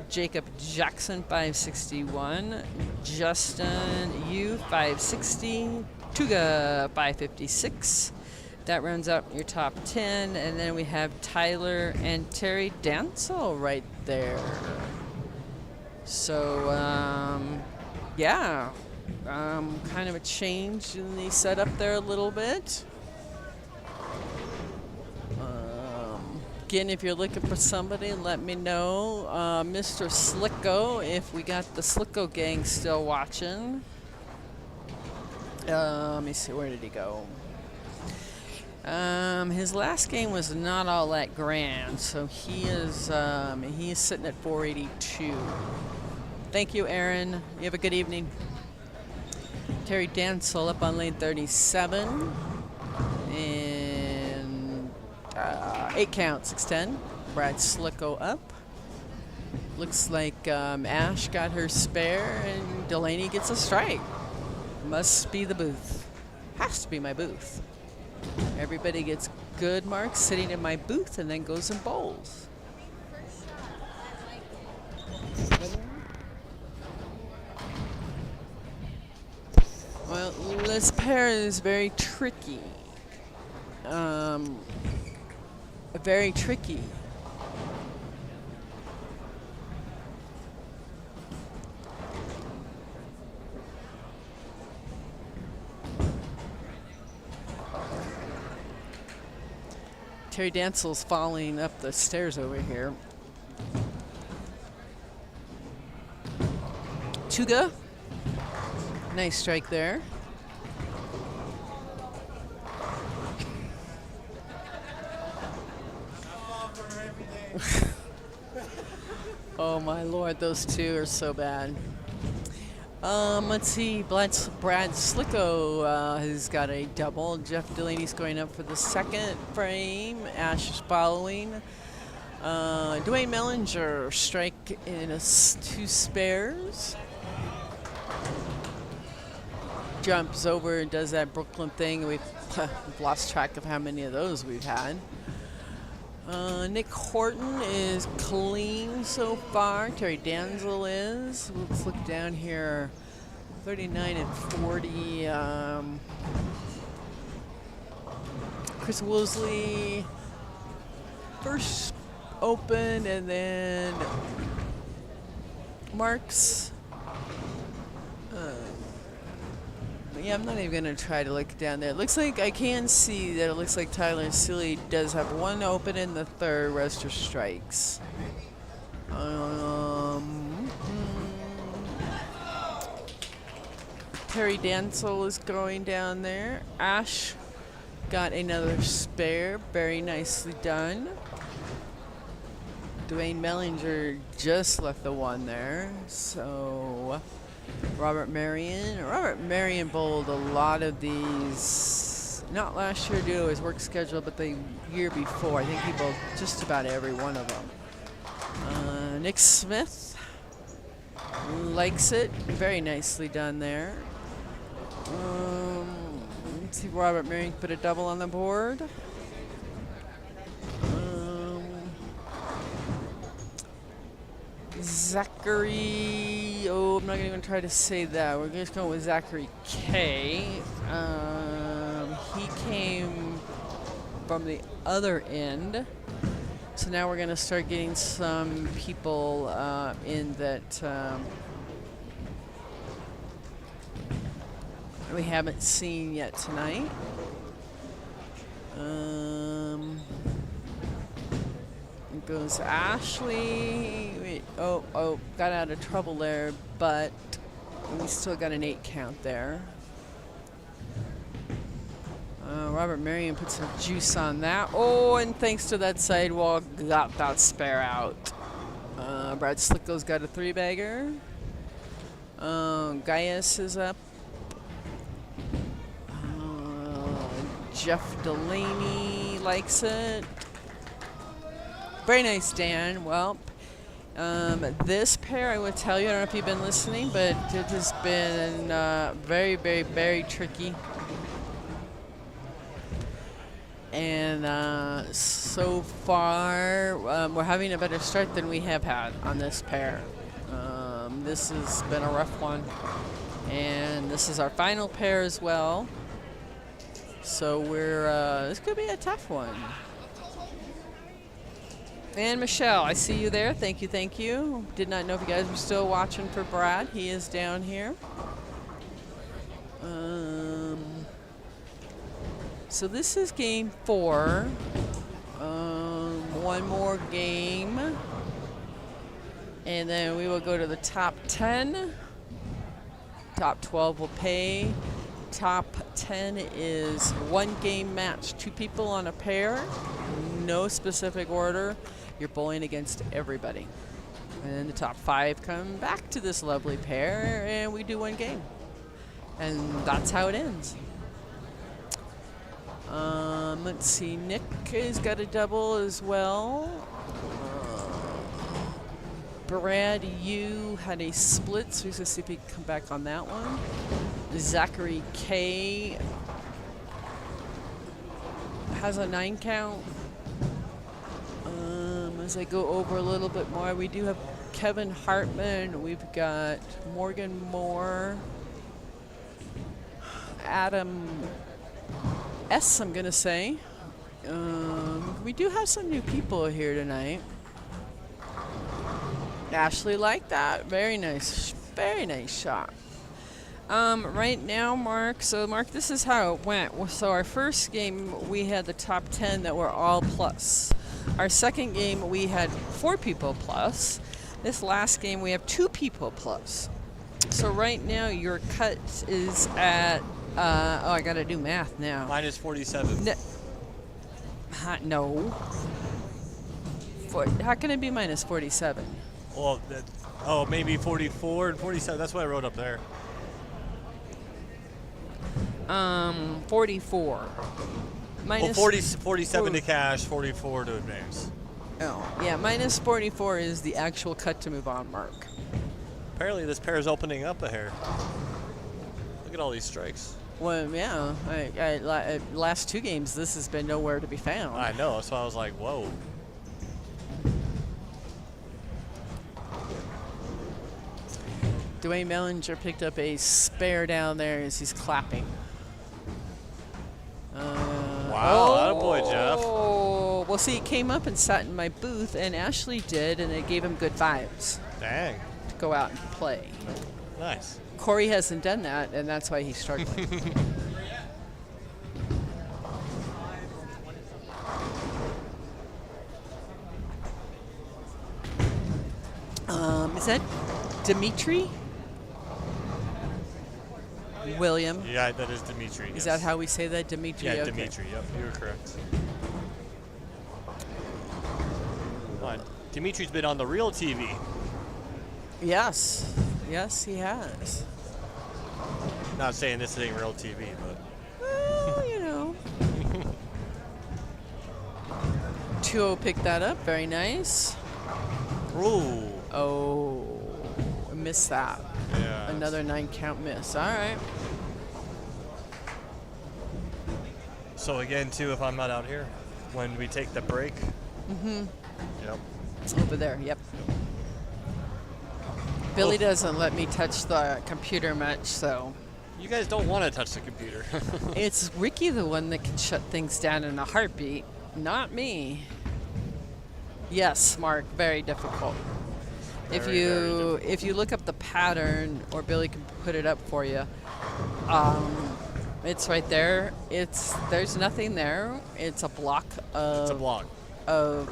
Jacob Jackson, 561. Justin Yu, 560. Tuga, 556. That rounds out your top 10. And then we have Tyler and Terry Dancel right there. So, yeah. Kind of a change in the setup there a little bit. Again, if you're looking for somebody, let me know. Mr. Slicko, if we got the Slicko gang still watching. Let me see, where did he go? His last game was not all that grand, so he is sitting at 482. Thank you, Aaron. You have a good evening. Terry Dancel up on lane 37. And 8 count, 610. Brad Slicko up. Looks like Ash got her spare and Delaney gets a strike. Must be the booth. Has to be my booth. Everybody gets good marks sitting in my booth and then goes and bowls. Well, this pair is very tricky. Very tricky. Terry Dancel's falling up the stairs over here. Tuga. Nice strike there. Oh my lord, those two are so bad. Let's see, Brad Slicko has got a double. Jeff Delaney's going up for the second frame. Ash is following. Dwayne Mellinger strike in 2 spares. Jumps over and does that Brooklyn thing. We've lost track of how many of those we've had. Nick Horton is clean so far. Terry Danzel is. Let's look down here. 39 and 40. Chris Woolsey first open, and then Marks. Yeah, I'm not even going to try to look down there. It looks like I can see that it looks like Tyler Silly does have 1 open in the 3rd. Rest are strikes. Terry Dancel is going down there. Ash got another spare. Very nicely done. Dwayne Mellinger just left the 1 there. So Robert Marion bowled a lot of these, not last year due to his work schedule, but the year before. I think he bowled just about every one of them. Nick Smith likes it. Very nicely done there. Let's see, Robert Marion put a double on the board. Zachary, I'm not even try to say that. We're just going with Zachary K. He came from the other end. So now we're going to start getting some people in that we haven't seen yet tonight. It goes Ashley. Got out of trouble there, but we still got an 8 count there. Robert Marion put some juice on that. Oh, and thanks to that sidewall, got that spare out. Brad Slicko's got a 3-bagger. Gaius is up. Jeff Delaney likes it. Very nice, Dan. Well, this pair, I would tell you, I don't know if you've been listening, but it has been very, very, very tricky. And so far, we're having a better start than we have had on this pair. This has been a rough one. And this is our final pair as well. So this could be a tough one. And Michelle, I see you there. Thank you, thank you. Did not know if you guys were still watching for Brad. He is down here. So this is game 4. One more game. And then we will go to the top 10. Top 12 will pay. Top 10 is 1 game match. 2 people on a pair. No specific order. You're bowling against everybody. And then the top 5 come back to this lovely pair, and we do 1 game. And that's how it ends. Let's see, Nick has got a double as well. Brad, you had a split, so he's going to see if he can come back on that one. Zachary K has a 9 count. As I go over a little bit more, we do have Kevin Hartman. We've got Morgan Moore. Adam S, I'm going to say. We do have some new people here tonight. Ashley liked that. Very nice shot. Right now, Mark, this is how it went. So our first game, we had the top 10 that were all plus. Our second game, we had 4 people plus. This last game, we have 2 people plus. So right now, your cut is at, I gotta do math now. Minus 47. No. How can it be minus 47? Well, maybe 44 and 47. That's what I wrote up there. 44. Minus 47 to cash, 44 to advance. Oh, yeah, minus 44 is the actual cut to move on, Mark. Apparently this pair is opening up a hair. Look at all these strikes. Well, yeah, last 2 games, this has been nowhere to be found. I know, so I was like, whoa. Dwayne Mellinger picked up a spare down there as he's clapping. Wow, attaboy, Jeff. Oh, well, see, he came up and sat in my booth, and Ashley did, and it gave him good vibes Dang. to go out and play. Nice. Corey hasn't done that, and that's why he's struggling. Is that Dimitri? William? Yeah, that is Dimitri. Is that how we say that, Dimitri? Yeah, okay. Dimitri. Yep, you were correct. Come on. Dimitri's been on the real TV. Yes. Yes, he has. Not saying this ain't real TV, but. Well, you know. 2-0 picked that up. Very nice. Ooh. Oh, I missed that. Yeah. Another 9 count miss. All right. So again, too, if I'm not out here, when we take the break. Mm-hmm. Yep. Over there, yep. Billy doesn't let me touch the computer much, so. You guys don't want to touch the computer. It's Ricky the one that can shut things down in a heartbeat, not me. Yes, Mark, very difficult. If you look up the pattern, or Billy can put it up for you, it's right there. There's nothing there. It's a block of. It's a block of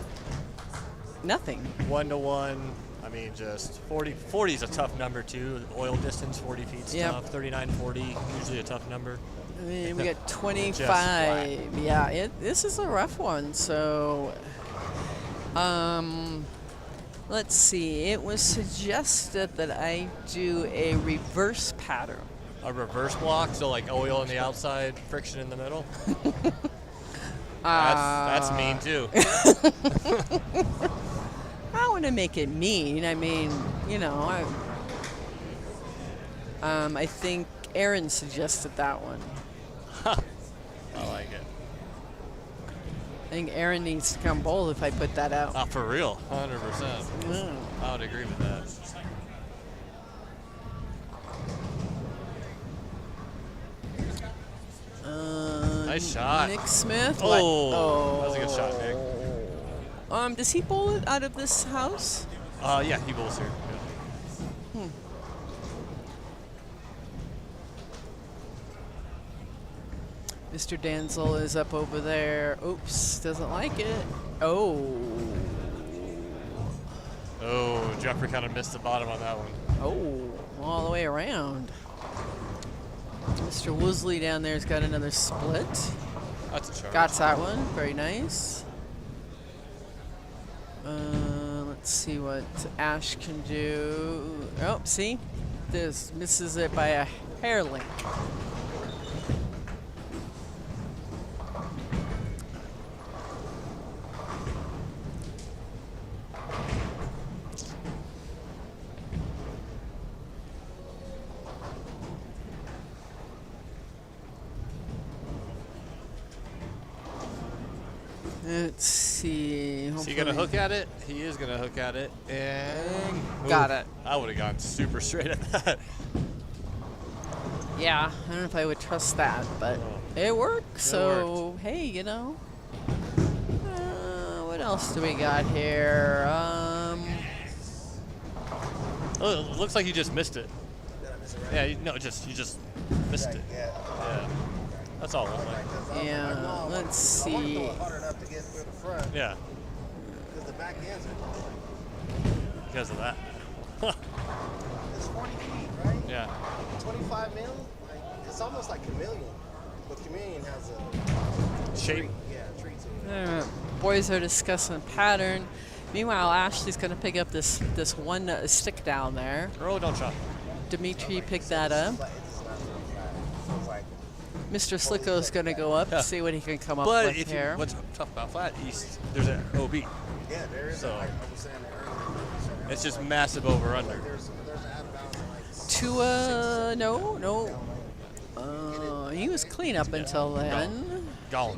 nothing. 1-to-1. I mean, just 40. 40 is a tough number too. Oil distance, 40 feet's tough. 39, 40, usually a tough number. I mean, we got 25. Yeah, this is a rough one. So, Let's see. It was suggested that I do a reverse pattern. A reverse block, so like oil on the outside, friction in the middle. That's mean too. I want to make it mean. I mean, you know, I think Aaron suggested that one. I like it. I think Aaron needs to come bowl if I put that out. For real, 100%. I would agree with that. Nice shot. Nick Smith. Oh, that was a good shot, Nick. Does he bowl it out of this house? Yeah, he bowls here. Yeah. Mr. Danzel is up over there. Oops, doesn't like it. Oh. Oh, Jeffrey kind of missed the bottom on that one. Oh, all the way around. Mr. Woosley down there's got another split. That's a charge. Got that one. Very nice. Let's see what Ash can do. Oh, see? This misses it by a hair length. Let's see. Is he gonna hook at it? He is gonna hook at it, and got it. I would have gone super straight at that. Yeah, I don't know if I would trust that, but it worked. So hey, you know, what else do we got here? Oh, it looks like you just missed it. Yeah, you just missed it. Yeah. That's all. Yeah, let's see. Yeah. Because the back ends are Because of that. it's 40 feet, right? Yeah. 25 mil? Like, it's almost like chameleon. But chameleon has a Shape. tree. Yeah, tree to it. Boys are discussing pattern. Meanwhile, Ashley's going to pick up this one stick down there. Oh, don't shot. Dimitri picked that up. Mr. Slicko's going to go up to see what he can come up But with if here. what's tough about flat east, there's an OB. Yeah, there is. So I was saying that earlier. it's just massive over under. There's an out of bounds no. He was clean up until then. Gone.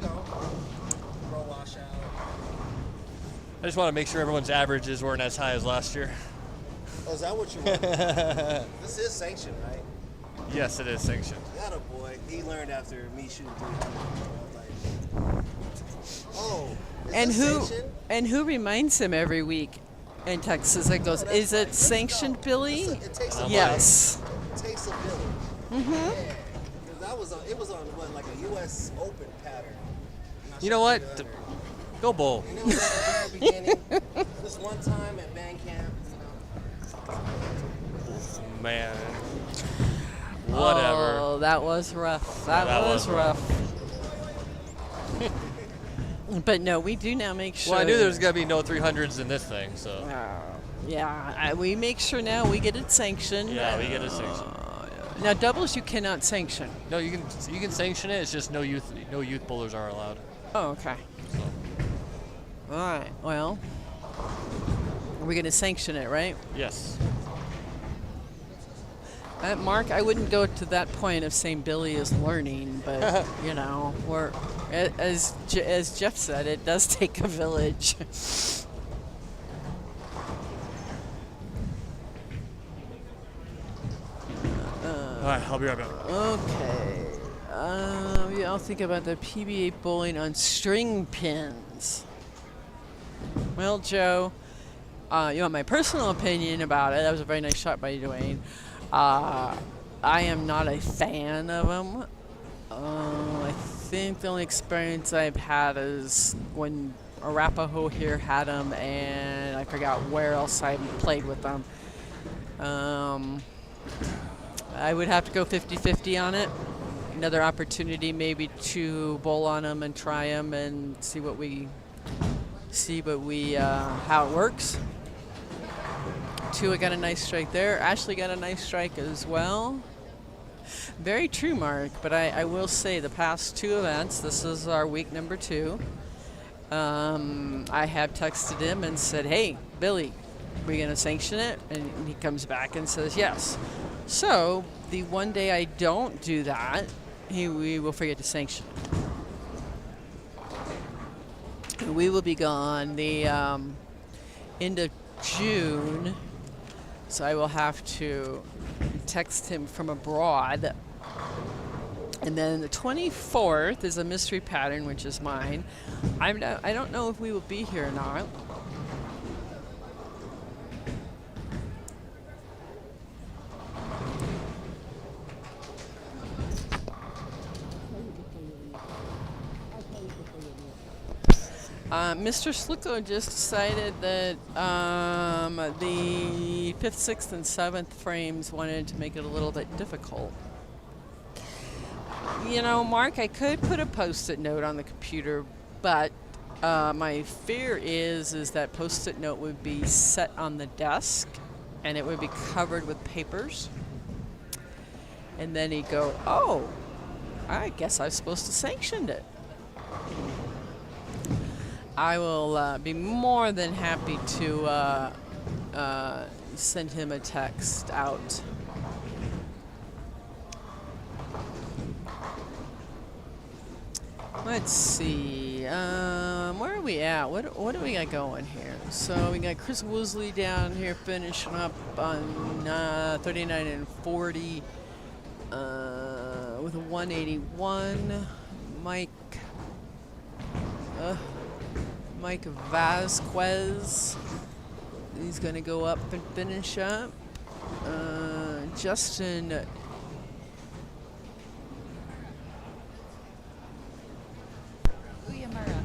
throw washout. I just want to make sure everyone's averages weren't as high as last year. Oh, is that what you want? This is sanctioned, right? Yes, it is sanctioned. That a boy. He learned after me shooting 300. Oh, is this sanctioned? And who reminds him every week in Texas and goes, "Is it sanctioned, Billy?" It takes a Yes. It takes a village. Yeah. 'Cause that was it was on what, like a U.S. Open pattern. You know what? Go bowl. And it was at the very beginning. This one time at band camp, Man. Whatever. Oh, that was rough. That was rough. But no, we do now make sure. Well, I knew there was gonna be no 300s in this thing, so. Yeah, we make sure now we get it sanctioned. Yeah, we get it sanctioned. Now doubles you cannot sanction. No, you can sanction it. It's just no youth bowlers are allowed. Oh, okay. So. All right. Well, we're gonna sanction it, right? Yes. Mark, I wouldn't go to that point of saying Billy is learning, but you know, as Jeff said, it does take a village. All right, I'll be right back. Okay. Yeah, I'll think about the PBA bowling on string pins. Well, Joe, you want my personal opinion about it? That was a very nice shot by Dwayne. I am not a fan of them. I think the only experience I've had is when Arapahoe here had them, and I forgot where else I played with them. I would have to go 50-50 on it. Another opportunity maybe to bowl on them and try them and see how it works. 2, I got a nice strike there. Ashley got a nice strike as well. Very true, Mark, but I will say the past 2 events, this is our week number 2, I have texted him and said, hey, Billy, we going to sanction it? And he comes back and says yes. So the one day I don't do that, we will forget to sanction it. We will be gone the end of June, so I will have to text him from abroad. And then the 24th is a mystery pattern, which is mine. I don't know if we will be here or not. Mr. Slicko just decided that the 5th, 6th, and 7th frames wanted to make it a little bit difficult. You know, Mark, I could put a post-it note on the computer, but my fear is that post-it note would be set on the desk, and it would be covered with papers. And then he'd go, oh, I guess I was supposed to sanction it. I will be more than happy to send him a text out. Let's see. Where are we at? What do we got going here? So we got Chris Woosley down here finishing up on 39 and 40 with a 181. Mike Vasquez, he's going to go up and finish up. Justin Uyamura.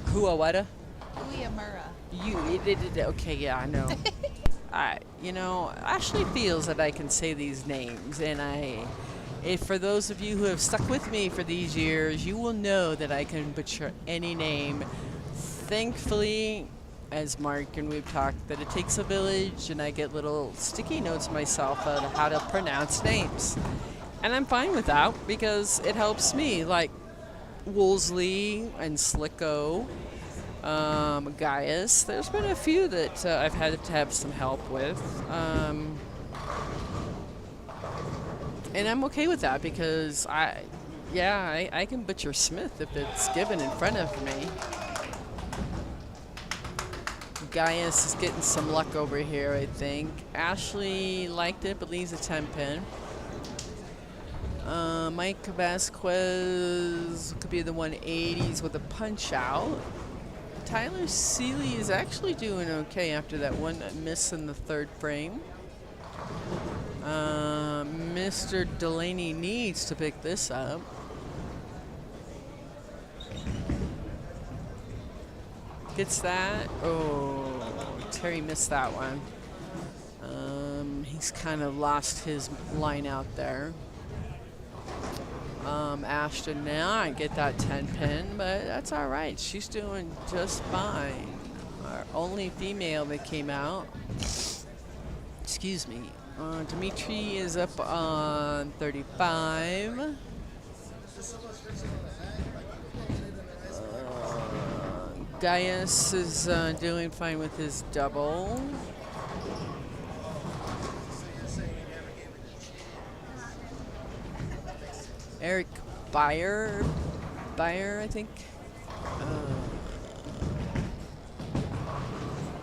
Huawata. Uyamura. Okay, yeah, I know. You know, Ashley feels that I can say these names, and if for those of you who have stuck with me for these years, you will know that I can butcher any name. Thankfully, as Mark and we've talked, that it takes a village, and I get little sticky notes myself on how to pronounce names. And I'm fine with that because it helps me, like Woolsey and Slicko, Gaius. There's been a few that I've had to have some help with. And I'm okay with that because I can butcher Smith if it's given in front of me. Gaius is getting some luck over here, I think. Ashley liked it, but leaves a 10 pin. Mike Vasquez could be the 180s with a punch out. Tyler Seeley is actually doing okay after that one miss in the 3rd frame. Mr. Delaney needs to pick this up. Gets that. Oh, Terry missed that one. He's kind of lost his line out there. Ashton now, I get that 10 pin, but that's all right. She's doing just fine. Our only female that came out. Excuse me. Dimitri is up on 35. Gaius is doing fine with his double. Eric Byer, I think.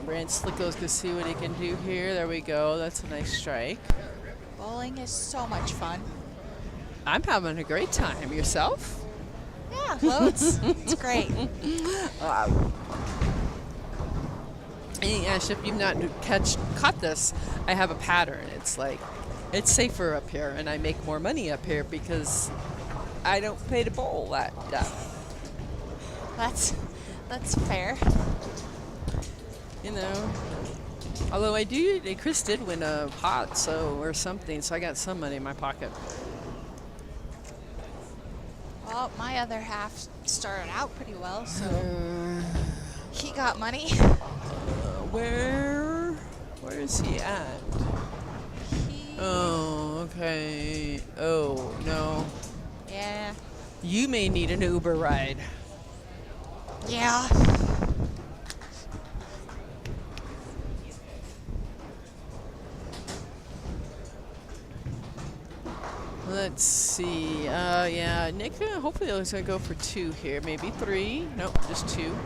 Brand Slicko's gonna see what he can do here. There we go. That's a nice strike. Bowling is so much fun. I'm having a great time. Yourself? Yeah, loads. It's great. Hey, Ash, if you've not caught this, I have a pattern. It's like, it's safer up here, and I make more money up here because I don't pay to bowl that. That's fair. You know. Although Chris did win a pot, or something, so I got some money in my pocket. Well, my other half started out pretty well, so he got money. Where Where is he at? Oh, okay. Oh, no. Yeah. You may need an Uber ride. Yeah. Let's see. Yeah, Nick hopefully is going to go for 2 here. Maybe 3. Nope, just 2.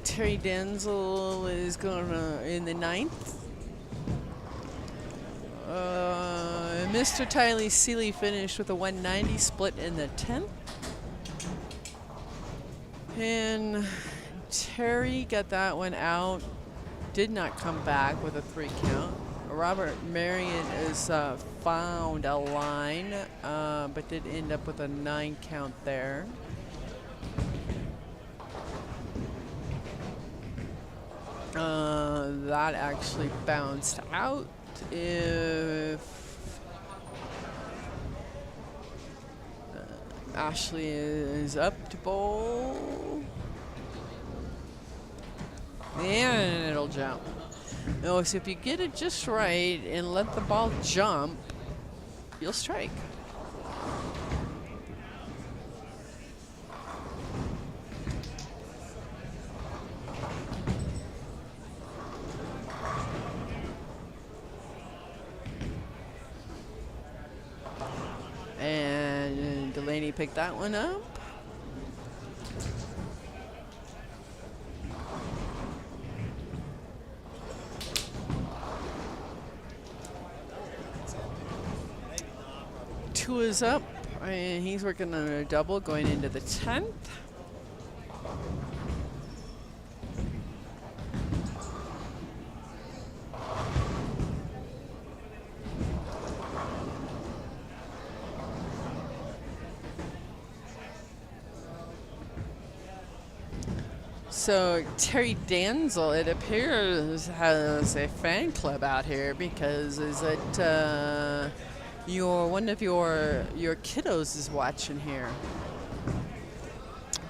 Terry Denzel is going to in the 9th. Mr. Tylee Seeley finished with a 190 split in the 10th. And Terry got that one out. Did not come back with a 3 count. Robert Marion is found a line, but did end up with a 9 count there. That actually bounced out. If Ashley is up to bowl, and it'll jump. No, so if you get it just right and let the ball jump, you'll strike. And Delaney picked that one up. Two is up, and he's working on a double going into the 10th. So Terry Danzel, it appears, has a fan club out here because is it one of your kiddos is watching here.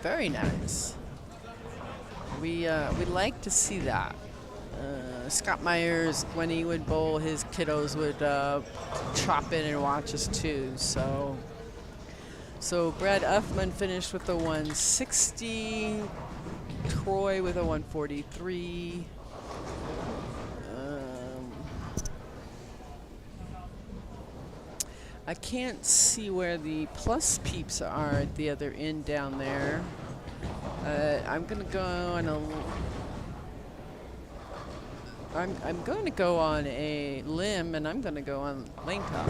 Very nice. We like to see that. Scott Myers, when he would bowl, his kiddos would chop in and watch us too. So Brad Uffman finished with the 160. Troy with a 143. I can't see where the plus peeps are at the other end down there. I'm gonna go on a. I'm going to go on a limb, and I'm going to go on lane talk.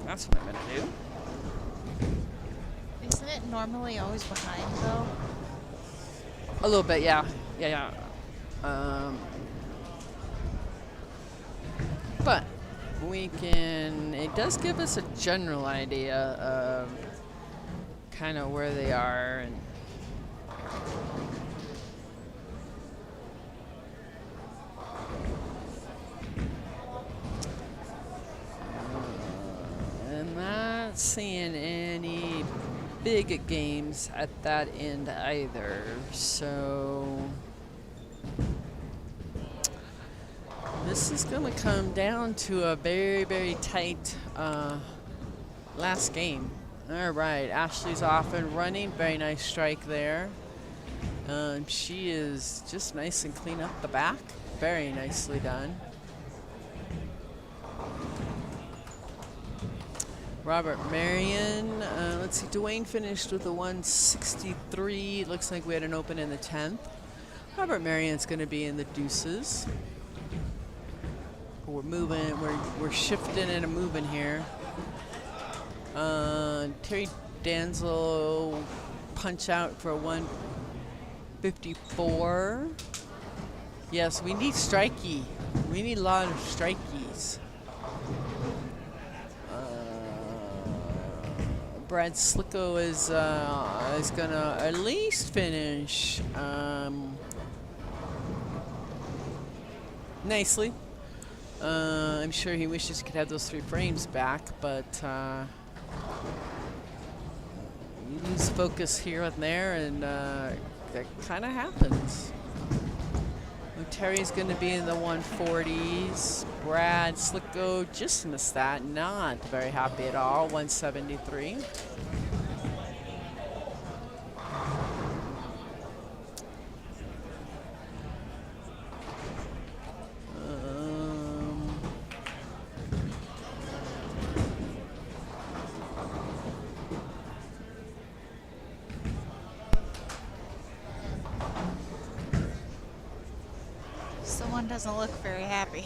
That's what I'm going to do. Isn't it normally always behind though? A little bit, yeah. But we can, it does give us a general idea of kind of where they are. And not seeing any big games at that end either, so this is going to come down to a very, very tight last game. All right, Ashley's off and running. Very nice strike there. She is just nice and clean up the back. Very nicely done. Robert Marion, let's see, Dwayne finished with a 163. Looks like we had an open in the 10th. Robert Marion's going to be in the deuces. We're moving, we're shifting and moving here. Terry Danzel punch out for a 154. Yes, we need strikey. We need a lot of strikeys. Brad Slicko is gonna at least finish nicely. I'm sure he wishes he could have those 3 frames back, but you lose focus here and there, and that kind of happens. Terry's going to be in the 140s. Brad Slicko just missed that. Not very happy at all. 173. Someone doesn't look very happy.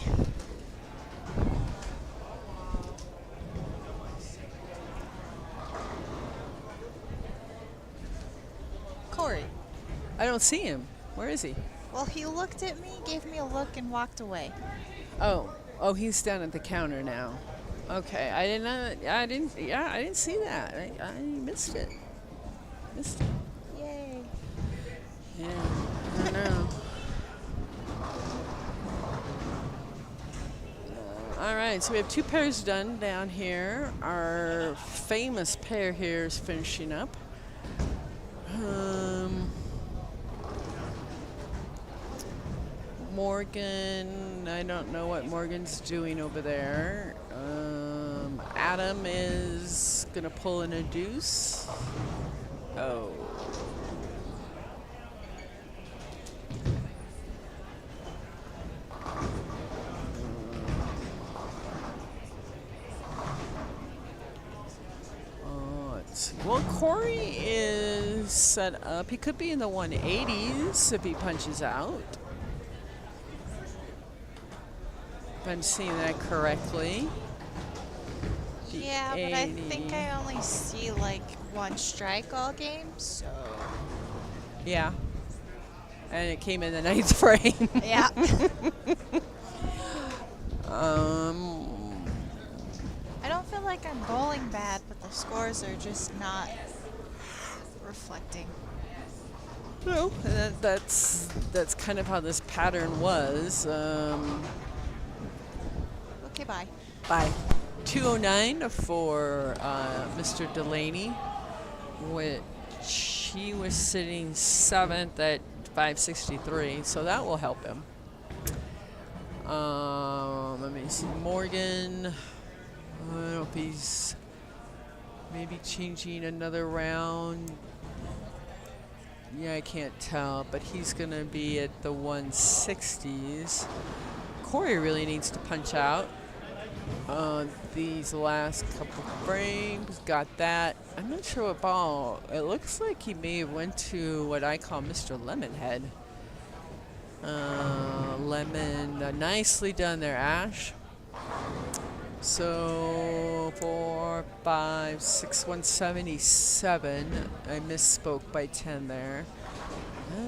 Corey. I don't see him. Where is he? Well, he looked at me, gave me a look, and walked away. Oh, he's down at the counter now. Okay, I didn't see that. I missed it. Missed it. Yay. Yeah, I don't know. All right, so we have 2 pairs done down here. Our famous pair here is finishing up. Morgan, I don't know what Morgan's doing over there. Adam is gonna pull in a deuce. Oh. Let's see. Well, Corey is set up. He could be in the 180s if he punches out. If I'm seeing that correctly. Yeah, but I think I only see like 1 strike all game, so. Yeah. And it came in the 9th frame. Yeah. I don't feel like I'm bowling bad, but the scores are just not reflecting. No, that's kind of how this pattern was. Okay, bye. By 209 for Mr. Delaney, which he was sitting 7th at 563, so that will help him. Let me see, Morgan. I don't know if he's maybe changing another round. Yeah, I can't tell, but he's gonna be at the 160s. Corey really needs to punch out. These last couple frames, got that. I'm not sure what ball. It looks like he may have went to what I call Mr. Lemonhead. Lemon, nicely done there, Ash. So 4, 5, 6, 177. I misspoke by 10 there.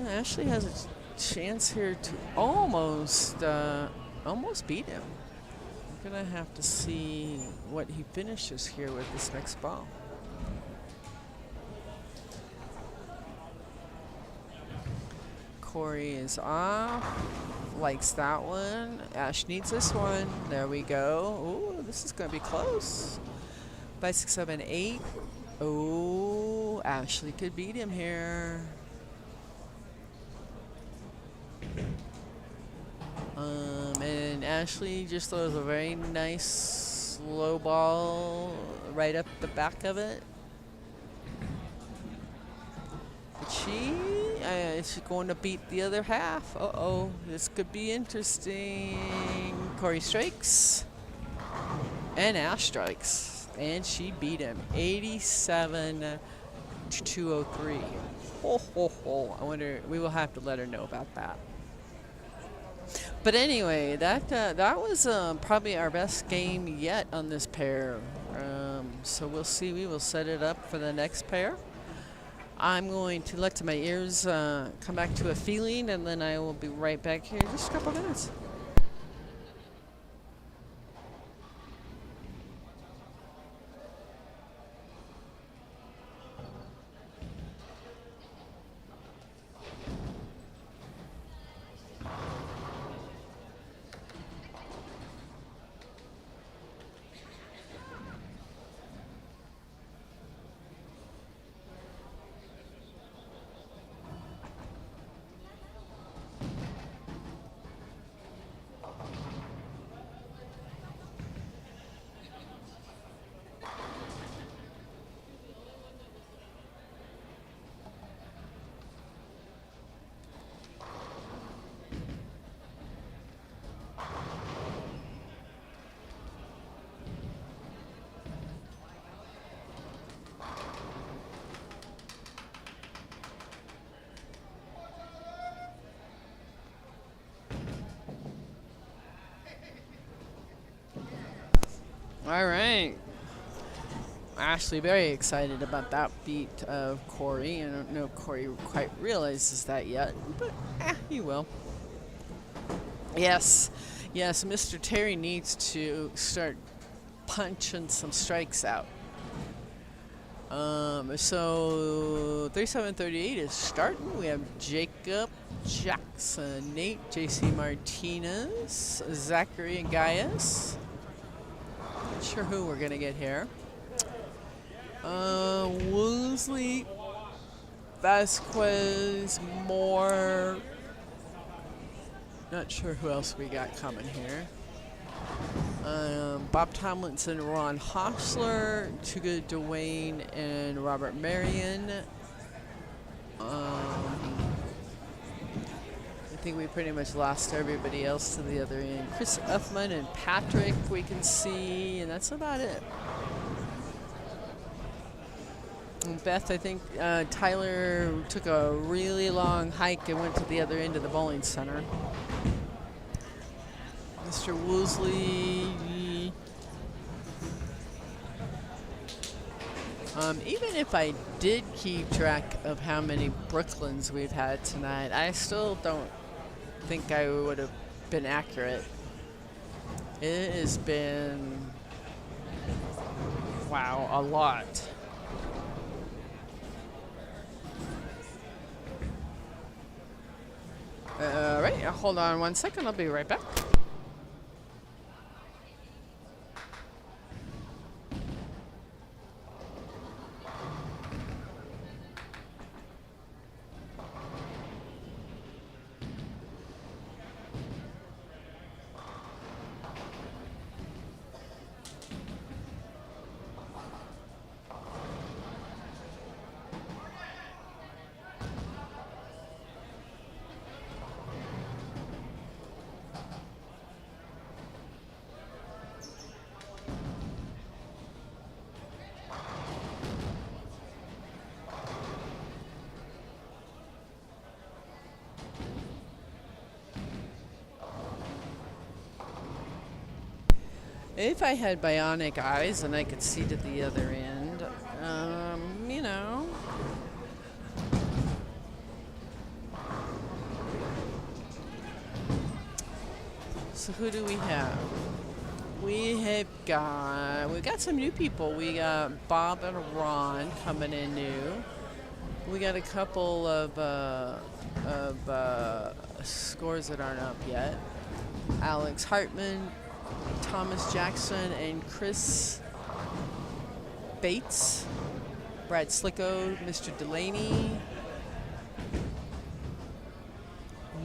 Ashley has a chance here to almost beat him. I'm gonna have to see what he finishes here with this next ball. Corey is off, likes that one. Ash needs this one. There we go. Ooh, this is gonna be close. 5, 6, 7, 8. Oh, Ashley could beat him here. And Ashley just throws a very nice low ball right up the back of it. But she's going to beat the other half. Uh-oh, this could be interesting. Corey strikes. And Ash strikes. And she beat him. 87 to 203. Ho, ho, ho. I wonder, we will have to let her know about that. But anyway, that was probably our best game yet on this pair. So we'll see. We will set it up for the next pair. I'm going to let my ears come back to a feeling, and then I will be right back here in just a couple minutes. right. Actually, very excited about that beat of Corey. I don't know if Corey quite realizes that yet, but he will. Yes, Mr. Terry needs to start punching some strikes out. So 37:38 is starting. We have Jacob Jackson, Nate, JC Martinez, Zachary and Gaius. Not sure who we're gonna get here. Woosley, Vasquez, Moore. Not sure who else we got coming here. Bob Tomlinson, Ron Hostler, Tuga Dwayne, and Robert Marion. I think we pretty much lost everybody else to the other end. Chris Uffman and Patrick we can see, and that's about it. And Beth, I think Tyler took a really long hike and went to the other end of the bowling center. Mr. Woosley. Even if I did keep track of how many Brooklyns we've had tonight, I still don't think I would have been accurate. It has been, wow, a lot. All right, hold on 1 second. I'll be right back. If I had bionic eyes and I could see to the other end, you know. So who do we have? We've got some new people. We got Bob and Ron coming in new. We got a couple of scores that aren't up yet. Alex Hartman, Thomas Jackson, and Chris Bates. Brad Slicko, Mr. Delaney,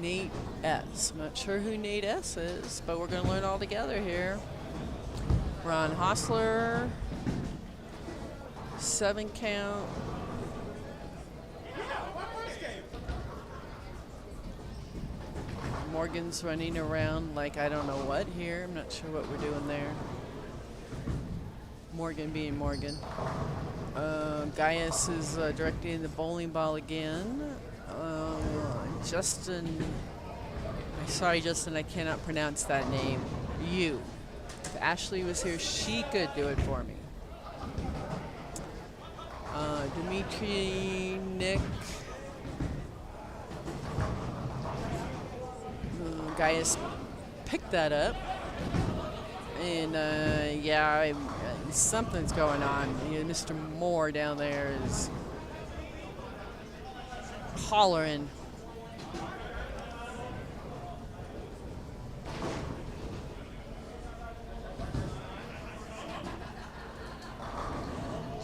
Nate S. I'm not sure who Nate S is, but we're going to learn all together here. Ron Hostler, 7 count. Morgan's running around like I don't know what here. I'm not sure what we're doing there. Morgan being Morgan. Gaius is directing the bowling ball again. Justin, sorry Justin, I cannot pronounce that name. You. If Ashley was here, she could do it for me. Dimitri, Nick. Gaius picked that up. And yeah, something's going on. You know, Mr. Moore down there is hollering.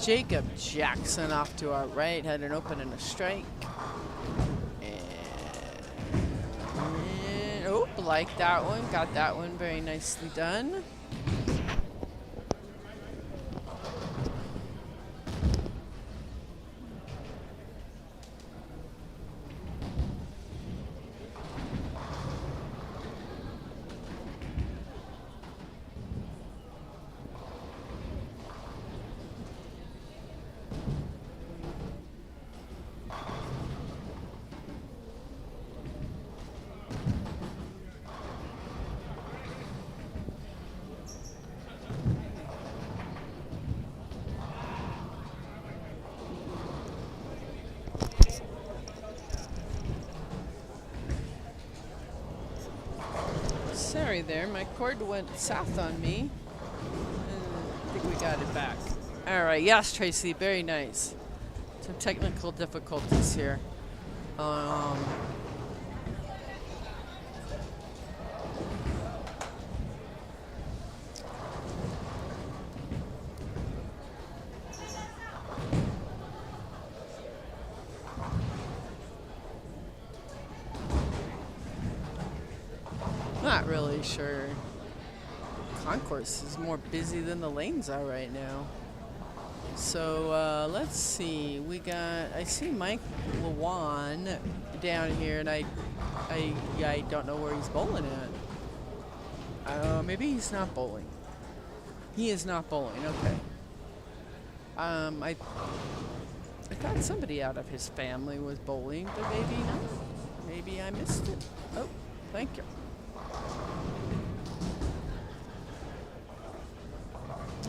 Jacob Jackson off to our right, had an open and a strike. And oh, like that one, got that one very nicely done. there. My cord went south on me. I think we got it back. All right. Yes, Tracy. Very nice. Some technical difficulties here. Not really sure. Concourse is more busy than the lanes are right now. So let's see. I see Mike Lewan down here, and I don't know where he's bowling at. Maybe he's not bowling. He is not bowling. Okay. I thought somebody out of his family was bowling, but maybe not. Maybe I missed it. Oh, thank you.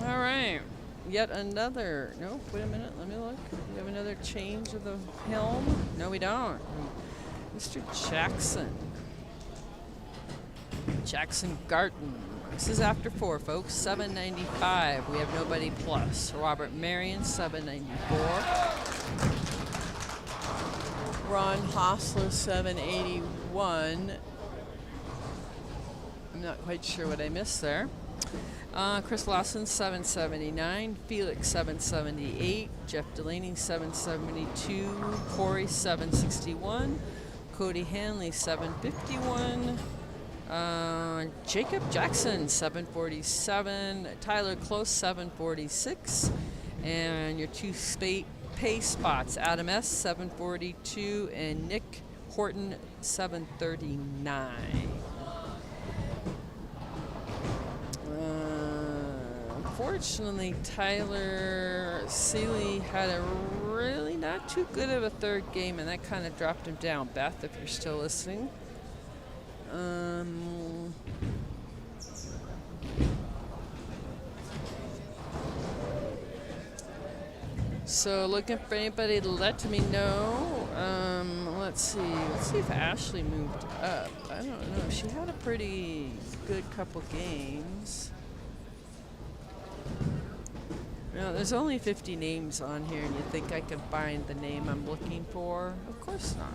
All right. Yet another. No, wait a minute. Let me look. We have another change of the helm. No, we don't. Mr. Jackson. Jackson Garten. This is after 4, folks. 795. We have nobody plus. Robert Marion, 794. Ron Hostler, 781. I'm not quite sure what I missed there. Chris Lawson, 779. Felix, 778. Jeff Delaney, 772. Corey, 761. Cody Hanley, 751. Jacob Jackson, 747. Tyler Close, 746. And your two pay spots, Adam S., 742. And Nick Horton, 739. Unfortunately, Tyler Seeley had a really not too good of a third game, and that kind of dropped him down. Beth, if you're still listening. So looking for anybody to let me know. Let's see if Ashley moved up. I don't know. She had a pretty good couple games. No, there's only 50 names on here, and you think I can find the name I'm looking for? Of course not.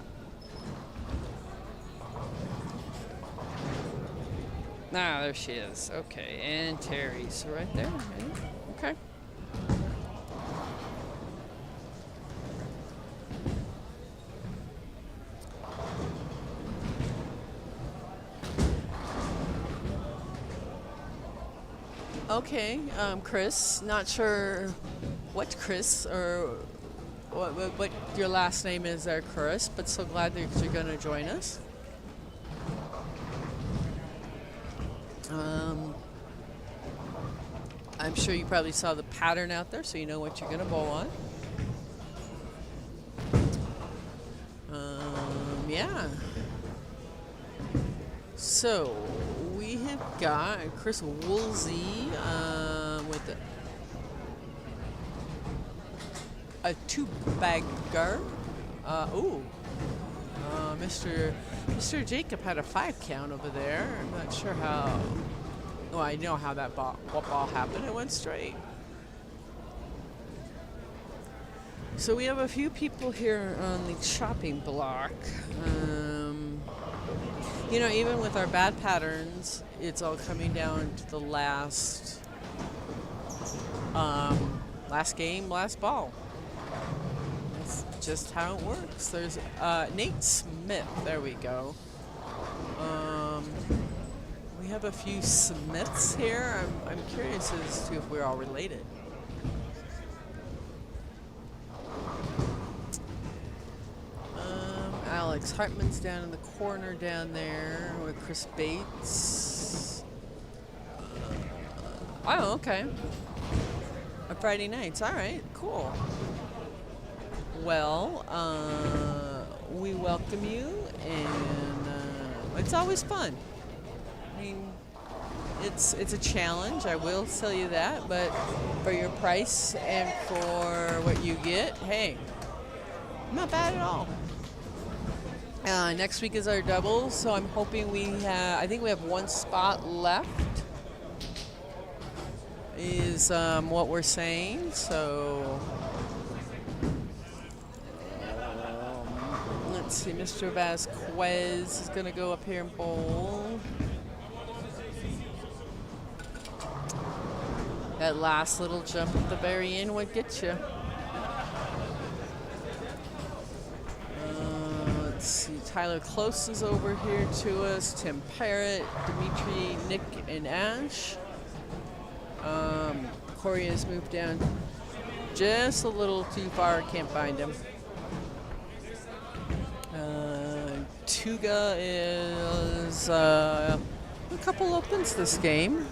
Ah, there she is. Okay, and Terry's right there. Okay. Okay, Chris. Not sure what Chris or what your last name is there, Chris, but so glad that you're going to join us. I'm sure you probably saw the pattern out there, so you know what you're going to bowl on. Yeah. So we have got Chris Woolsey with a two-bagger. Mr. Jacob had a 5 count over there. I'm not sure how. Oh, I know how that ball happened. It went straight. So we have a few people here on the chopping block. You know, even with our bad patterns, it's all coming down to the last game, last ball. That's just how it works. There's Nate Smith. There we go. We have a few Smiths here. I'm curious as to if we're all related. Alex Hartman's down in the corner down there with Chris Bates. Oh, okay. On Friday nights. All right, cool. Well, we welcome you, and it's always fun. I mean, it's a challenge, I will tell you that, but for your price and for what you get, hey, not bad at all. Next week is our doubles, so I'm hoping I think we have one spot left, is what we're saying. So let's see, Mr. Vasquez is going to go up here and bowl. That last little jump at the very end would get you. Let's see, Tyler Close is over here to us, Tim Parrott, Dimitri, Nick, and Ash. Corey has moved down just a little too far, can't find him. Tuga is a couple opens this game.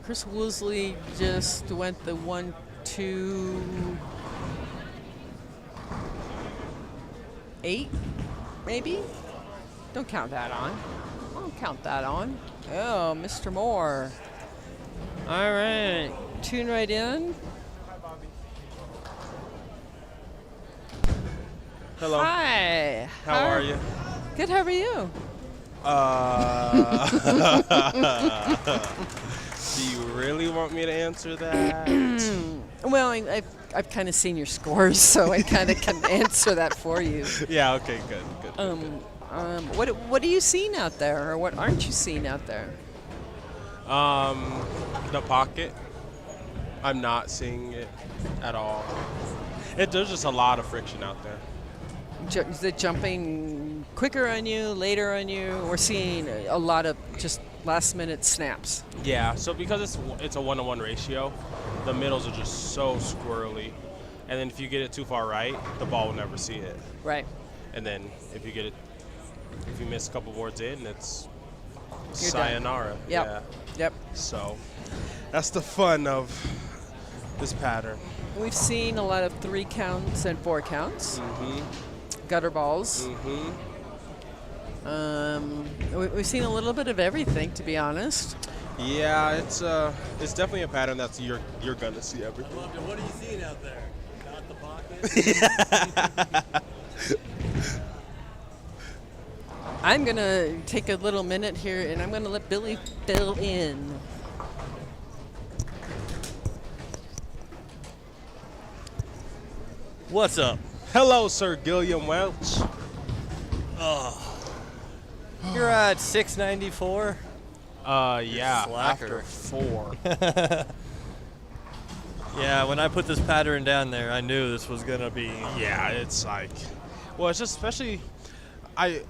Chris Woosley just went the 1-2-8, maybe? Don't count that on. Don't count that on. Oh, Mr. Moore. All right, tune right in. Hello. Hi. How are you? Good, how are you? Do you really want me to answer that? Well, I've kind of seen your scores, so I kind of can answer that for you. Yeah, okay, good. What are you seeing out there, or what aren't you seeing out there? The pocket. I'm not seeing it at all. There's just a lot of friction out there. Is it jumping quicker on you, later on you? We're seeing a lot of just last-minute snaps. Yeah, so because it's a 1-to-1 ratio, the middles are just so squirrely. And then if you get it too far right, the ball will never see it. Right. And then if you miss a couple boards in, it's You're sayonara. Done. Yep. Yeah. Yep. So that's the fun of this pattern. We've seen a lot of 3 counts and 4 counts. Gutter balls. We've seen a little bit of everything, to be honest. Yeah, it's definitely a pattern that's you're gonna see everything. I loved it. What are you seeing out there? Not the pocket. I'm gonna take a little minute here, and I'm gonna let Billy fill in. What's up? Hello, Sir Gilliam Welch. You're at 694. Yeah, Slacker. after 4. Yeah, when I put this pattern down there, I knew this was gonna be. Yeah, it's like, well, it's just especially, I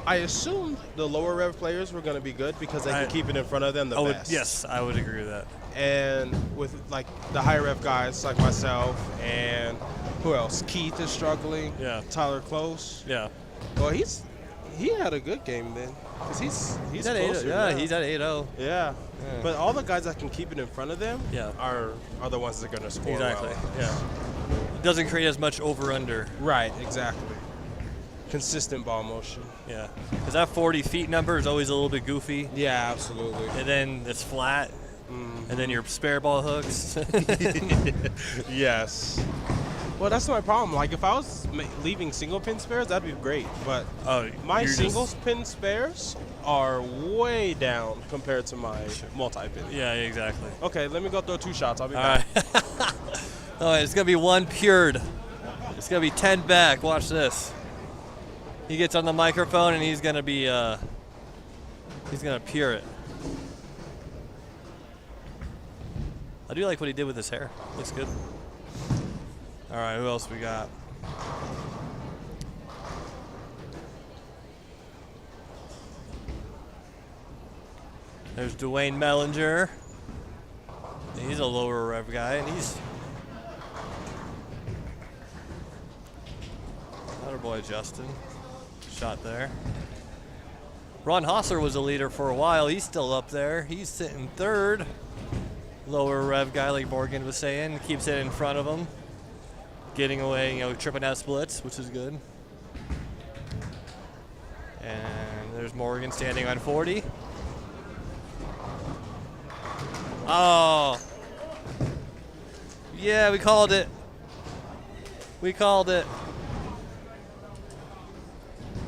assumed the lower rev players were gonna be good because they can keep it in front of them the best. Yes, I would agree with that. And with like the higher rev guys like myself and who else? Keith is struggling. Yeah. Tyler Close. Yeah. Well, he had a good game then, cause he's at 8. closer Yeah, now. he's at 8-0. Yeah. But all the guys that can keep it in front of them are the ones that are going to score Exactly. well. Yeah. It doesn't create as much over/under. Right, exactly. Consistent ball motion. Yeah. Because that 40 feet number is always a little bit goofy. Yeah, absolutely. And then it's flat. And then your spare ball hooks. Yes. Well, that's my problem. Like, if I was leaving single pin spares, that'd be great. But my single pin spares are way down compared to my multi-pin. Yeah, exactly. Okay, let me go throw 2 shots. I'll be All back. right. All right, it's going to be 1 pured. It's going to be 10 back. Watch this. He gets on the microphone, and he's going to be, he's going to pure it. I do like what he did with his hair. Looks good. All right, who else we got? There's Dwayne Mellinger. He's a lower rev guy, and he's another boy, Justin. Shot there. Ron Hosser was a leader for a while. He's still up there. He's sitting 3rd. Lower rev guy, like Morgan was saying, keeps it in front of him. Getting away, tripping out splits, which is good. And there's Morgan standing on 40. Oh. Yeah, we called it. We called it.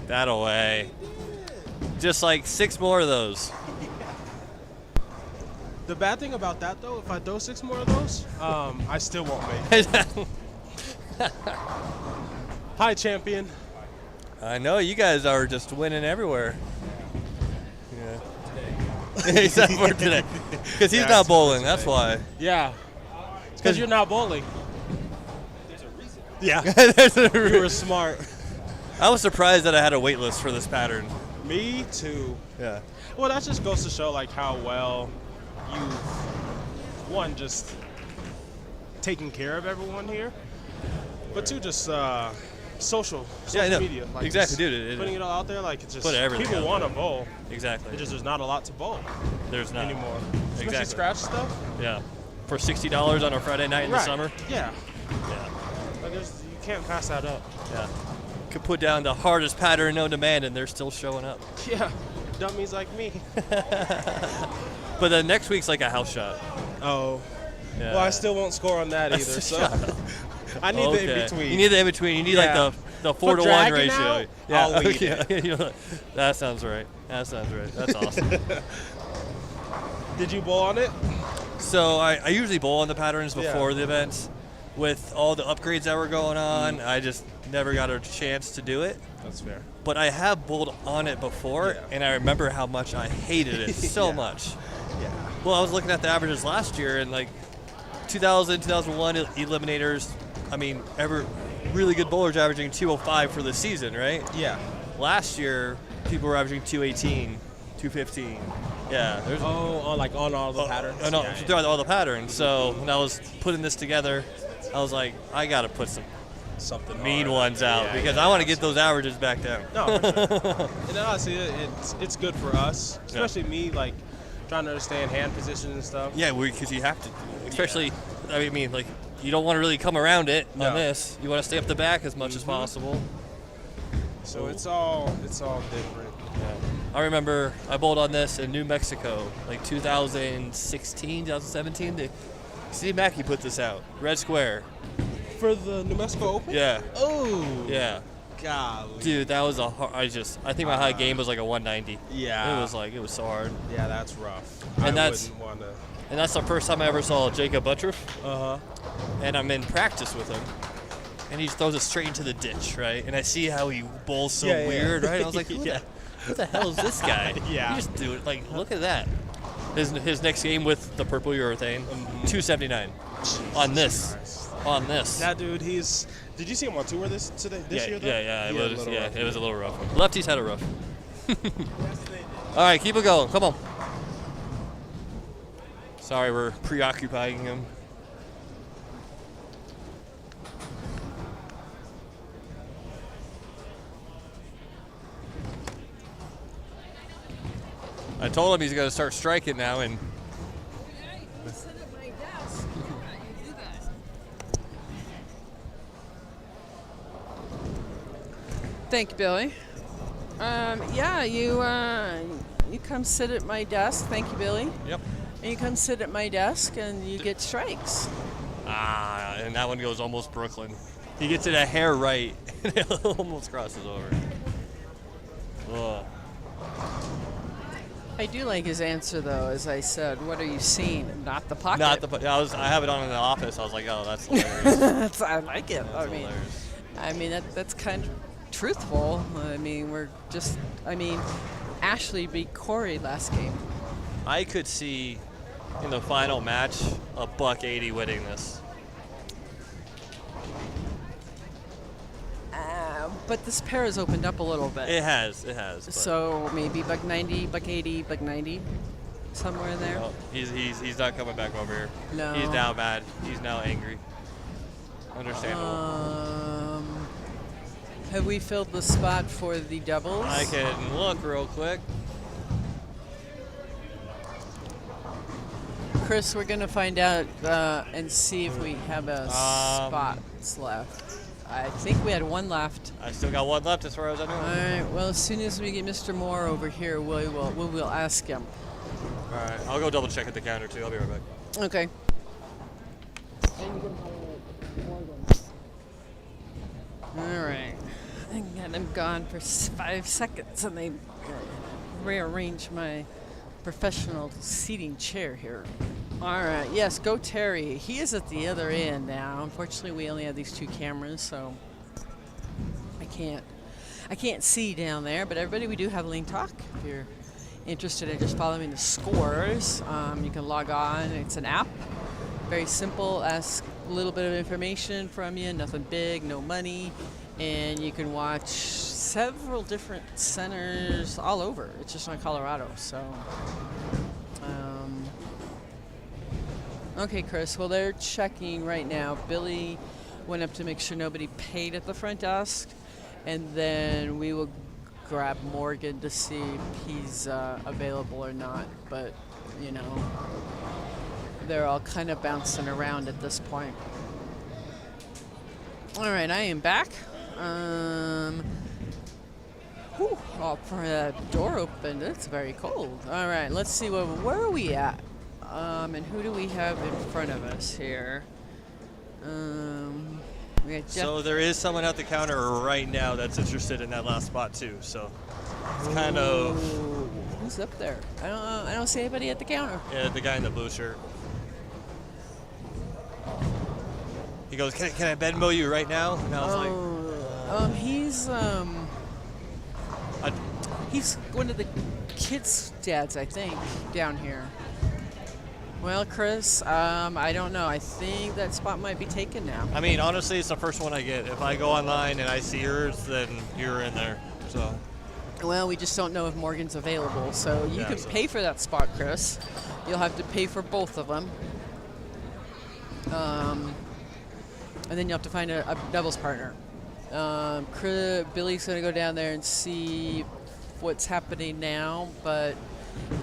that away. Just like 6 more of those. The bad thing about that, though, if I throw 6 more of those, I still won't make it. Hi, champion. I know you guys are just winning everywhere. Yeah. Except for today. Because he's not bowling, that's why. Yeah. It's because you're not bowling. There's a reason. Yeah. There's a You were smart. I was surprised that I had a wait list for this pattern. Me too. Yeah. Well, that just goes to show like how well you've just taken care of everyone here, but two, just social media. Like exactly, dude. Putting it all out there, like it's just put everything people out want to there. bowl. Exactly. It's just there's not a lot to bowl. There's not anymore. Especially Exactly. scratch stuff. Yeah. For $60 on a Friday night in the summer. Yeah. Yeah. Like you can't pass that up. Yeah. Could put down the hardest pattern known to man, and they're still showing up. Yeah. Dummies like me. But the next week's like a house shot. Oh. Yeah. Well, I still won't score on that either. So I need the in between. You need the in between. You need like the 4-to-1 ratio. Out, yeah. I'll lead it. You know, that sounds right. That's awesome. Did you bowl on it? So I usually bowl on the patterns before the events. With all the upgrades that were going on, I just never got a chance to do it. That's fair. But I have bowled on it before, and I remember how much I hated it so much. Yeah. Well, I was looking at the averages last year, and like 2000, 2001 Eliminators, I mean, really good bowlers averaging 205 for the season, right? Yeah. Last year, people were averaging 218, 215. Yeah. On all the patterns? Throughout all the patterns. So when I was putting this together, I was like, I got to put something mean ones out because I want to get those averages back down. No, for sure. And honestly, it's good for us, especially me, like trying to understand hand position and stuff. Yeah, because you have to, especially. I mean, like you don't want to really come around it on this. You want to stay up the back as much as possible. So it's all different. Yeah. I remember I bowled on this in New Mexico, like 2016, 2017. Steve Mackey put this out, Red Square. For the New Mexico Open? Yeah. Oh. Yeah. Golly. Dude, that was a hard. I think my high game was like a 190. Yeah. It was so hard. Yeah, that's rough. And And that's the first time I ever saw Jacob Buttriff. Uh-huh. And I'm in practice with him. And he just throws it straight into the ditch, right? And I see how he bowls so weird, right? I was like, who the hell is this guy? Yeah. You just do it. Like, look at that. His next game with the purple urethane, 279 on this. Christ. On this. That dude, did you see him on tour this year though? Yeah, it was a little rough. Lefties had it rough. All right, keep it going. Come on. Sorry, we're preoccupying him. I told him he's going to start striking now, and Thank you, Billy. You come sit at my desk. Thank you, Billy. Yep. And you come sit at my desk, and you get strikes. And that one goes almost Brooklyn. He gets it a hair right, and it almost crosses over. Ugh. I do like his answer, though. As I said, what are you seeing? Not the pocket. I have it on in the office. I was like, oh, that's hilarious. I like it. I mean, that's kind of truthful. I mean, Ashley beat Corey last game. I could see in the final match a $180 winning this. But this pair has opened up a little bit. It has. So maybe $190, $180, $190, somewhere in there. No, he's not coming back over here. No. He's now mad. He's now angry. Understandable. Have we filled the spot for the doubles? I can look real quick. Chris, we're going to find out and see if we have a spots left. I think we had one left. I still got one left as far as I know. All right. Well, as soon as we get Mr. Moore over here, we will ask him. All right. I'll go double check at the counter too. I'll be right back. Okay. All right. I got him gone for 5 seconds, and they rearranged my professional seating chair here. All right, yes, go Terry. He is at the other end now. Unfortunately, we only have these 2 cameras, so I can't see down there. But everybody, we do have Lean Talk. If you're interested in just following the scores, you can log on. It's an app, very simple. Ask a little bit of information from you, nothing big, no money, and you can watch several different centers all over. It's just on Colorado, so. Okay, Chris. Well, they're checking right now. Billy went up to make sure nobody paid at the front desk, and then we will grab Morgan to see if he's available or not. But, you know, they're all kind of bouncing around at this point. All right, I am back. Whew, oh, for that door opened. It's very cold. All right, let's see where are we at, and who do we have in front of us here? We got Jeff. So there is someone at the counter right now that's interested in that last spot too. So it's kind of. Who's up there? I don't see anybody at the counter. Yeah, the guy in the blue shirt. He goes, "Can I Venmo you right now?" And I was like, he's one of the kids' dads, I think, down here. Well, Chris, I don't know. I think that spot might be taken now. I mean, honestly, it's the first one I get. If I go online and I see yours, then you're in there. So. Well, we just don't know if Morgan's available, so you can pay for that spot, Chris. You'll have to pay for both of them. And then you'll have to find a doubles partner. Billy's going to go down there and see what's happening now, but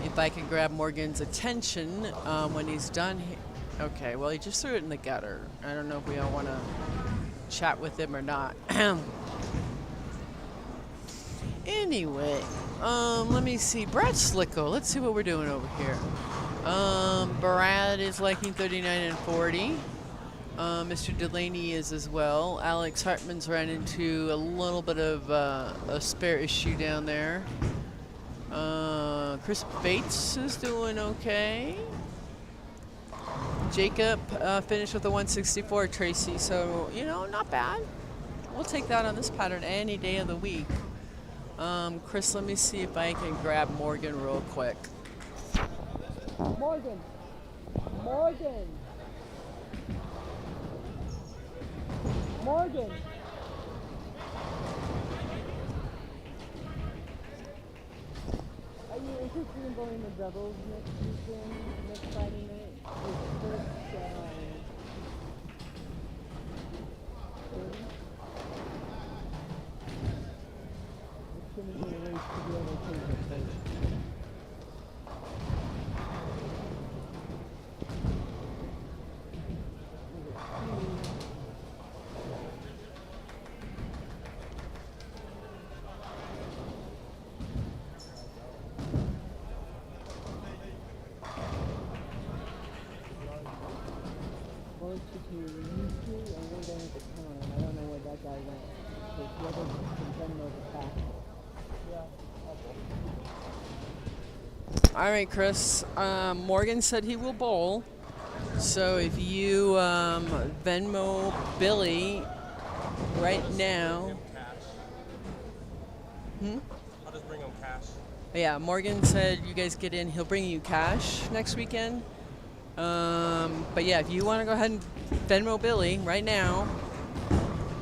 if I can grab Morgan's attention when he's done. Okay, well, he just threw it in the gutter. I don't know if we all want to chat with him or not. Anyway, let me see. Brad Slicko, let's see what we're doing over here. Brad is liking 39 and 40. Mr. Delaney is as well. Alex Hartman's ran into a little bit of a spare issue down there. Chris Bates is doing okay. Jacob finished with a 164, Tracy, so, you know, not bad. We'll take that on this pattern any day of the week. Chris, let me see if I can grab Morgan real quick. Morgan! Morgan! Morgan! Are you interested in going to doubles next weekend, next Friday night? It's first, it's going to be a race to the other table. All right, Chris. Morgan said he will bowl. So if you Venmo Billy right now. I'll just bring him cash. Yeah, Morgan said you guys get in. He'll bring you cash next weekend. But yeah, if you want to go ahead and Venmo Billy right now,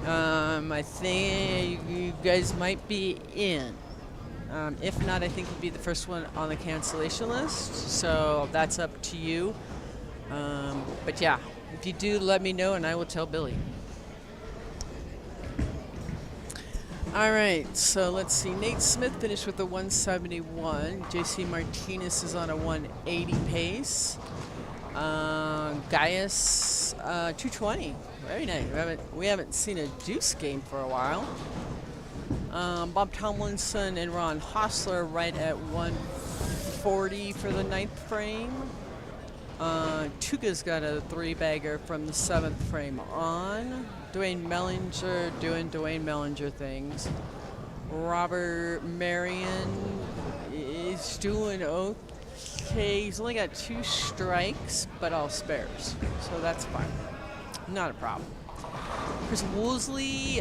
I think you guys might be in. If not, I think you'd be the first one on the cancellation list. So that's up to you. But yeah, if you do, let me know and I will tell Billy. All right, so let's see. Nate Smith finished with a 171. JC Martinez is on a 180 pace. Gaius, 220. Very nice. We haven't seen a deuce game for a while. Bob Tomlinson and Ron Hostler right at 140 for the 9th frame. Tuga's got a 3-bagger from the 7th frame on. Dwayne Mellinger doing Dwayne Mellinger things. Robert Marion is doing okay. He's only got 2 strikes, but all spares, so that's fine. Not a problem. Chris Woolsey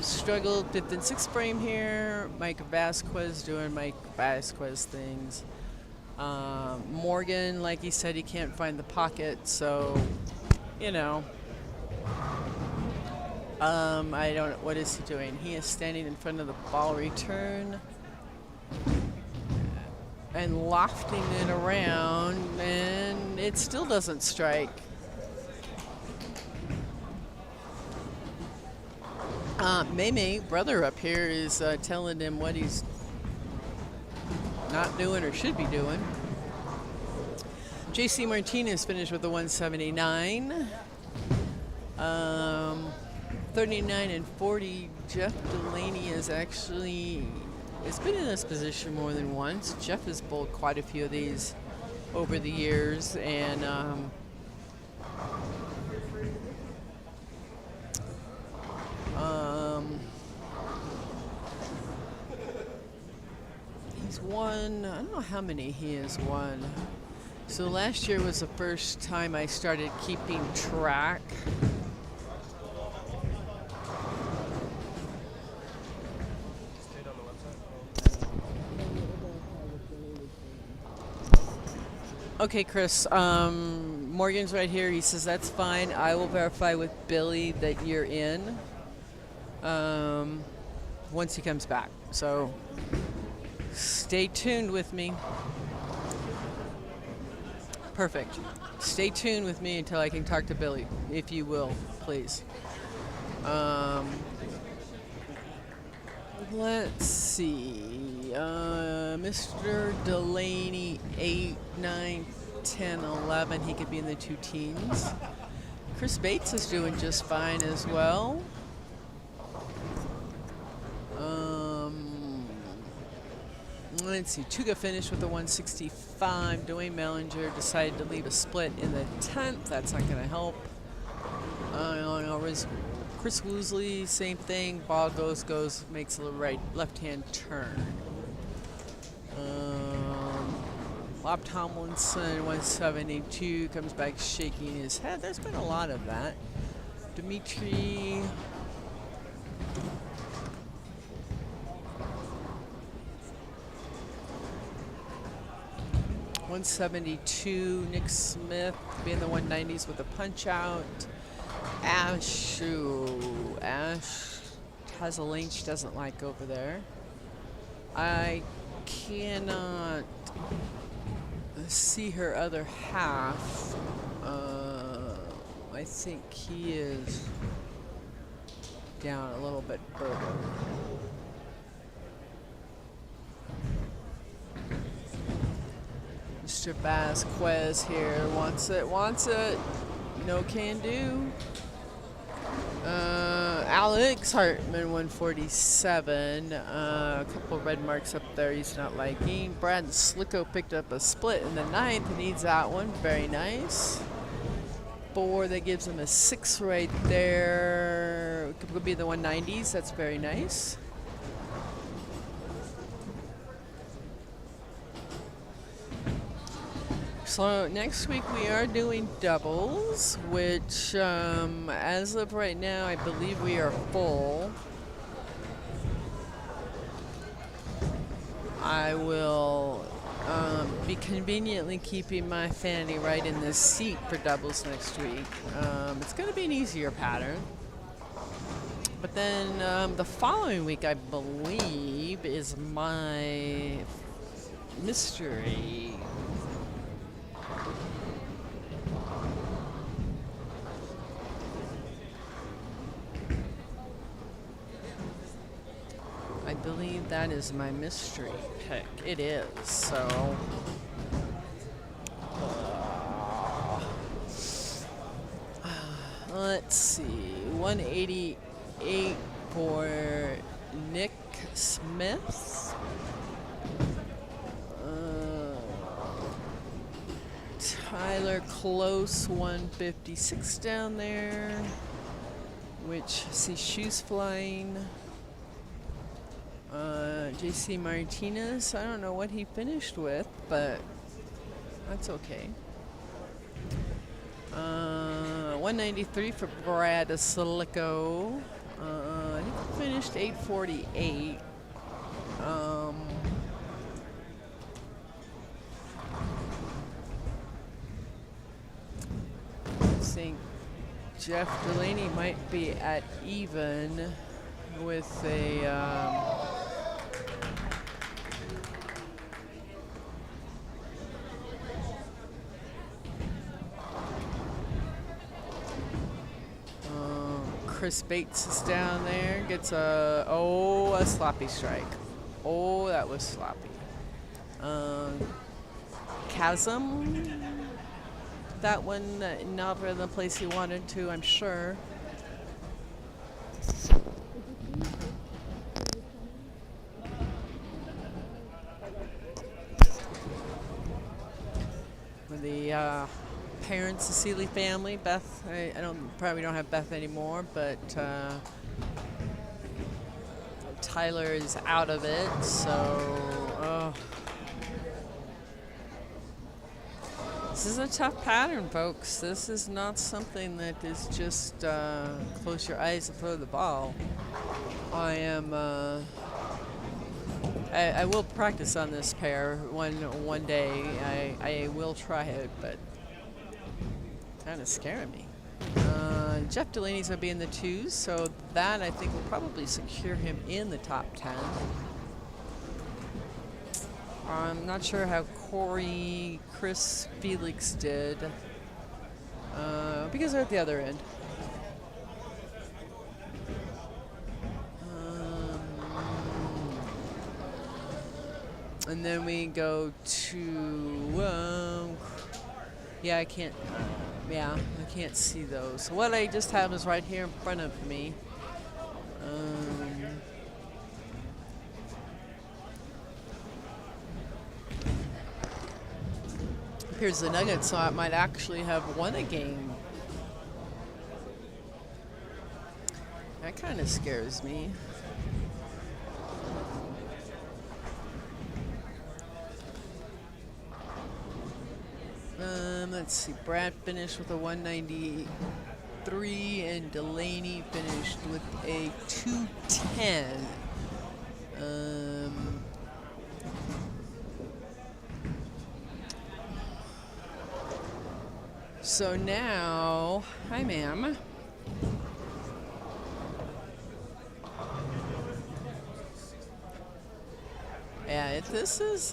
struggled 5th and 6th frame here. Mike Vasquez doing Mike Vasquez things. Morgan, like he said, he can't find the pocket, so, you know. I don't know. What is he doing? He is standing in front of the ball return and lofting it around, and it still doesn't strike. May brother up here is telling him what he's not doing or should be doing. JC Martinez finished with a 179. 39 and 40. Jeff Delaney is actually has been in this position more than once. Jeff has bowled quite a few of these over the years, and he's won, I don't know how many he has won. So last year was the first time I started keeping track. Okay, Chris, Morgan's right here. He says that's fine. I will verify with Billy that you're in once he comes back. So stay tuned with me. Perfect. Stay tuned with me until I can talk to Billy, if you will, please. Let's see. Mr. Delaney, 8, 9, 10, 11. He could be in the 2 teams. Chris Bates is doing just fine as well. Let's see. Tuga finished with a 165. Dwayne Mellinger decided to leave a split in the 10th. That's not going to help. Chris Woosley, same thing. Ball goes, makes a left-hand turn. Bob Tomlinson, 172, comes back shaking his head. There's been a lot of that. Dimitri. .172. Nick Smith being the 190s with a punch out. Ash has a lane she doesn't like over there. I cannot see her other half. I think he is down a little bit further. Mr. Vasquez here wants it. No can do. Alex Hartman, 147. A couple red marks up there he's not liking. Brad Slicko picked up a split in the 9th. He needs that one. Very nice. 4, that gives him a 6 right there. Could be the 190s. That's very nice. So next week we are doing doubles, which as of right now I believe we are full. I will be conveniently keeping my fanny right in this seat for doubles next week. It's going to be an easier pattern. But then the following week I believe is my mystery. I believe that is my mystery pick. It is, so. Let's see. 188 for Nick Smith. Tyler Close, 156 down there. Which, see shoes flying. JC Martinez, I don't know what he finished with, but that's okay. 193 for Brad Silico. I think he finished 848. I think Jeff Delaney might be at even with a Chris Bates is down there, gets a sloppy strike. Oh, that was sloppy. Chasm, that one not in the place he wanted to, I'm sure. With the parents, the Seeley family, Beth, I probably don't have Beth anymore, but Tyler is out of it, so this is a tough pattern, folks. This is not something that is just close your eyes and throw the ball. I am I will practice on this pair one day. I will try it, but kind of scaring me. Jeff Delaney's going to be in the 2s, so that I think will probably secure him in the top 10. I'm not sure how Chris Felix did, because they're at the other end. And then we go to, yeah, I can't see those. So what I just have is right here in front of me. Here's the Nuggets, so I might actually have won a game. That kind of scares me. Let's see, Brad finished with a 193 and Delaney finished with a 210. So now, hi ma'am. Yeah, this has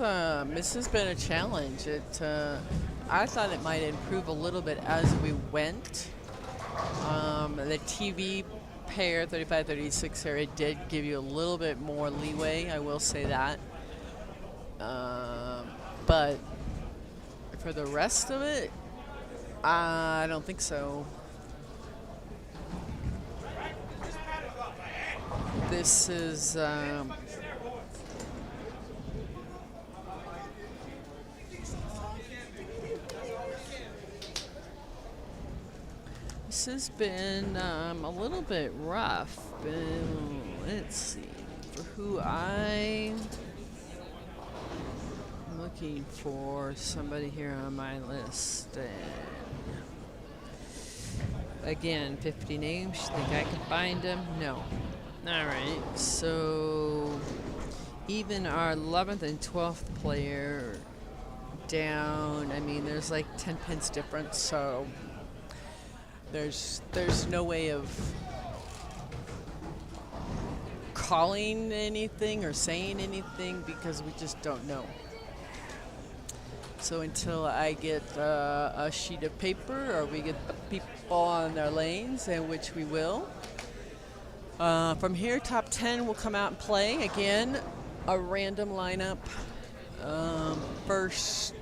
been a challenge. I thought it might improve a little bit as we went. The TV pair, 35-36 here, it did give you a little bit more leeway, I will say that. But for the rest of it, I don't think so. This is this has been a little bit rough. Let's see, for who I'm looking for, somebody here on my list. Again, 50 names. Think I can find them? No. All right. So even our 11th and 12th player down. I mean, there's like 10 pins difference. So there's no way of calling anything or saying anything because we just don't know. So until I get a sheet of paper or we get the people on their lanes, and which we will. From here, top 10 will come out and play. Again, a random lineup. First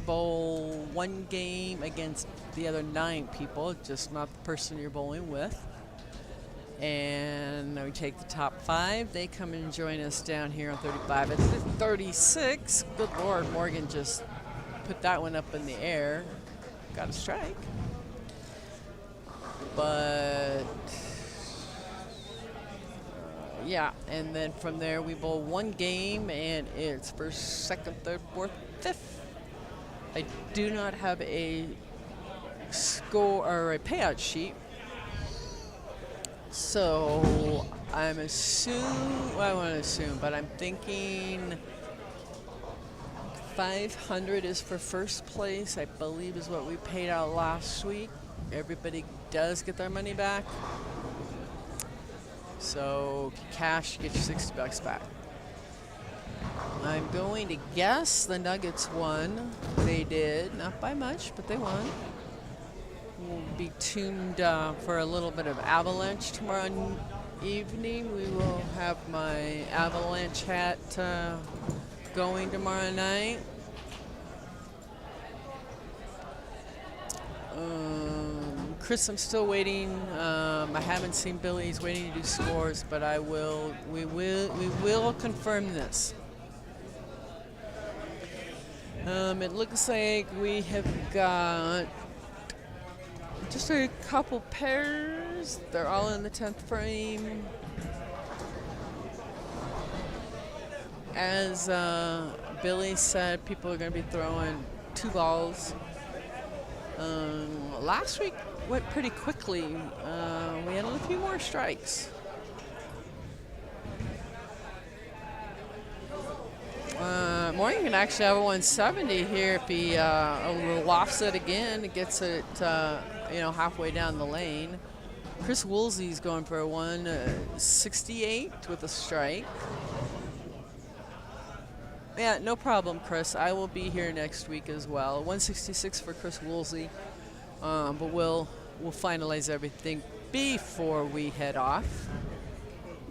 bowl one game against the other 9 people, just not the person you're bowling with. And we take the top 5. They come and join us down here on 35 at 36. Good Lord, Morgan just put that one up in the air. Got a strike. But Yeah, and then from there we bowl one game, and it's first, second, third, fourth, fifth. I do not have a score or a payout sheet, so I'm well, I want to assume, but I'm thinking 500 is for first place. I believe is what we paid out last week. Everybody does get their money back. So cash, get your $60 back. I'm going to guess the Nuggets won. They did, not by much, but they won. We'll be tuned for a little bit of Avalanche tomorrow evening. We will have my Avalanche hat going tomorrow night. Chris, I'm still waiting. I haven't seen Billy. He's waiting to do scores, but we will confirm this. It looks like we have got just a couple pairs. They're all in the 10th frame. As Billy said, people are going to be throwing 2 balls. Last week went pretty quickly. We had a few more strikes. Morgan can actually have a 170 here if he lofts it again. It gets it, halfway down the lane. Chris Woolsey's going for a 168 with a strike. Yeah, no problem, Chris. I will be here next week as well. 166 for Chris Woolsey. But we'll finalize everything before we head off.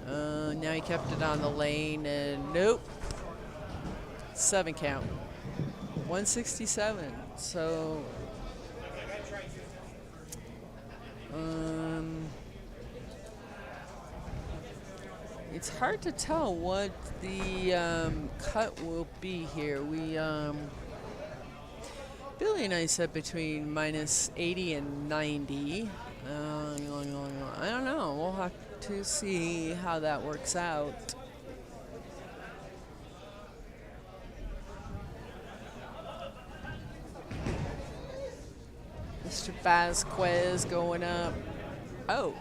Now he kept it on the lane, and nope. 7 count. 167. So it's hard to tell what the cut will be here. Billy and I said between minus 80 and 90. I don't know. We'll have to see how that works out. Mr. Vasquez going up. Oh.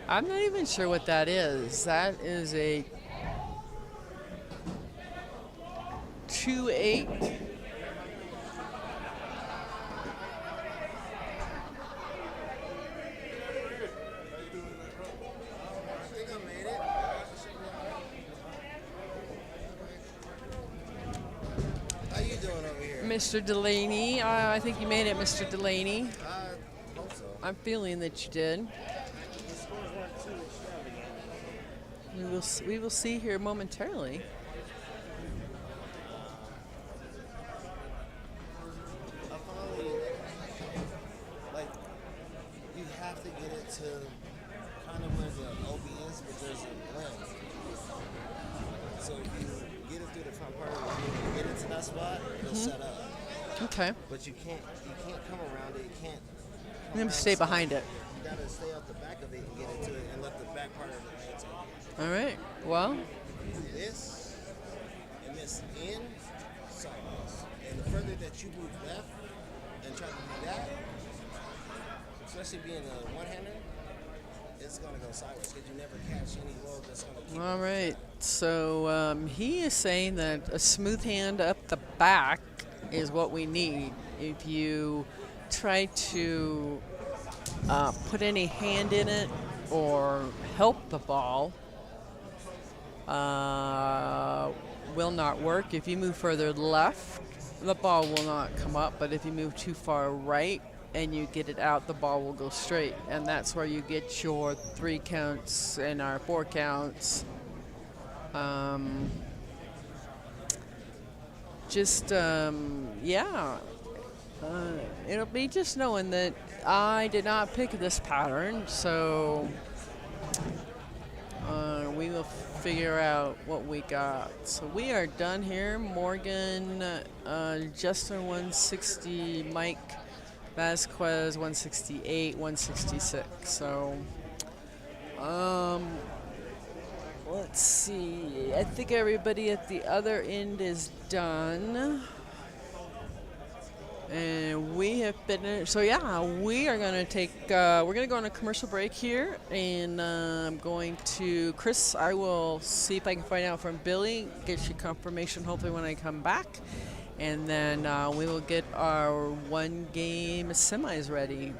I'm not even sure what that is. That is a 2-8. Mr. Delaney, I think you made it, Mr. Delaney. I hope so. I'm feeling that you did. We will see here momentarily. I finally, you have to get it to kind of where the OB is, but there's a lens. So if you get it through the front part, you get it to that spot, it'll set up. Okay. But you can't come around it. You can't. I'm going to stay behind it. You gotta stay out the back of it and get it to it, and let the back part of it lane take it. All right. Well. Do this, and this in, sideways. And the further that you move left and try to do that, especially being a one-hander, it's gonna go sideways because you never catch any roll that's gonna keep. All right. So he is saying that a smooth hand up the back is what we need. If you try to put any hand in it or help the ball, will not work. If you move further left, the ball will not come up, but if you move too far right and you get it out, the ball will go straight, and that's where you get your 3 counts and our 4 counts. It'll be just knowing that I did not pick this pattern, so we will figure out what we got. So we are done here. Morgan, Justin 160, Mike Vasquez 168, 166. So, let's see. I think everybody at the other end is done. And we have been, so yeah, we are going to take, we're going to go on a commercial break here. And I'm going to, Chris, I will see if I can find out from Billy, get you confirmation hopefully when I come back. And then we will get our one game semis ready.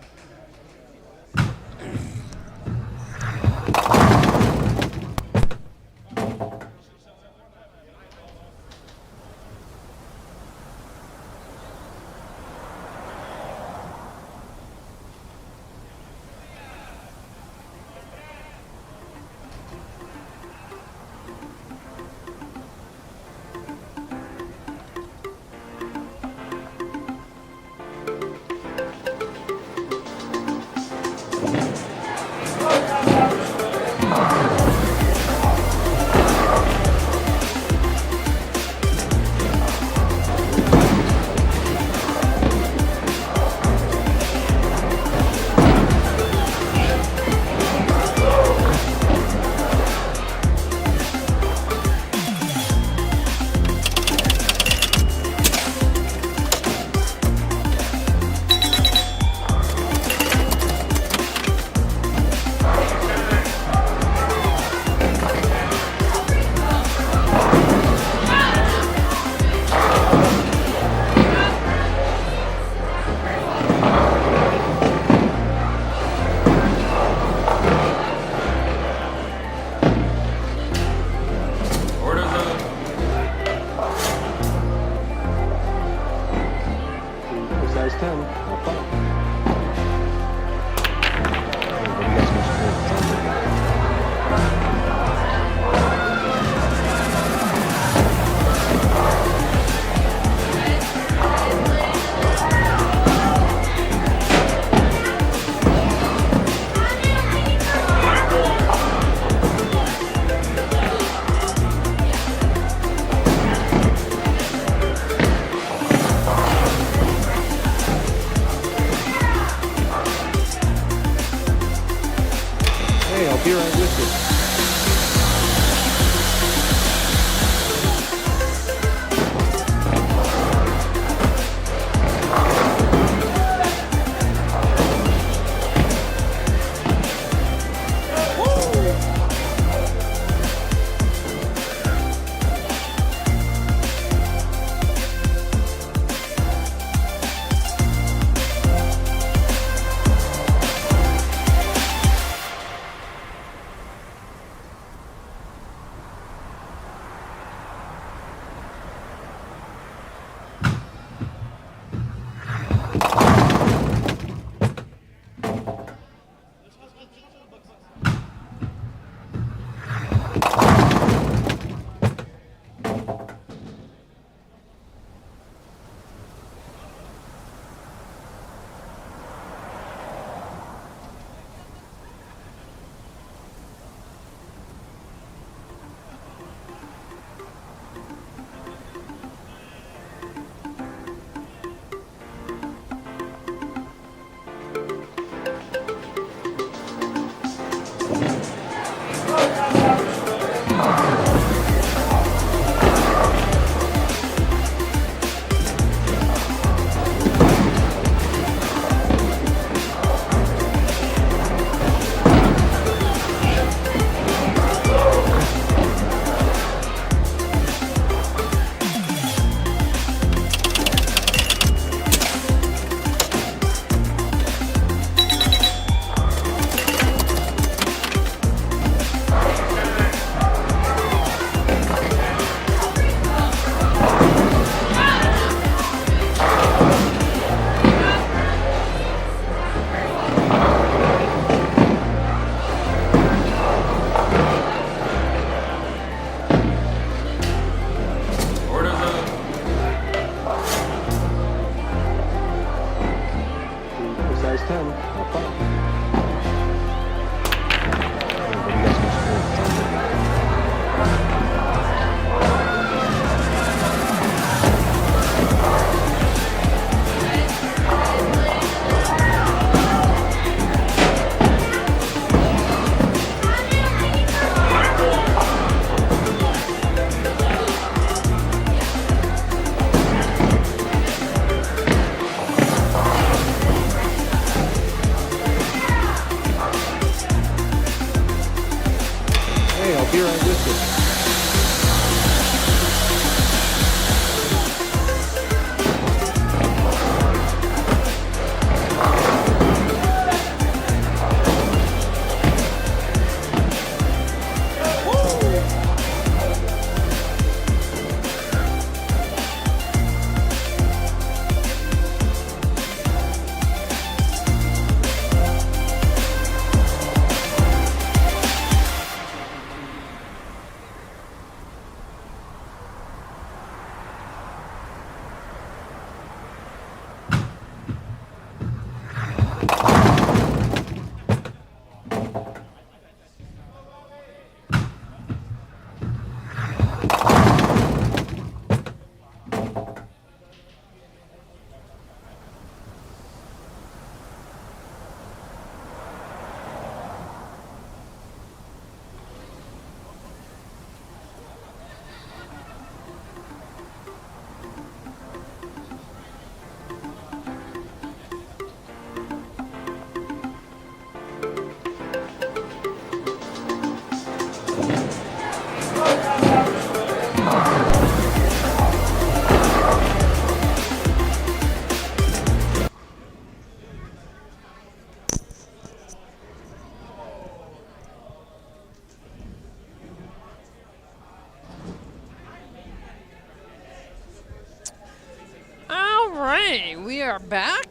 right, we are back.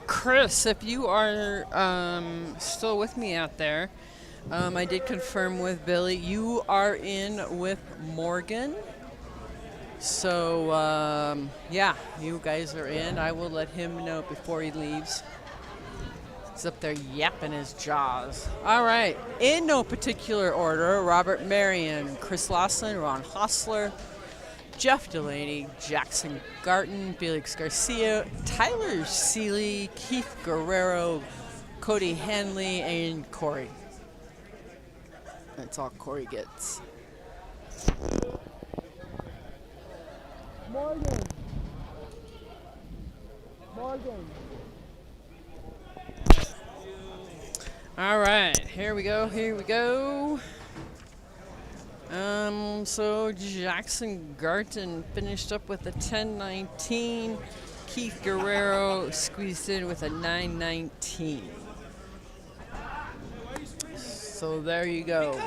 Chris, if you are still with me out there, I did confirm with Billy. You are in with Morgan. So, yeah, you guys are in. I will let him know before he leaves. He's up there yapping his jaws. All right, in no particular order, Robert Marion, Chris Lawson, Ron Hostler, Jeff Delaney, Jackson Garten, Felix Garcia, Tyler Seeley, Keith Guerrero, Cody Hanley, and Corey. That's all Corey gets. Morgan. All right, here we go. So Jackson Garten finished up with a 10:19. Keith Guerrero squeezed in with a 9:19. So there you go.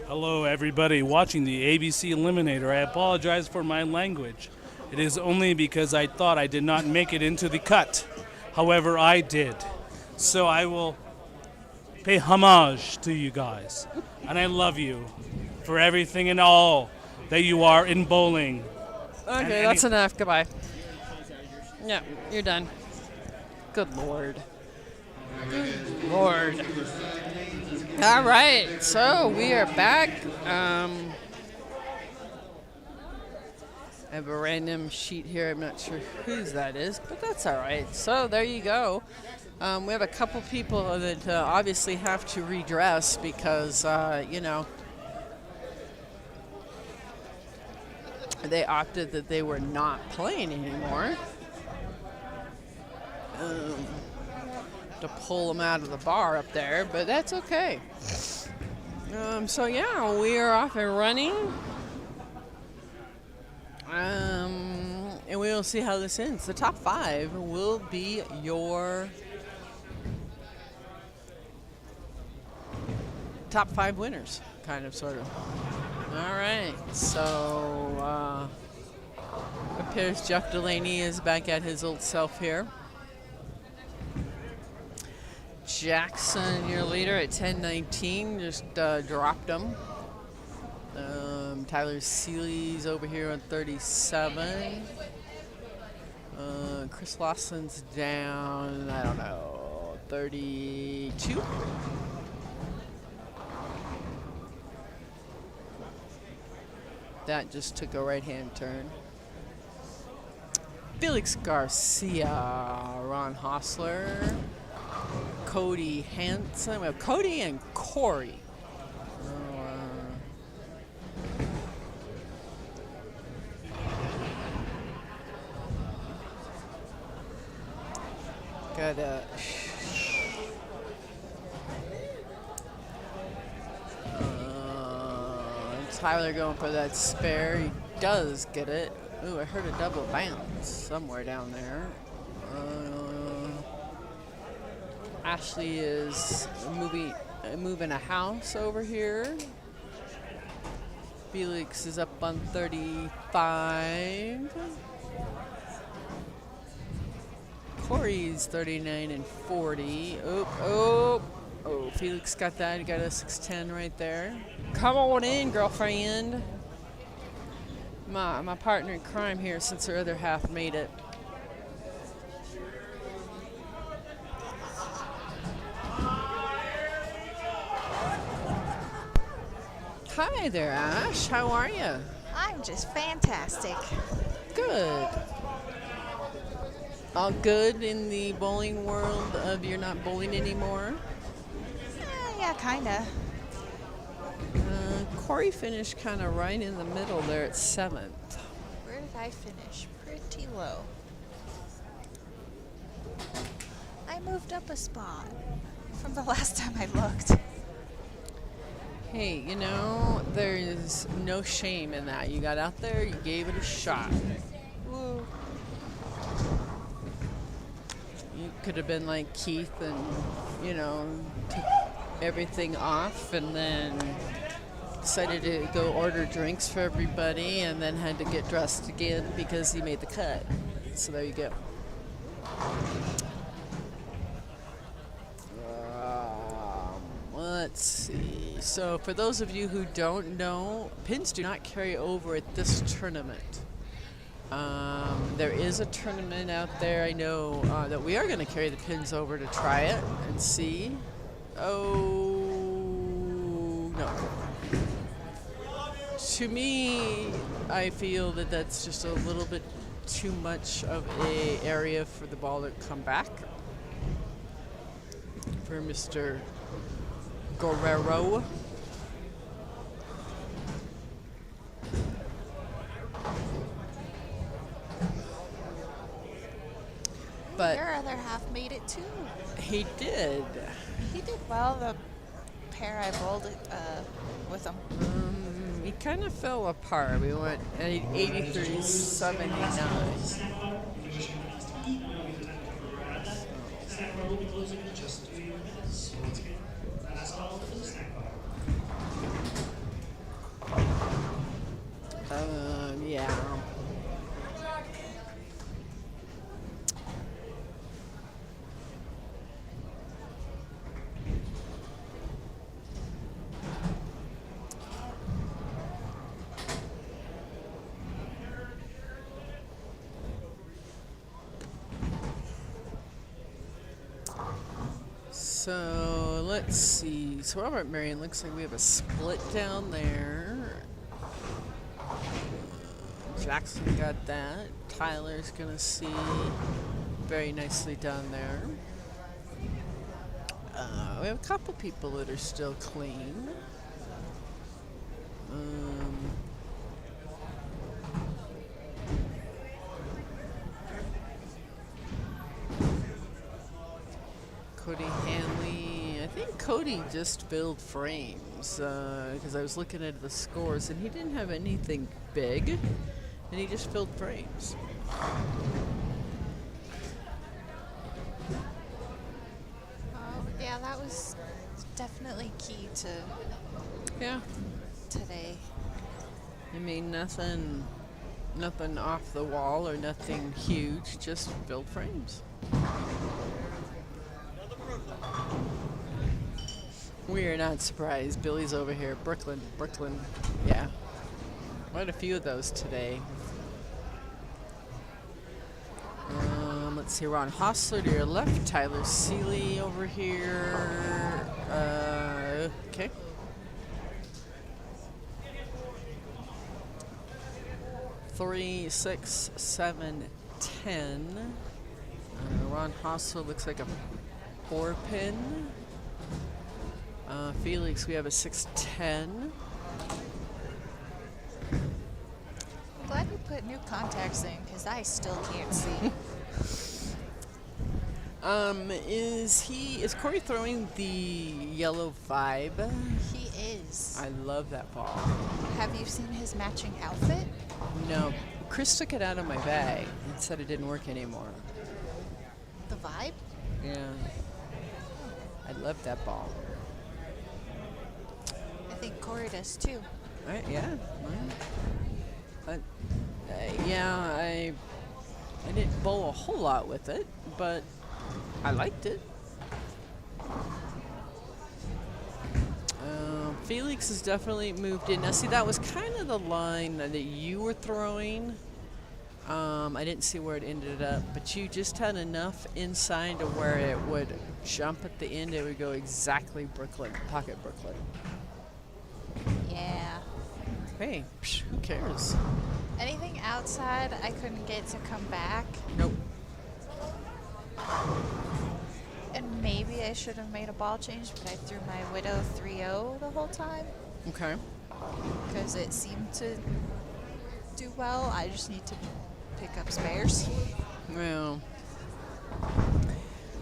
Hello, everybody watching the ABC Eliminator. I apologize for my language. It is only because I thought I did not make it into the cut. However, I did. So I will pay homage to you guys. And I love you for everything and all that you are in bowling. Okay, that's enough. Goodbye. Yeah, you're done. Good Lord. Good Lord. All right, so we are back. I have a random sheet here. I'm not sure whose that is, but that's all right. So there you go. We have a couple people that obviously have to redress because, you know, they opted that they were not playing anymore. To pull them out of the bar up there, but that's okay. So yeah, we are off and running. And we'll see how this ends. The top 5 will be your top 5 winners, kind of, sort of. All right, so appears Jeff Delaney is back at his old self here. Jackson, your leader at 10:19, just dropped him. Tyler Seeley's over here on 37. Chris Lawson's down, I don't know, 32. That just took a right-hand turn. Felix Garcia, Ron Hostler, Cody Hansen. We have Cody and Corey. Got Tyler going for that spare. He does get it. Ooh, I heard a double bounce somewhere down there. Ashley is moving a house over here. Felix is up on 35. Corey's 39 and 40. Oh, Felix got that. He got a 6'10" right there. Come on in, girlfriend. My partner in crime here, since her other half made it. Hi there, Ash. How are you? I'm just fantastic. Good. All good in the bowling world of you're not bowling anymore? Yeah, kinda. Corey finished kind of right in the middle there at 7th. Where did I finish? Pretty low. I moved up a spot from the last time I looked. Hey, you know, there's no shame in that. You got out there, you gave it a shot. Woo. could have been like Keith and, took everything off and then decided to go order drinks for everybody and then had to get dressed again because he made the cut. So there you go. Let's see. So for those of you who don't know, pins do not carry over at this tournament. There is a tournament out there. I know that we are going to carry the pins over to try it and see. Oh, no. To me, I feel that that's just a little bit too much of a area for the ball to come back. For Mr. Guerrero. But your other half made it too. he did. He did well. The pair I bowled with him. He kind of fell apart. We went 83-79. Yeah. So let's see. So Robert Marion looks like we have a split down there. Jackson got that. Tyler's gonna see very nicely down there. We have a couple people that are still clean. Cody Hanley. I think Cody just filled frames because I was looking at the scores and he didn't have anything big, and he just filled frames. Yeah, that was definitely key to today. I mean, nothing off the wall or nothing huge, just filled frames. We are not surprised. Billy's over here. Brooklyn. Yeah. Quite a few of those today. Let's see. Ron Hostler to your left. Tyler Seeley over here. Okay. Three, 6, 7, 10. Ron Hostler looks like a 4-pin. Felix, we have a 6-10. I'm glad you put new contacts in because I still can't see. Is Corey throwing the yellow vibe? He is. I love that ball. Have you seen his matching outfit? No. Chris took it out of my bag and said it didn't work anymore. The vibe? Yeah. I love that ball. I think Corey does too. Right, yeah. I didn't bowl a whole lot with it, but I liked it. Felix has definitely moved in. Now, see, that was kind of the line that you were throwing. I didn't see where it ended up, but you just had enough inside to where it would jump at the end. It would go exactly Brooklyn, pocket Brooklyn. Yeah. Hey, who cares? Anything outside I couldn't get to come back. Nope. And maybe I should have made a ball change, but I threw my Widow 3-0 the whole time. Okay. Because it seemed to do well. I just need to pick up spares. Well,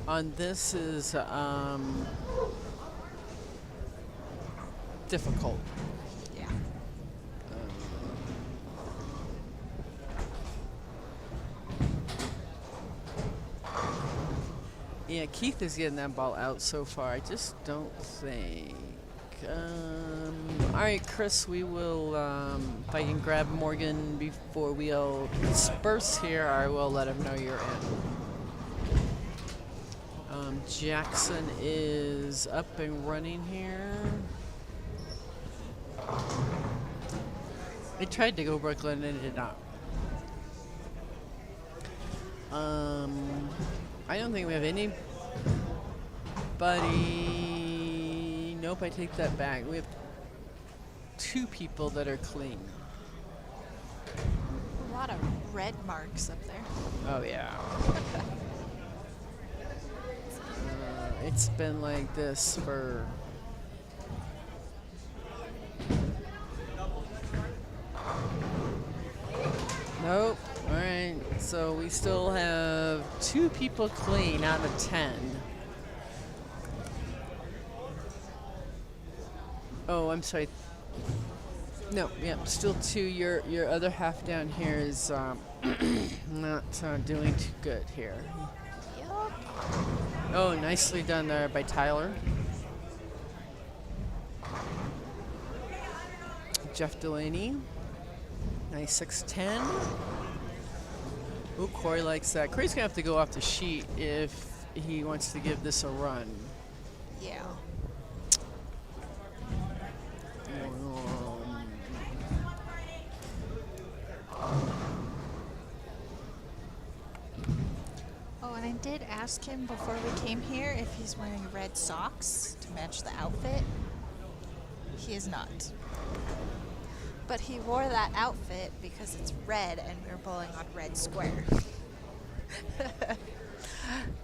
on this is difficult. Yeah. Yeah, Keith is getting that ball out so far. I just don't think. All right, Chris, we will, if I can grab Morgan before we all disperse here, I will let him know you're in. Jackson is up and running here. I tried to go Brooklyn and it did not. I don't think we have anybody. Nope, I take that back. We have 2 people that are clean. A lot of red marks up there. Oh, yeah. It's been like this for... Nope. All right. So we still have 2 people clean out of 10. Oh, I'm sorry. No, yeah, still 2. Your other half down here is not doing too good here. Yup. Oh, nicely done there by Tyler. Jeff Delaney. Nice 6'10". Oh, Corey likes that. Corey's gonna have to go off the sheet if he wants to give this a run. Yeah. Oh, and I did ask him before we came here if he's wearing red socks to match the outfit. He is not. But he wore that outfit because it's red and we're bowling on red square.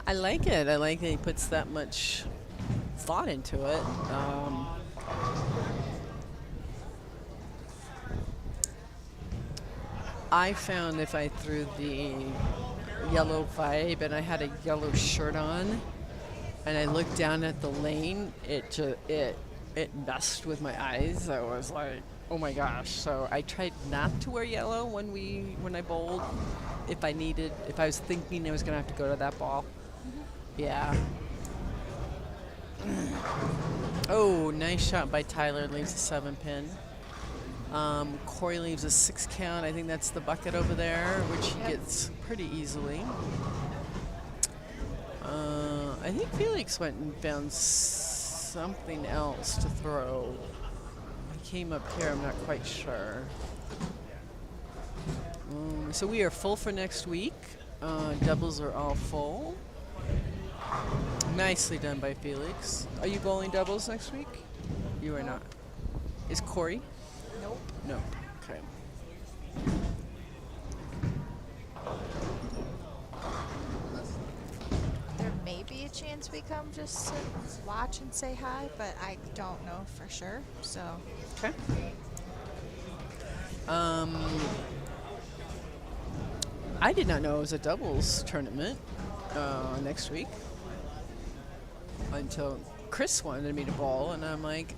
I like it. I like that he puts that much thought into it. I found if I threw the yellow vibe and I had a yellow shirt on and I looked down at the lane, it messed with my eyes. I was like, oh my gosh. So I tried not to wear yellow when I bowled if I was thinking I was gonna have to go to that ball. Yeah. Oh, nice shot by Tyler, leaves a 7-pin. Corey leaves a 6 count. I think that's the bucket over there, which he gets pretty easily. I think Felix went and found something else to throw. He came up here, I'm not quite sure. So we are full for next week. Doubles are all full. Nicely done by Felix. Are you bowling doubles next week? You are not. Is Corey? Nope. No. Okay. There may be a chance we come just to watch and say hi, but I don't know for sure, so. Okay. I did not know it was a doubles tournament next week until Chris wanted me to bowl, and I'm like,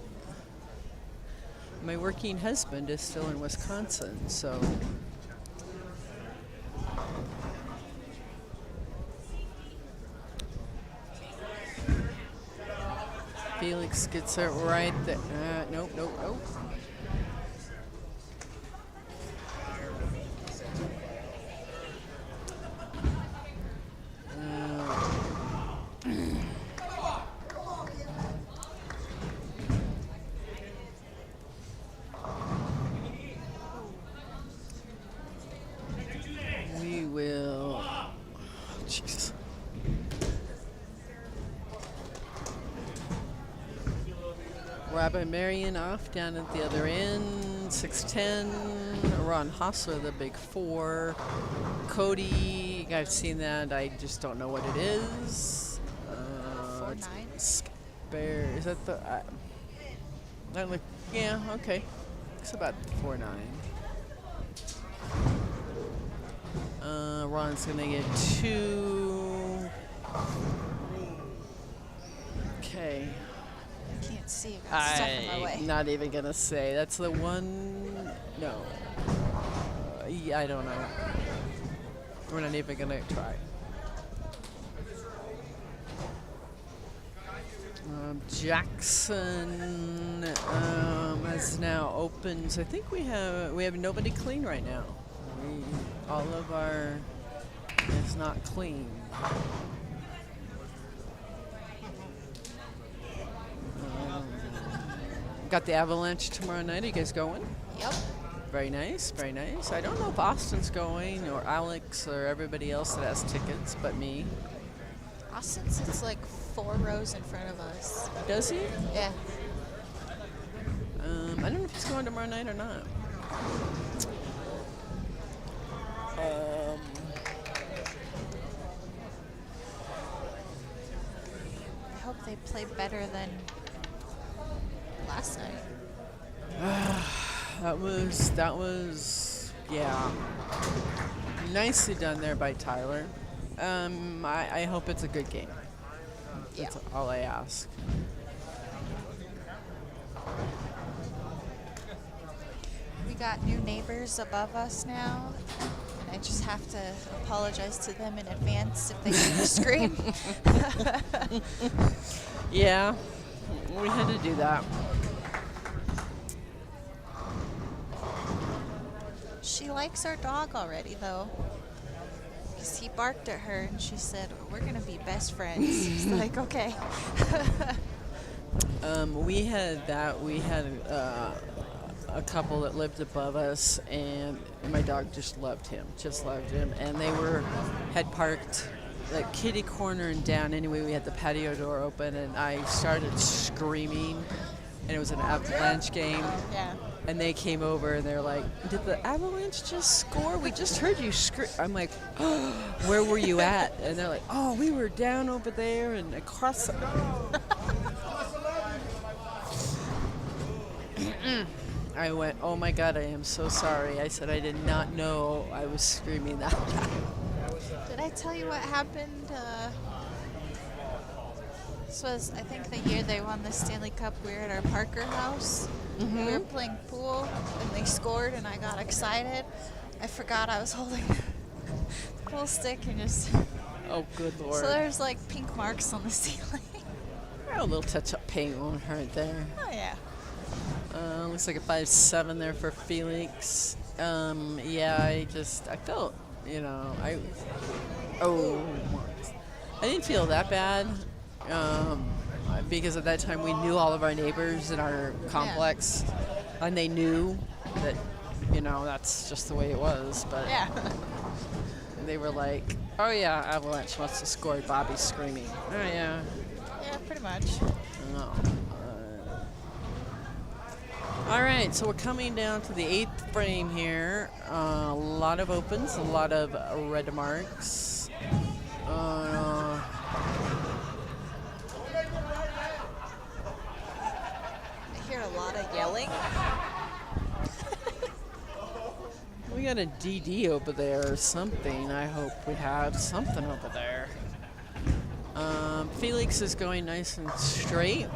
my working husband is still in Wisconsin, so. Felix gets it right there. Nope. We will. Jeez. Robin Marion off down at the other end, 6'10". Ron Hossler, the big 4. Cody, I've seen that. I just don't know what it is. 4-9. Spare. Is that the? That look. Yeah. Okay. It's about 4-9. Ron's gonna get 2. Okay. Can't see. I got stuff in my way. I'm not even gonna say. That's the one. No. Yeah, I don't know. We're not even gonna try. Jackson has now opened. I think we have nobody clean right now. All of our is not clean. Got the Avalanche tomorrow night. Are you guys going? Yep. Very nice, very nice. I don't know if Austin's going or Alex or everybody else that has tickets, but me. Austin sits like 4 rows in front of us. Does he? Yeah. I don't know if he's going tomorrow night or not. I hope they play better than last night. That was yeah. Nicely done there by Tyler. I hope it's a good game. That's all I ask. We got new neighbors above us now. I just have to apologize to them in advance if they hear me scream. Yeah, we had to do that. She likes our dog already, though. Because he barked at her and she said, we're going to be best friends. He's like, okay. We had a couple that lived above us, and my dog just loved him, and they had parked like kitty corner and down. Anyway, we had the patio door open, and I started screaming, and it was an Avalanche game. Yeah. And they came over and they're like, "Did the Avalanche just score? We just heard you scream." I'm like, "Oh, where were you at?" And they're like, "Oh, we were down over there and across." I went, "Oh my God, I am so sorry." I said, "I did not know I was screaming that loud." Did I tell you what happened? This was, I think, the year they won the Stanley Cup. We were at our Parker house. We were playing pool, and they scored, and I got excited. I forgot I was holding the pool stick and just... Oh, good Lord. So there's, like, pink marks on the ceiling. A little touch-up paint won't hurt there. Oh, yeah. Looks like a 5-7 there for Felix. Yeah, I felt, I didn't feel that bad. Because at that time we knew all of our neighbors in our complex, and they knew that, that's just the way it was. But they were like, "Oh yeah, Avalanche must have scored." Bobby's screaming. Oh yeah. Yeah, pretty much. No. All right, so we're coming down to the 8th frame here. A lot of opens, a lot of red marks. I hear a lot of yelling. We got a DD over there or something. I hope we have something over there. Felix is going nice and straight.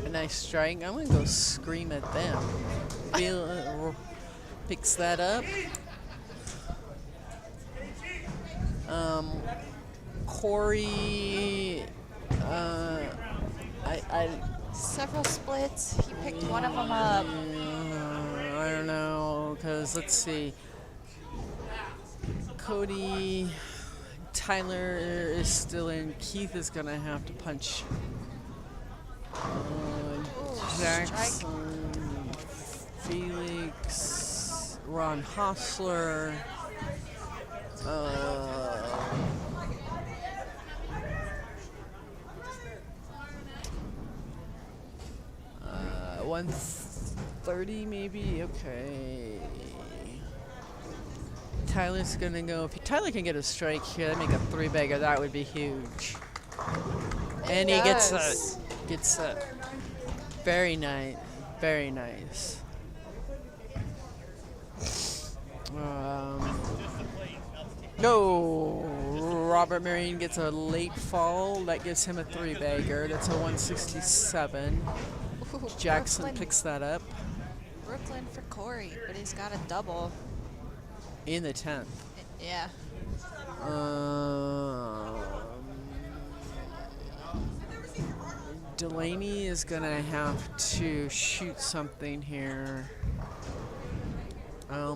A nice strike. I'm going to go scream at them. Picks that up. Corey, Several splits. He picked one of them up. I don't know, because let's see. Cody, Tyler is still in. Keith is going to have to punch. Jackson, Felix, Ron Hostler. 130 maybe. Okay. Tyler's gonna go. If Tyler can get a strike here, that'd make a 3-bagger. That would be huge. And he gets a very nice, very nice. No, Robert Marion gets a late fall. That gives him a 3-bagger. That's a 167. Ooh, Jackson Brooklyn. picks that up. Brooklyn for Corey, but he's got a double. In the 10th. Yeah. Delaney is going to have to shoot something here.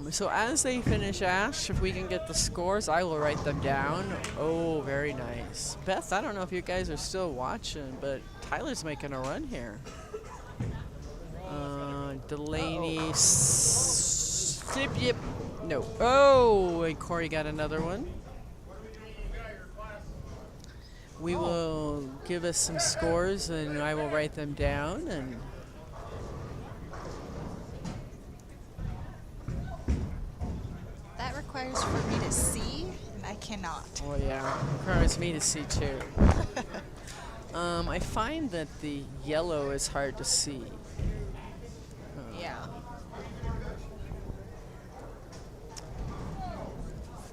So as they finish Ash, if we can get the scores, I will write them down. Oh, very nice. Beth, I don't know if you guys are still watching, but Tyler's making a run here. Delaney. Yep. No. Oh, and Corey got another one. We will give us some scores, and I will write them down. And That requires for me to see, and I cannot. oh yeah, requires me to see too. I find that the yellow is hard to see. Yeah.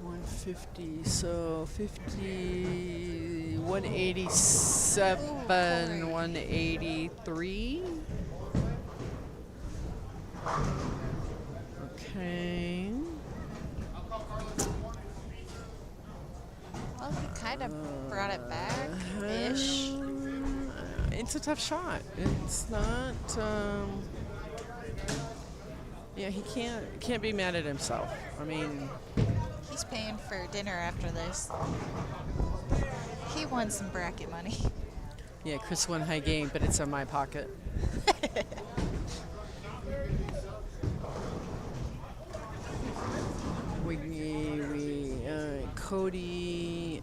150, so 50, 187, Ooh, Corey. 183. Okay. Well, he kind of brought it back-ish. It's a tough shot. It's not. Yeah, he can't be mad at himself. I mean, He's paying for dinner after this. He won some bracket money. yeah, Chris won high game, but it's in my pocket. Cody,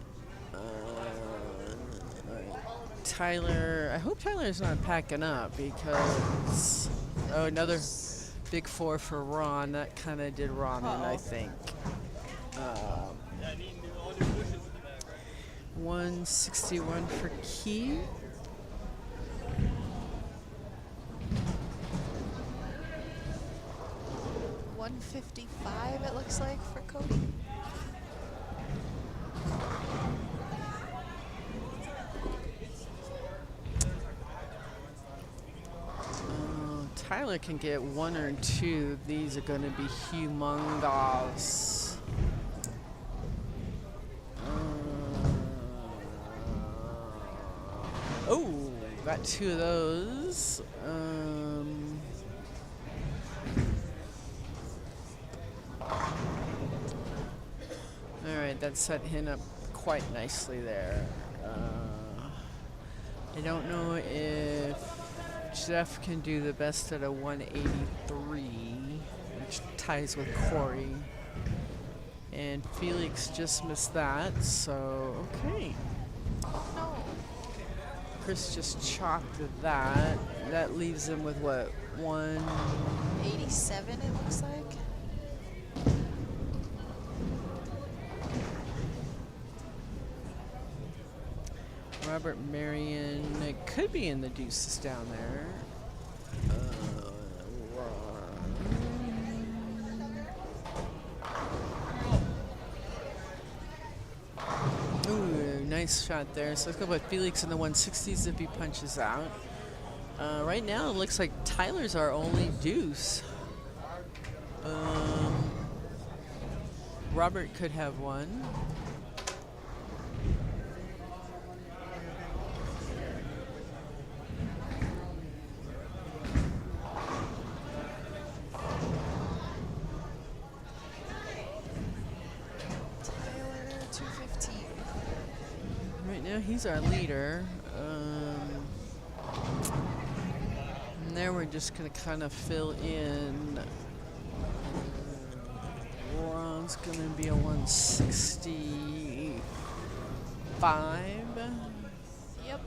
Tyler. I hope Tyler's not packing up because another big 4 for Ron. That kind of did Ron in, I think. 161 for Key. $155 it looks like for Cody. Tyler can get 1 or 2. These are going to be humongous. Oh, got 2 of those. All right, that set him up quite nicely there. I don't know if Jeff can do the best at a 183, which ties with Corey. And Felix just missed that, so okay. No. Chris just chopped that. That leaves him with what? 87 it looks like. Robert Marion, it could be in the deuces down there. Ooh, nice shot there. So let's go with Felix in the 160s if he punches out. Right now it looks like Tyler's our only deuce. Robert could have one. He's our leader. And there we're just going to kind of fill in. Ron's going to be a 165. Yep.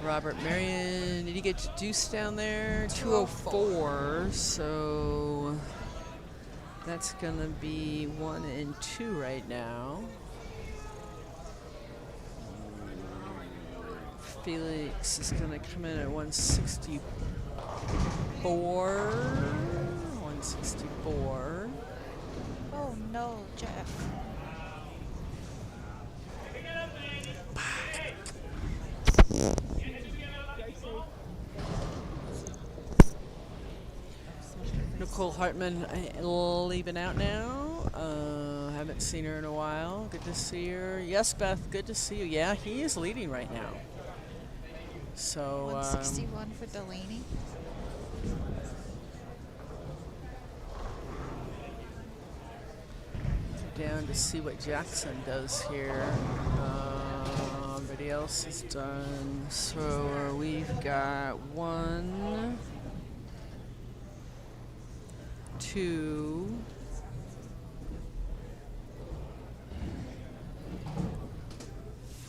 Robert Marion, did he get to deuce down there? 204, so that's gonna be 1 and 2 right now. Felix is gonna come in at 164. 164. Oh no, Jeff. Nicole Hartman leaving out now. Haven't seen her in a while. Good to see her. Yes, Beth, good to see you. Yeah, he is leading right now. So 161 for Delaney. down to see what Jackson does here. Everybody else is done. So we've got 1, 2,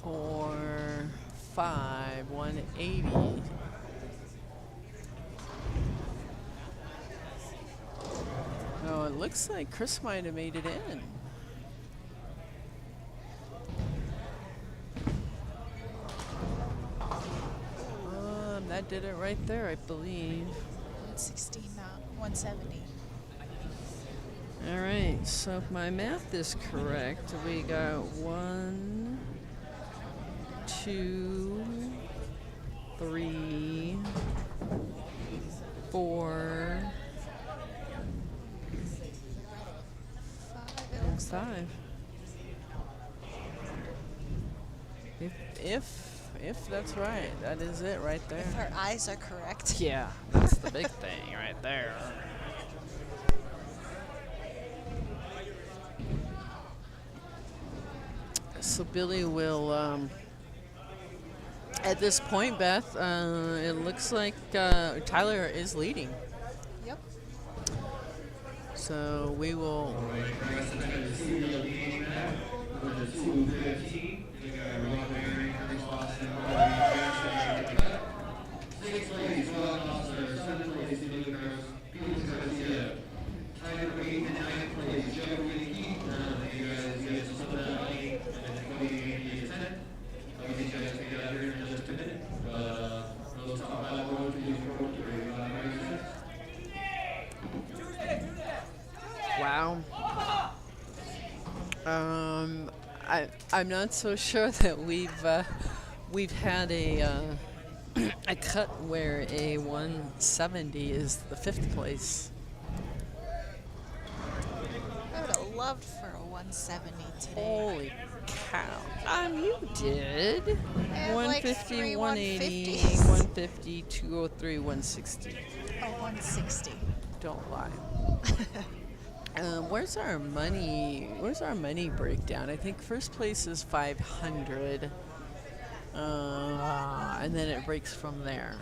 4, 5, 180. Oh, it looks like Chris might have made it in. That did it right there, I believe. 160, not 170. All right, so if my math is correct, we got 1, 2, 3, 4, 5, it looks like. 5. If that's right, that is it right there. If our eyes are correct. Yeah, that's the big thing right there. So Billy will, at this point, Beth, it looks like Tyler is leading. Yep. So we will. Wow. I'm not so sure that we've had a a cut where a 170 is the 5th place. I would have loved for a 170 today. Holy cow. You did. I had like 150, three 180, 150s. 150, 203, 160. Oh, 160. Don't lie. Where's our money? Where's our money breakdown? I think first place is 500, and then it breaks from there.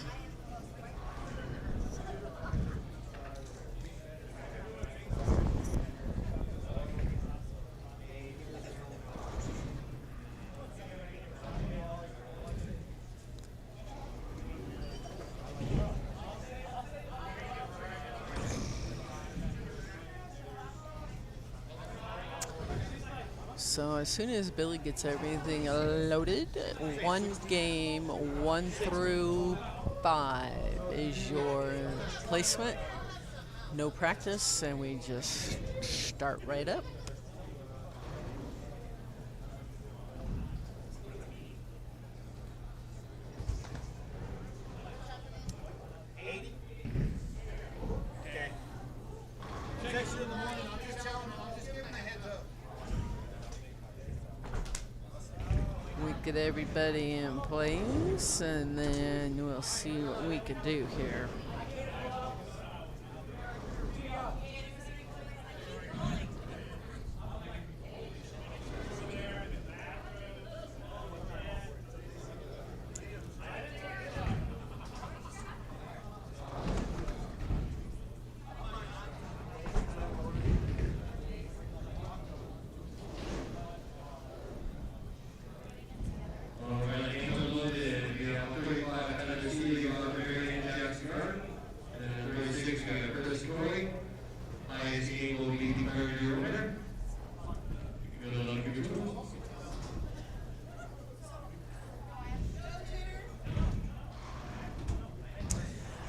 So as soon as Billy gets everything loaded, one game, 1 through 5 is your placement. No practice, and we just start right up. Get everybody in place, and then we'll see what we can do here.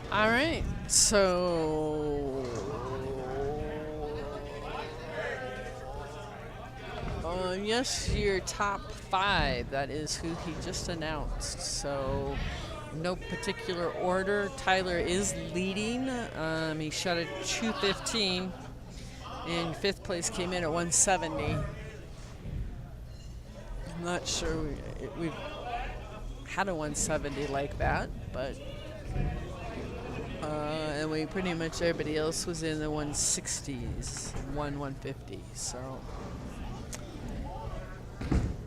All right, so yes, your top 5, that is who he just announced. So no particular order. Tyler is leading. He shot at 2:15. And 5th place came in at 170. I'm not sure we've had a 170 like that, but and we pretty much everybody else was in the 160s, 150. So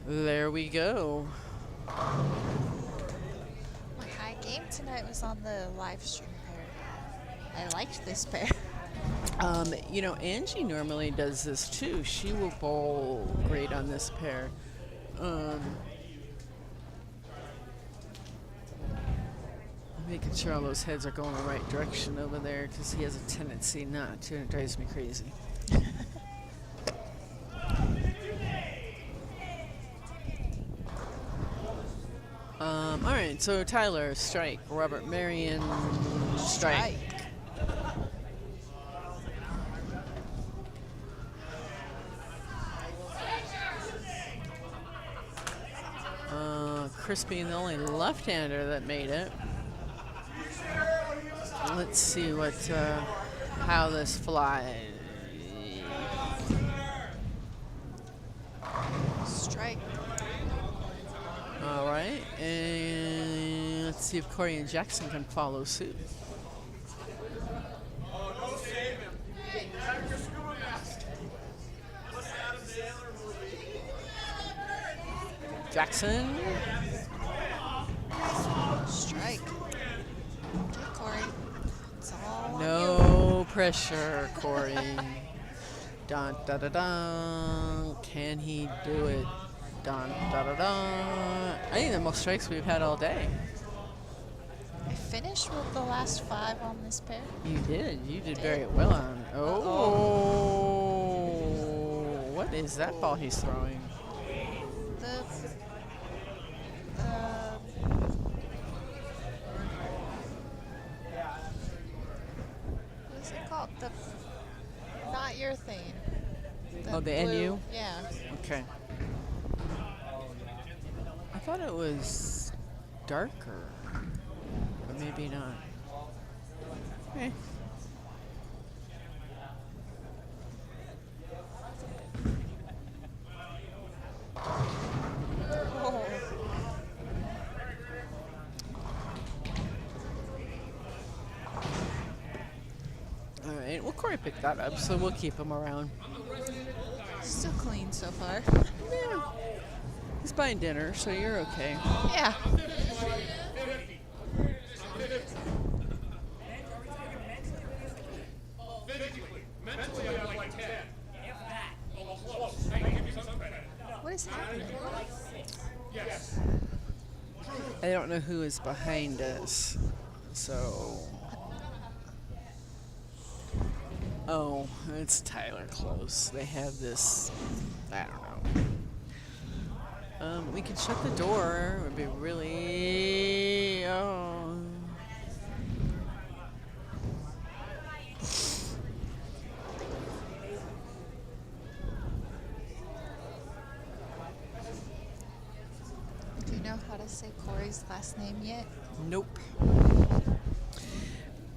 there we go. My high game tonight was on the live stream pair. I liked this pair. You know, Angie normally does this too. She will bowl great on this pair. Making sure all those heads are going the right direction over there because he has a tendency not to, and it drives me crazy. All right, so Tyler, strike. Robert Marion, strike. Chris being the only left-hander that made it. Let's see what how this flies. Strike. All right, and let's see if Corey and Jackson can follow suit. Jackson. Strike. Okay, Corey. It's all on No pressure, Corey. Dun da da dun. Can he do it? Dun da da dun. I think the most strikes we've had all day. I finished with the last 5 on this pair. You did. You did very well on. Oh. What is that ball he's throwing? What is it called? The not your thing. The blue. NU? Yeah. Okay. I thought it was darker, but maybe not. Okay. Oh. All right. Well, Corey picked that up, so we'll keep him around. Still clean so far. Yeah. He's buying dinner, so you're okay. Yeah. What is happening? I don't know who is behind us, so. Oh, it's Tyler Close. They have this. I don't know. We could shut the door. It would be really. Oh. Do you know how to say Corey's last name yet? Nope.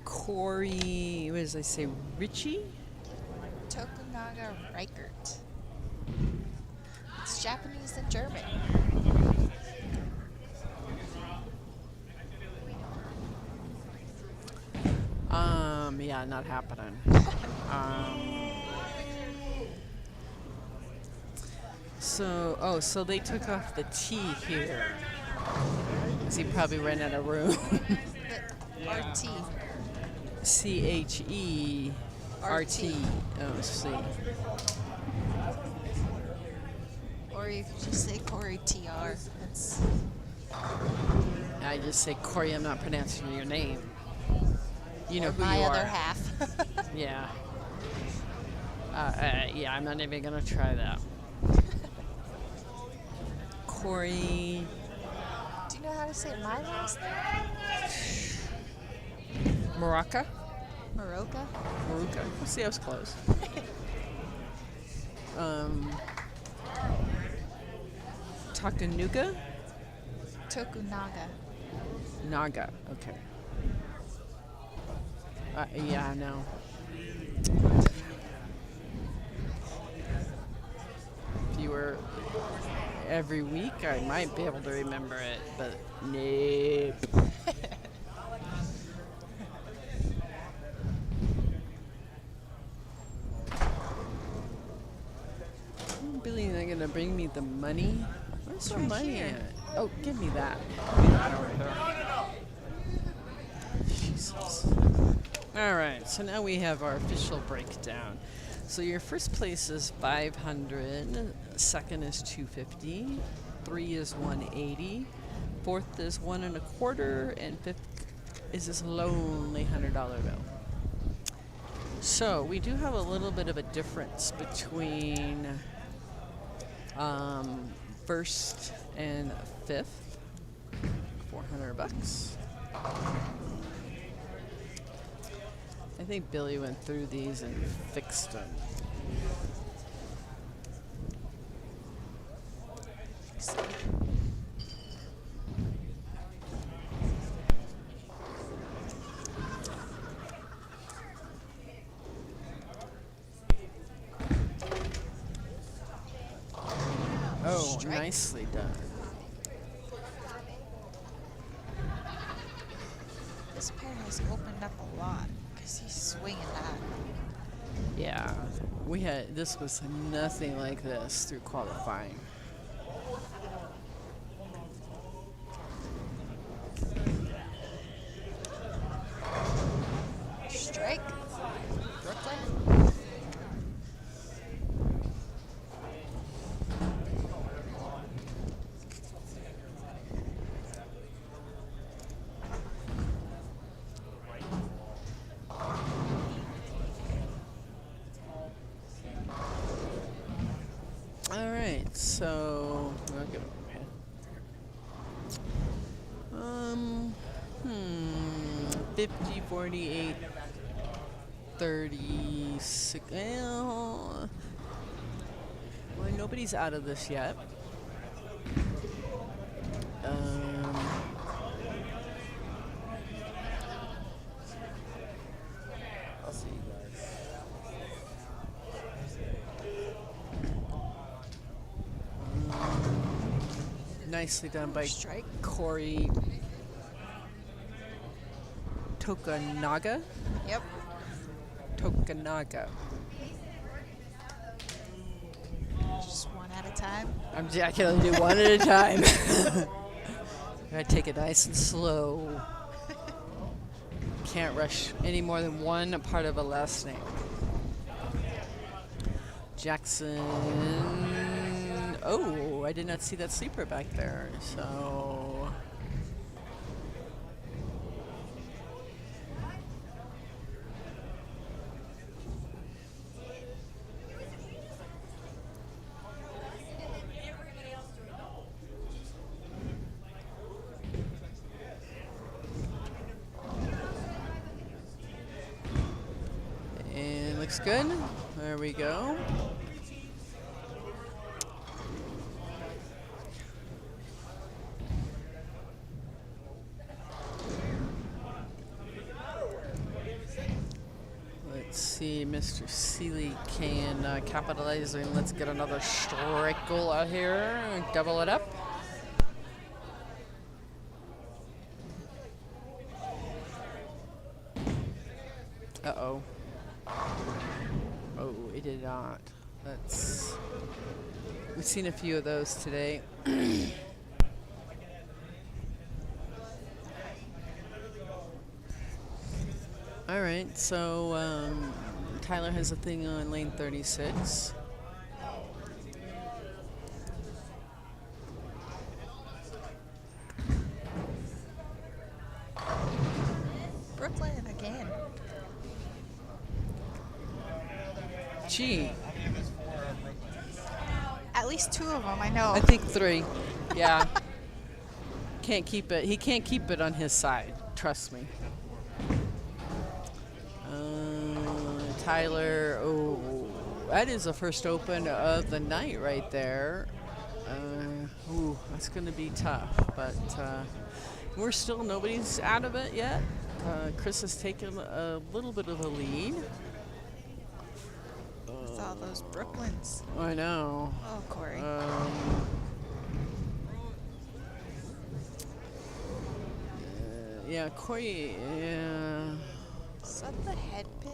Corey, what did I say? Richie? Tokunaga Reichert. It's Japanese and German. Yeah, not happening. So they took off the T here. 'Cause he probably ran out of room. RT. CHERT. Oh, C. Or you could just say Corey TR. That's I just say, Corey, I'm not pronouncing your name. You know or who my you other are. half. Yeah. Yeah, I'm not even gonna try that. Corey. Do you know how to say my last name? Maraca? Maroka? Maruka. Let's see, I was close. Takanuga? Tokunaga. Naga. Okay. Yeah, no. If you were every week, I might be able to remember it, but nope. Billy, they're gonna bring me the money. Where's the money at? Oh, give me that. Give me that over there. Jesus. All right, so now we have our official breakdown. So your first place is 500, second is 250, 3 is 180, fourth is 1 1/4, and fifth is this lonely $100 bill. So we do have a little bit of a difference between first and fifth. $400. I think Billy went through these and fixed them. Oh, nicely done. This pair has opened up a lot because he's swinging that. Yeah, this was nothing like this through qualifying. Strike. Brooklyn. All right, so I'll give it a minute. 50, 48, 36. Well, nobody's out of this yet. I'll see you guys. Nicely done by Strike. Corey Tokanaga. Yep. Tokanaga. Just one at a time. I can only do one at a time. I take it nice and slow. Can't rush any more than one part of a last name. Jackson. Oh, I did not see that sleeper back there. So. And looks good. There we go. Let's see, Mr. Seeley can capitalize, and let's get another strike goal out here and double it up. Uh-oh. Oh, it did not. We've seen a few of those today. All right, so Tyler has a thing on lane 36. Brooklyn again. Gee, At least two of them, I know. I think 3. Yeah. Can't keep it. He can't keep it on his side. Trust me. Tyler. Oh, that is the first open of the night right there. Ooh, that's going to be tough. But We're still, nobody's out of it yet. Chris has taken a little bit of a lead. With all those Brooklyns. I know. Oh, Corey. Yeah, Corey, yeah. Is that the head pin?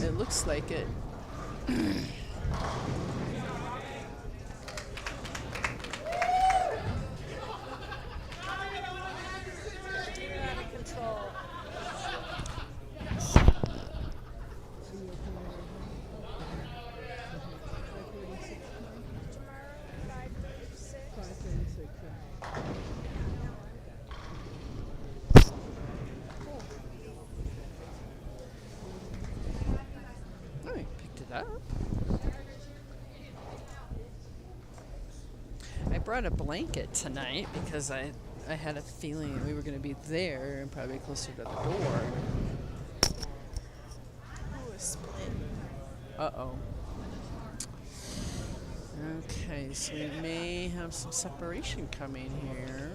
It looks like it. Oh, he picked it up. I brought a blanket tonight because I had a feeling we were going to be there and probably closer to the door. Ooh, a split. Uh-oh. Okay, so we may have some separation coming here.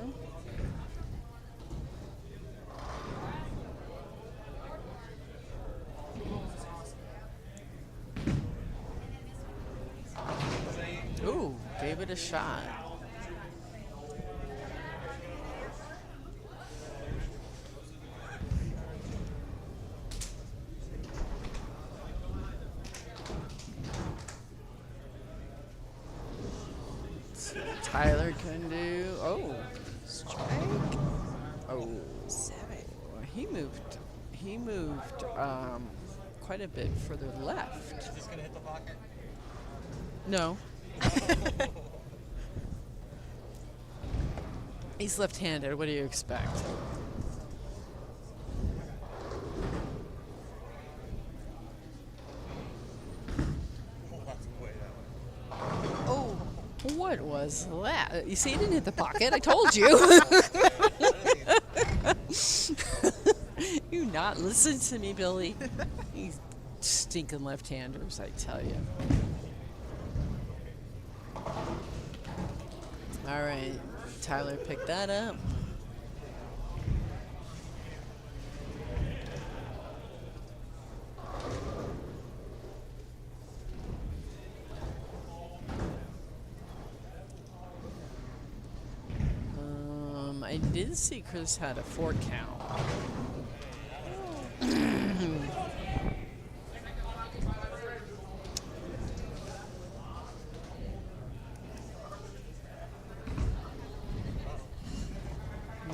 Ooh, gave it a shot. Tyler can do. Oh, Strike. oh, 7. he moved. He moved quite a bit further left. Is this gonna hit the pocket? No. He's left-handed. What do you expect? Oh, What was that? You see, it didn't hit the pocket. I told you. You not listen to me, Billy. These stinking left-handers, I tell you. All right, Tyler picked that up. I did see Chris had a 4 count.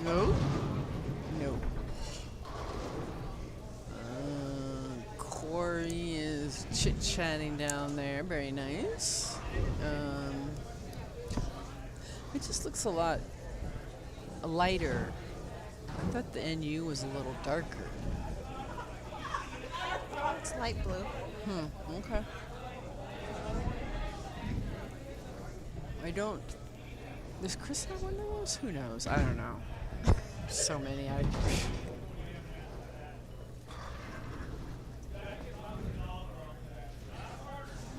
No. No. Corey is chit-chatting down there. Very nice. It just looks a lot lighter. I thought the NU was a little darker. it's light blue. Okay. I don't. Does Chris have one of those? Who knows? I don't know. So many. I'm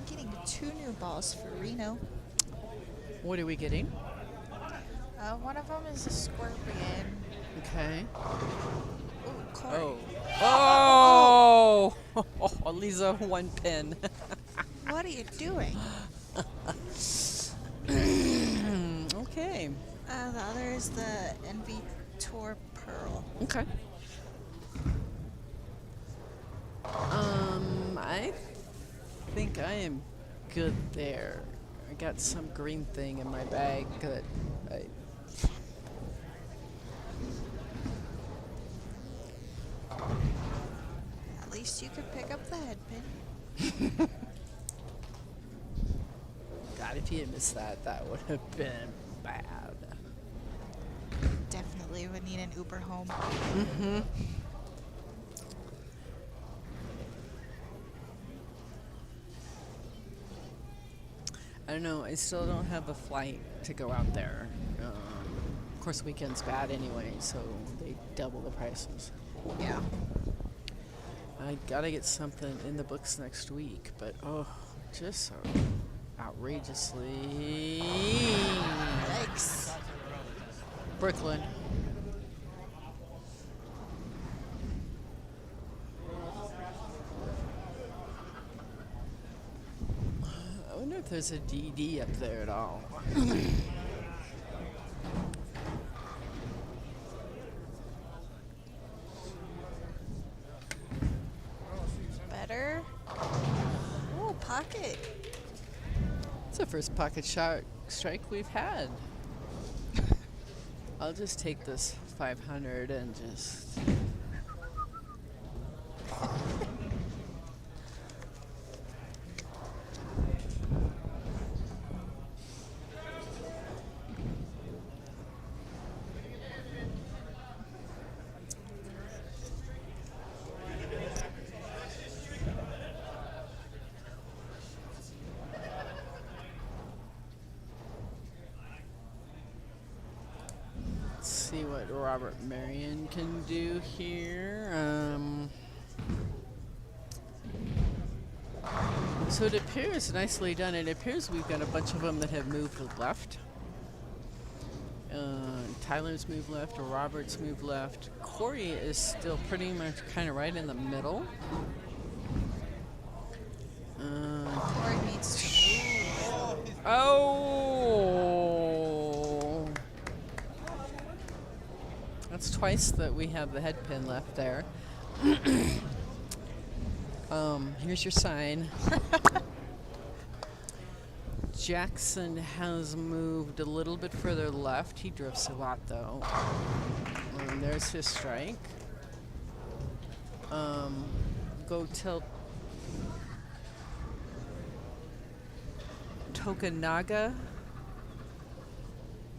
getting 2 new balls for Reno. What are we getting? One of them is a scorpion. Okay. Ooh, Corey. Oh. Oh. Lisa, 1 pin. What are you doing? Okay. The other is the NV Tour Pearl. Okay. I think I am good there. I got some green thing in my bag that At least you could pick up the head pin. God, if he had missed that, that would have been bad. Definitely would need an Uber home. Mm-hmm. I don't know. I still don't have a flight to go out there. Of course, weekend's bad anyway, so they double the prices. Yeah. I gotta get something in the books next week, but just so outrageously. Yikes. Brooklyn. I wonder if there's a DD up there at all. Better. Ooh, pocket. It's the first pocket shot strike we've had. I'll just take this 500 and just. See what Robert Marion can do here. So it appears nicely done. It appears we've got a bunch of them that have moved left. Tyler's moved left, Robert's moved left. Corey is still pretty much kind of right in the middle. Corey needs to move. Oh! That's twice that we have the head pin left there. Here's your sign. Jackson has moved a little bit further left. He drifts a lot, though. And there's his strike. Go tell Tokunaga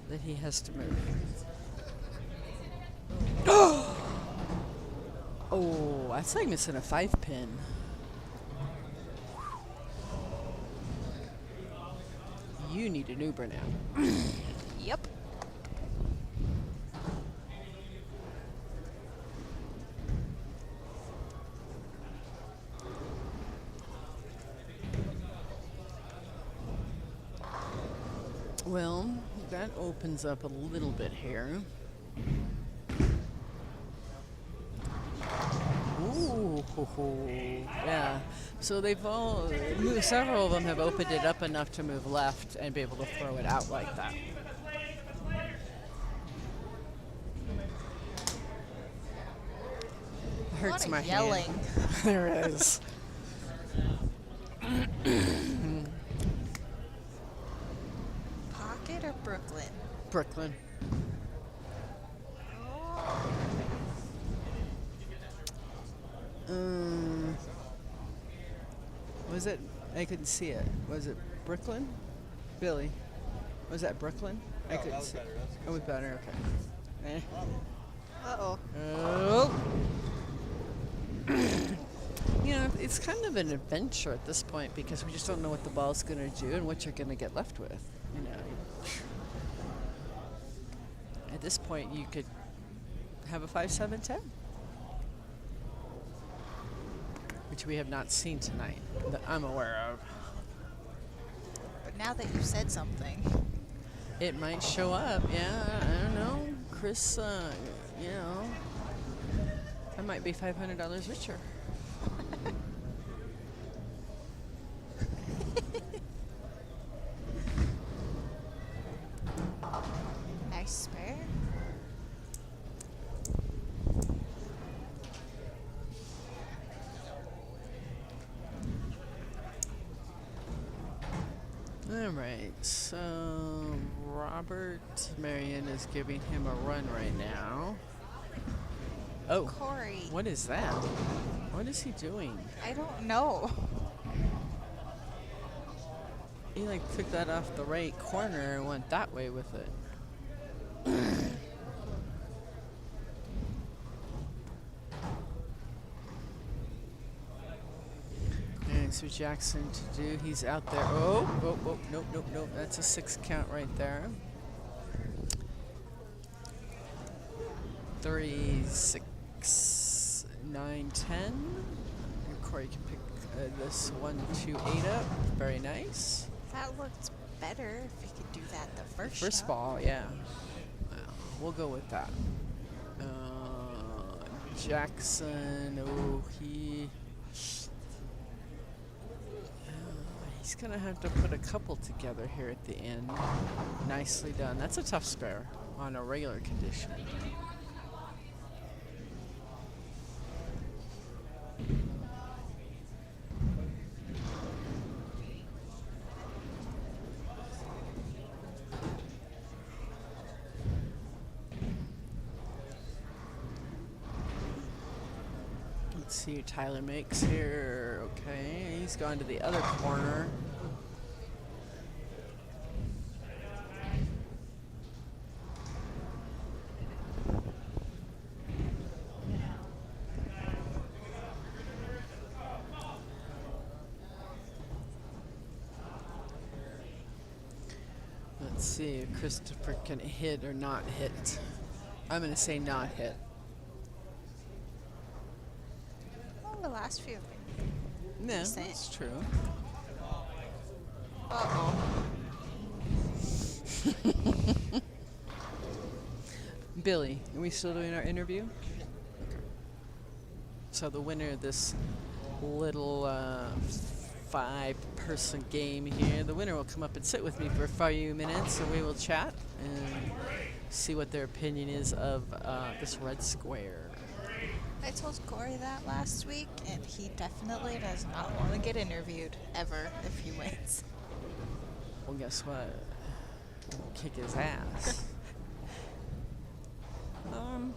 that he has to move. Oh, that's like missing a 5-pin. You need an Uber now. Yep. Well, that opens up a little bit here. Ooh, yeah. So they've all, several of them have opened it up enough to move left and be able to throw it out like that. Hurts my yelling. hand. There is. Pocket or Brooklyn? Brooklyn. Was it? I couldn't see it. Was it Brooklyn? Billy? Was that Brooklyn? I couldn't see it. It was better, okay. Uh-oh. Oh. You know, it's kind of an adventure at this point because we just don't know what the ball's going to do and what you're going to get left with. You know, at this point, you could have a 5-7-10, which we have not seen tonight that I'm aware of. But now that you've said something, it might show up. Yeah, I don't know, Chris. You know, I might be $500 richer. nice spare. All right, so Robert Marion is giving him a run right now. Oh, Corey. What is that? What is he doing? I don't know. He like took that off the right corner and went that way with it. And so Jackson to do, he's out there. Oh, nope. That's a 6 count right there. 3, 6, 9, 10. And Corey can pick this 1, 2, 8 up. Very nice. That looked better if he could do that the first First shot. ball, yeah. Wow. we'll go with that. Jackson, he's gonna have to put a couple together here at the end. Nicely done. That's a tough spare on a regular condition. Let's see what Tyler makes here. Okay, he's gone to the other corner. Let's see if Christopher can hit or not hit. I'm going to say not hit. Well, the last few. No, Say that's it. true. Uh-oh. Billy, are we still doing our interview? Okay. So the winner of this little 5-person game here, the winner will come up and sit with me for a few minutes, and we will chat and see what their opinion is of this red square. I told Corey that last week, and he definitely does not want to get interviewed ever if he wins. Well, guess what? We'll kick his ass. Well,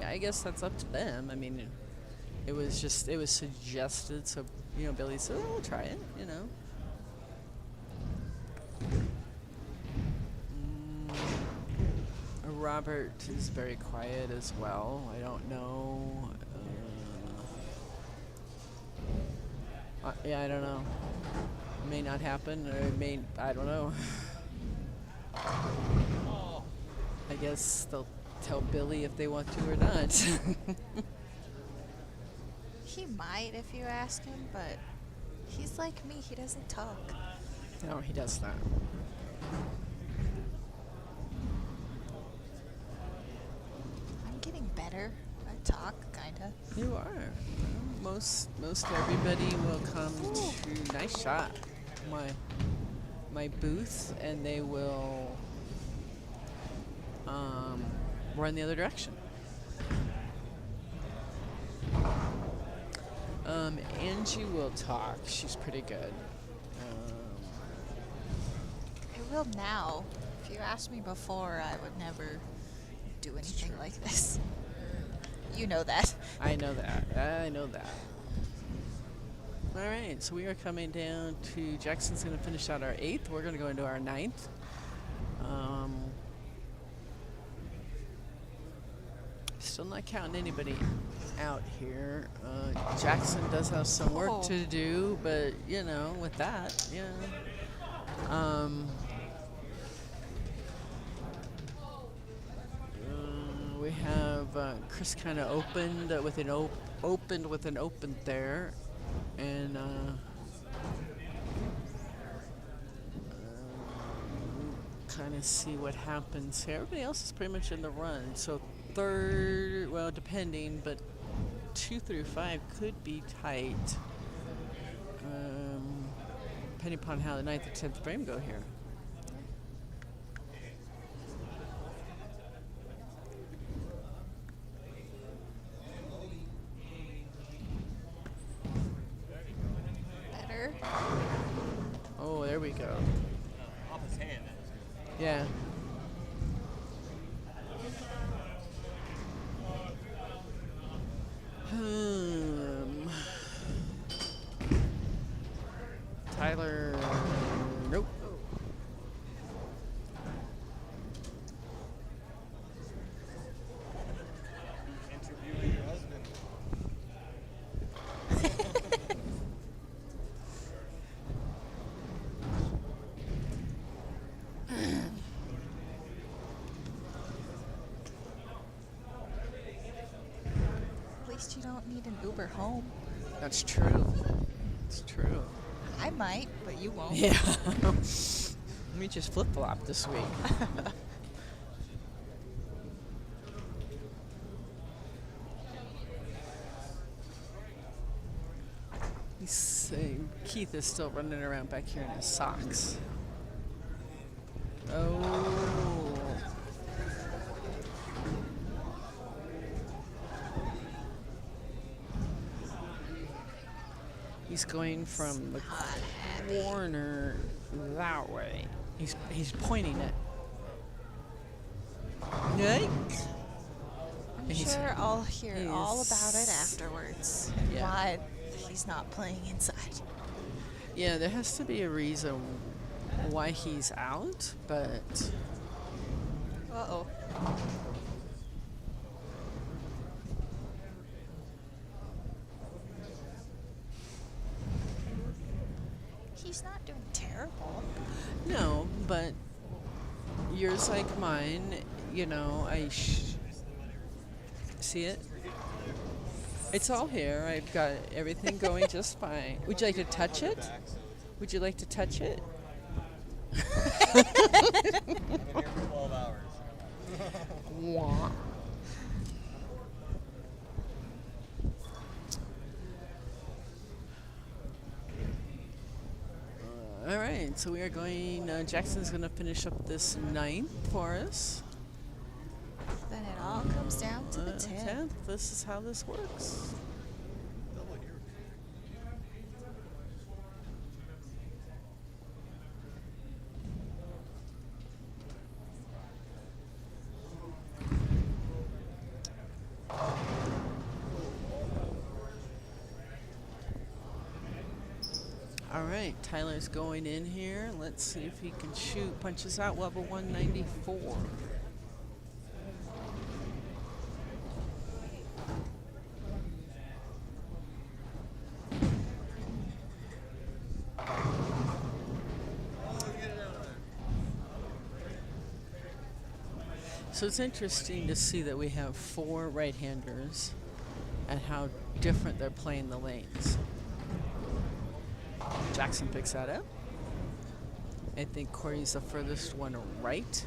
I guess that's up to them. I mean, it was suggested, so, you know, Billy said, oh, we'll try it, you know. Robert is very quiet as well. I don't know. Yeah, I don't know. It may not happen, or it may, I don't know. I guess they'll tell Billy if they want to or not. He might if you ask him, but he's like me. He doesn't talk. No, he does not. I'm getting better. I talk, kinda. You are. Most everybody will come to nice shot. My booth, and they will run the other direction. Angie will talk. She's pretty good. I will now. If you asked me before, I would never do anything like this. You know that. I know that. I know that. All right, so we are coming down to Jackson's going to finish out our 8th. We're going to go into our 9th. Still not counting anybody out here. Jackson does have some work to do, but you know, with that, yeah. We have Chris kind of opened with an open there, and kind of see what happens here. Everybody else is pretty much in the run, so third, well, depending, but 2 through 5 could be tight, depending upon how the 9th or 10th frame go here. Better. Oh, there we go. Off his hand. Yeah. Tyler, nope. Interviewing your husband. At least you don't need an Uber home. That's true. It's true. I might, but you won't. Yeah. We just flip-flop this week. Keith is still running around back here in his socks. Oh. He's going from the corner that way. He's pointing it. Yikes. I'm sure I'll hear all about it afterwards. Yeah. Why he's not playing inside. Yeah, there has to be a reason why he's out, but Uh-oh. He's not doing terrible. no, but yours like mine, you know, see it? It's all here. I've got everything going just fine. Would you like to touch it? Would you like to touch it? I've been here for 12 hours. Wah. All right, so we are going. Jackson's going to finish up this 9th for us. Then it all comes down to the 10th. This is how this works. All right, Tyler's going in here. Let's see if he can shoot. Punches out level 194. So it's interesting to see that we have 4 right-handers and how different they're playing the lanes. Jackson picks that up. I think Corey's the furthest one right.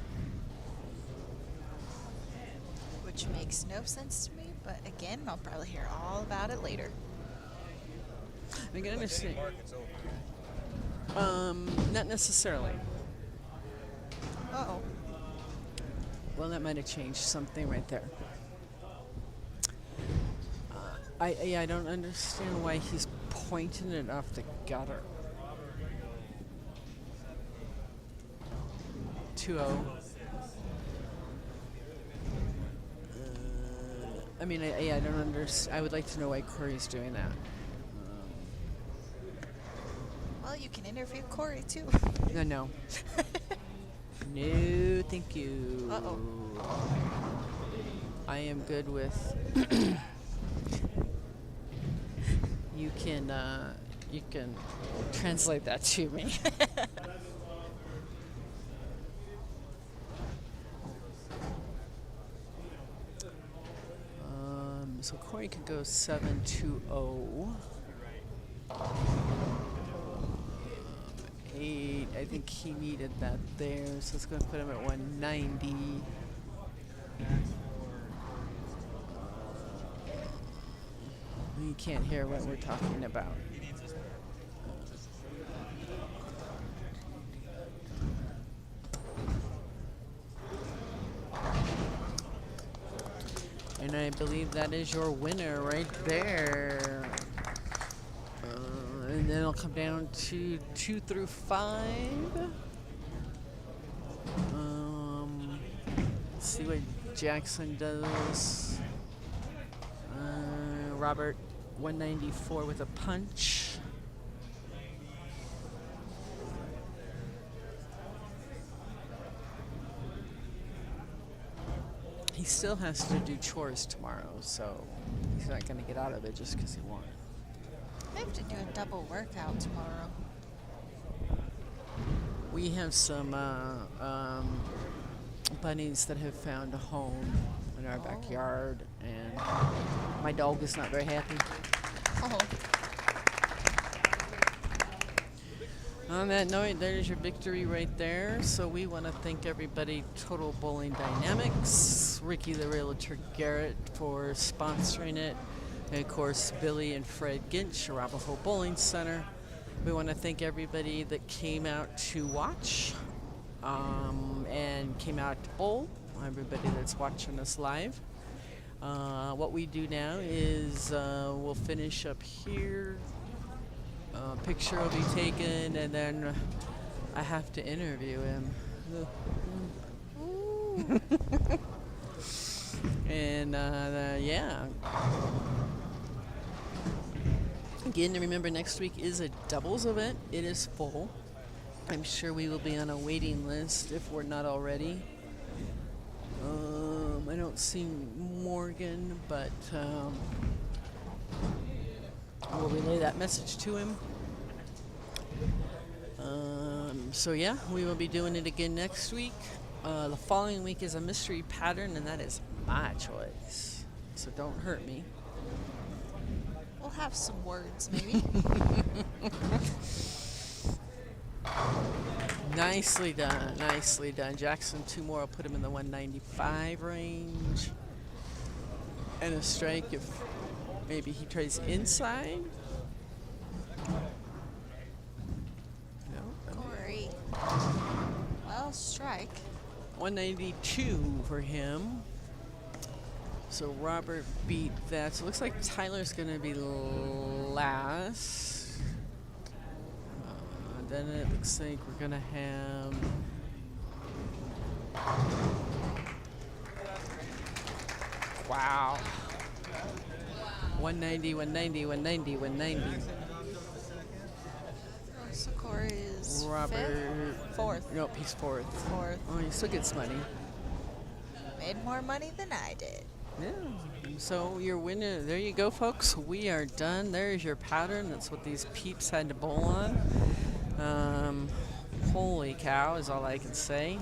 Which makes no sense to me, but again, I'll probably hear all about it later. I'm gonna understand. Not necessarily. Uh-oh. Well, that might have changed something right there. I don't understand why he's pointing it off the gutter. 2-0. I mean, I don't understand. I would like to know why Corey's doing that. Well, you can interview Corey too. No. No, thank you. Uh-oh. I am good with. You can translate that to me. So Corey could go 7-2-0. 8. I think he needed that there, so it's going to put him at 190. You can't hear what we're talking about. And I believe that is your winner right there. And then it'll come down to 2 through 5. Let's see what Jackson does. Robert, 194 with a punch. He still has to do chores tomorrow, so he's not going to get out of it just because he won. I have to do a double workout tomorrow. We have some bunnies that have found a home in our backyard, and my dog is not very happy. Oh. On that note, there's your victory right there. So we want to thank everybody, Total Bowling Dynamics, Ricky the Realtor Garrett for sponsoring it, And of course, Billy and Fred Ginch, Arapahoe Bowling Center. We want to thank everybody that came out to watch and came out to bowl, everybody that's watching us live. What we do now is we'll finish up here. Picture will be taken, and then I have to interview him. And yeah. Again, remember next week is a doubles event. It is full. I'm sure we will be on a waiting list if we're not already. I don't see Morgan, but we'll relay that message to him. So yeah, we will be doing it again next week. The following week is a mystery pattern, and that is my choice. So don't hurt me. We'll have some words, maybe. Nicely done, nicely done. Jackson, 2 more, I'll put him in the 195 range. And a strike if maybe he tries inside. No. Corey. Well, strike. 192 for him. So Robert beat that. So it looks like Tyler's going to be last. Then it looks like we're going to have... Wow. 190, 190, 190, 190. So Corey is Robert. fifth? Fourth. Nope, he's fourth. Fourth. Oh, he still gets money. Made more money than I did. Yeah. So your winner, there you go, folks. We are done. There's your pattern. That's what these peeps had to bowl on. Holy cow is all I can say.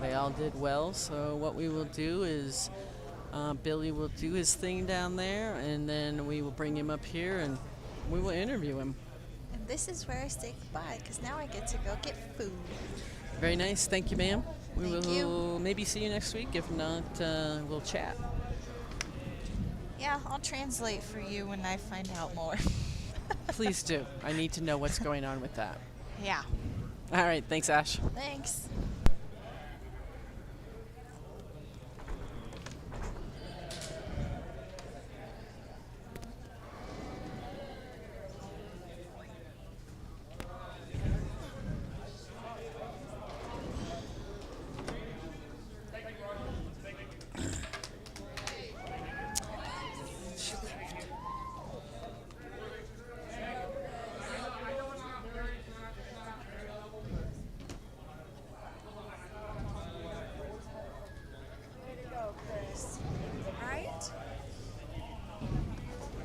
They all did well. So what we will do is Billy will do his thing down there, and then we will bring him up here and we will interview him. And this is where I say goodbye, because now I get to go get food. Very nice. Thank you, ma'am. We Thank will you. maybe see you next week. If not, we'll chat. Yeah, I'll translate for you when I find out more. Please do. I need to know what's going on with that. Yeah. All right. Thanks, Ash. Thanks.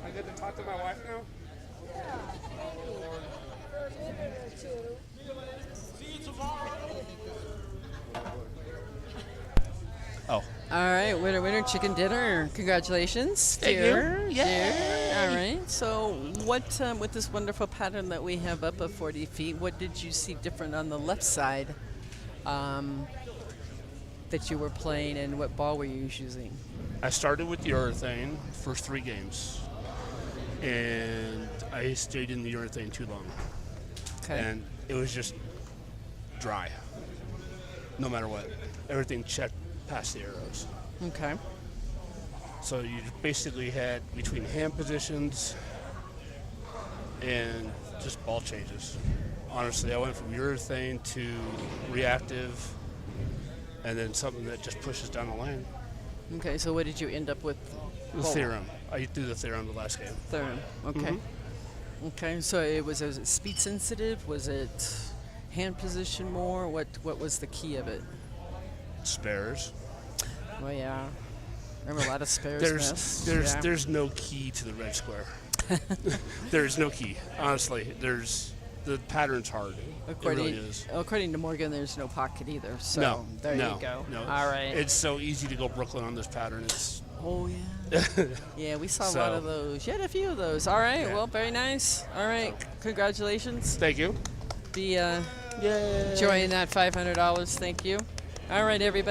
I get to talk to my wife now? Oh. All right, winner, winner, chicken dinner. Congratulations. Thank you. Dear. Yay. All right. So, what with this wonderful pattern that we have up of 40 feet, what did you see different on the left side that you were playing, and what ball were you using? I started with the urethane for 3 games, and I stayed in the urethane too long. Okay. And it was just dry, no matter what. Everything checked past the arrows. Okay. So you basically had between hand positions and just ball changes. Honestly, I went from urethane to reactive, and then something that just pushes down the line. Okay, so what did you end up with? The theorem. I threw the theorem the last game. Theorem. Okay. Okay, so was it speed sensitive? Was it hand position more? What was the key of it? Spares. Oh yeah, I remember a lot of spares. Yeah. There's no key to the red square. There's no key. Honestly, the pattern's hard. It really is. According to Morgan, there's no pocket either. So no, there you go. No. All right. It's so easy to go Brooklyn on this pattern. It's oh yeah. Yeah, we saw a lot of those. You had a few of those. All right. Yeah. Well, very nice. All right. Congratulations. Thank you. Be enjoying that $500. Thank you. All right, everybody.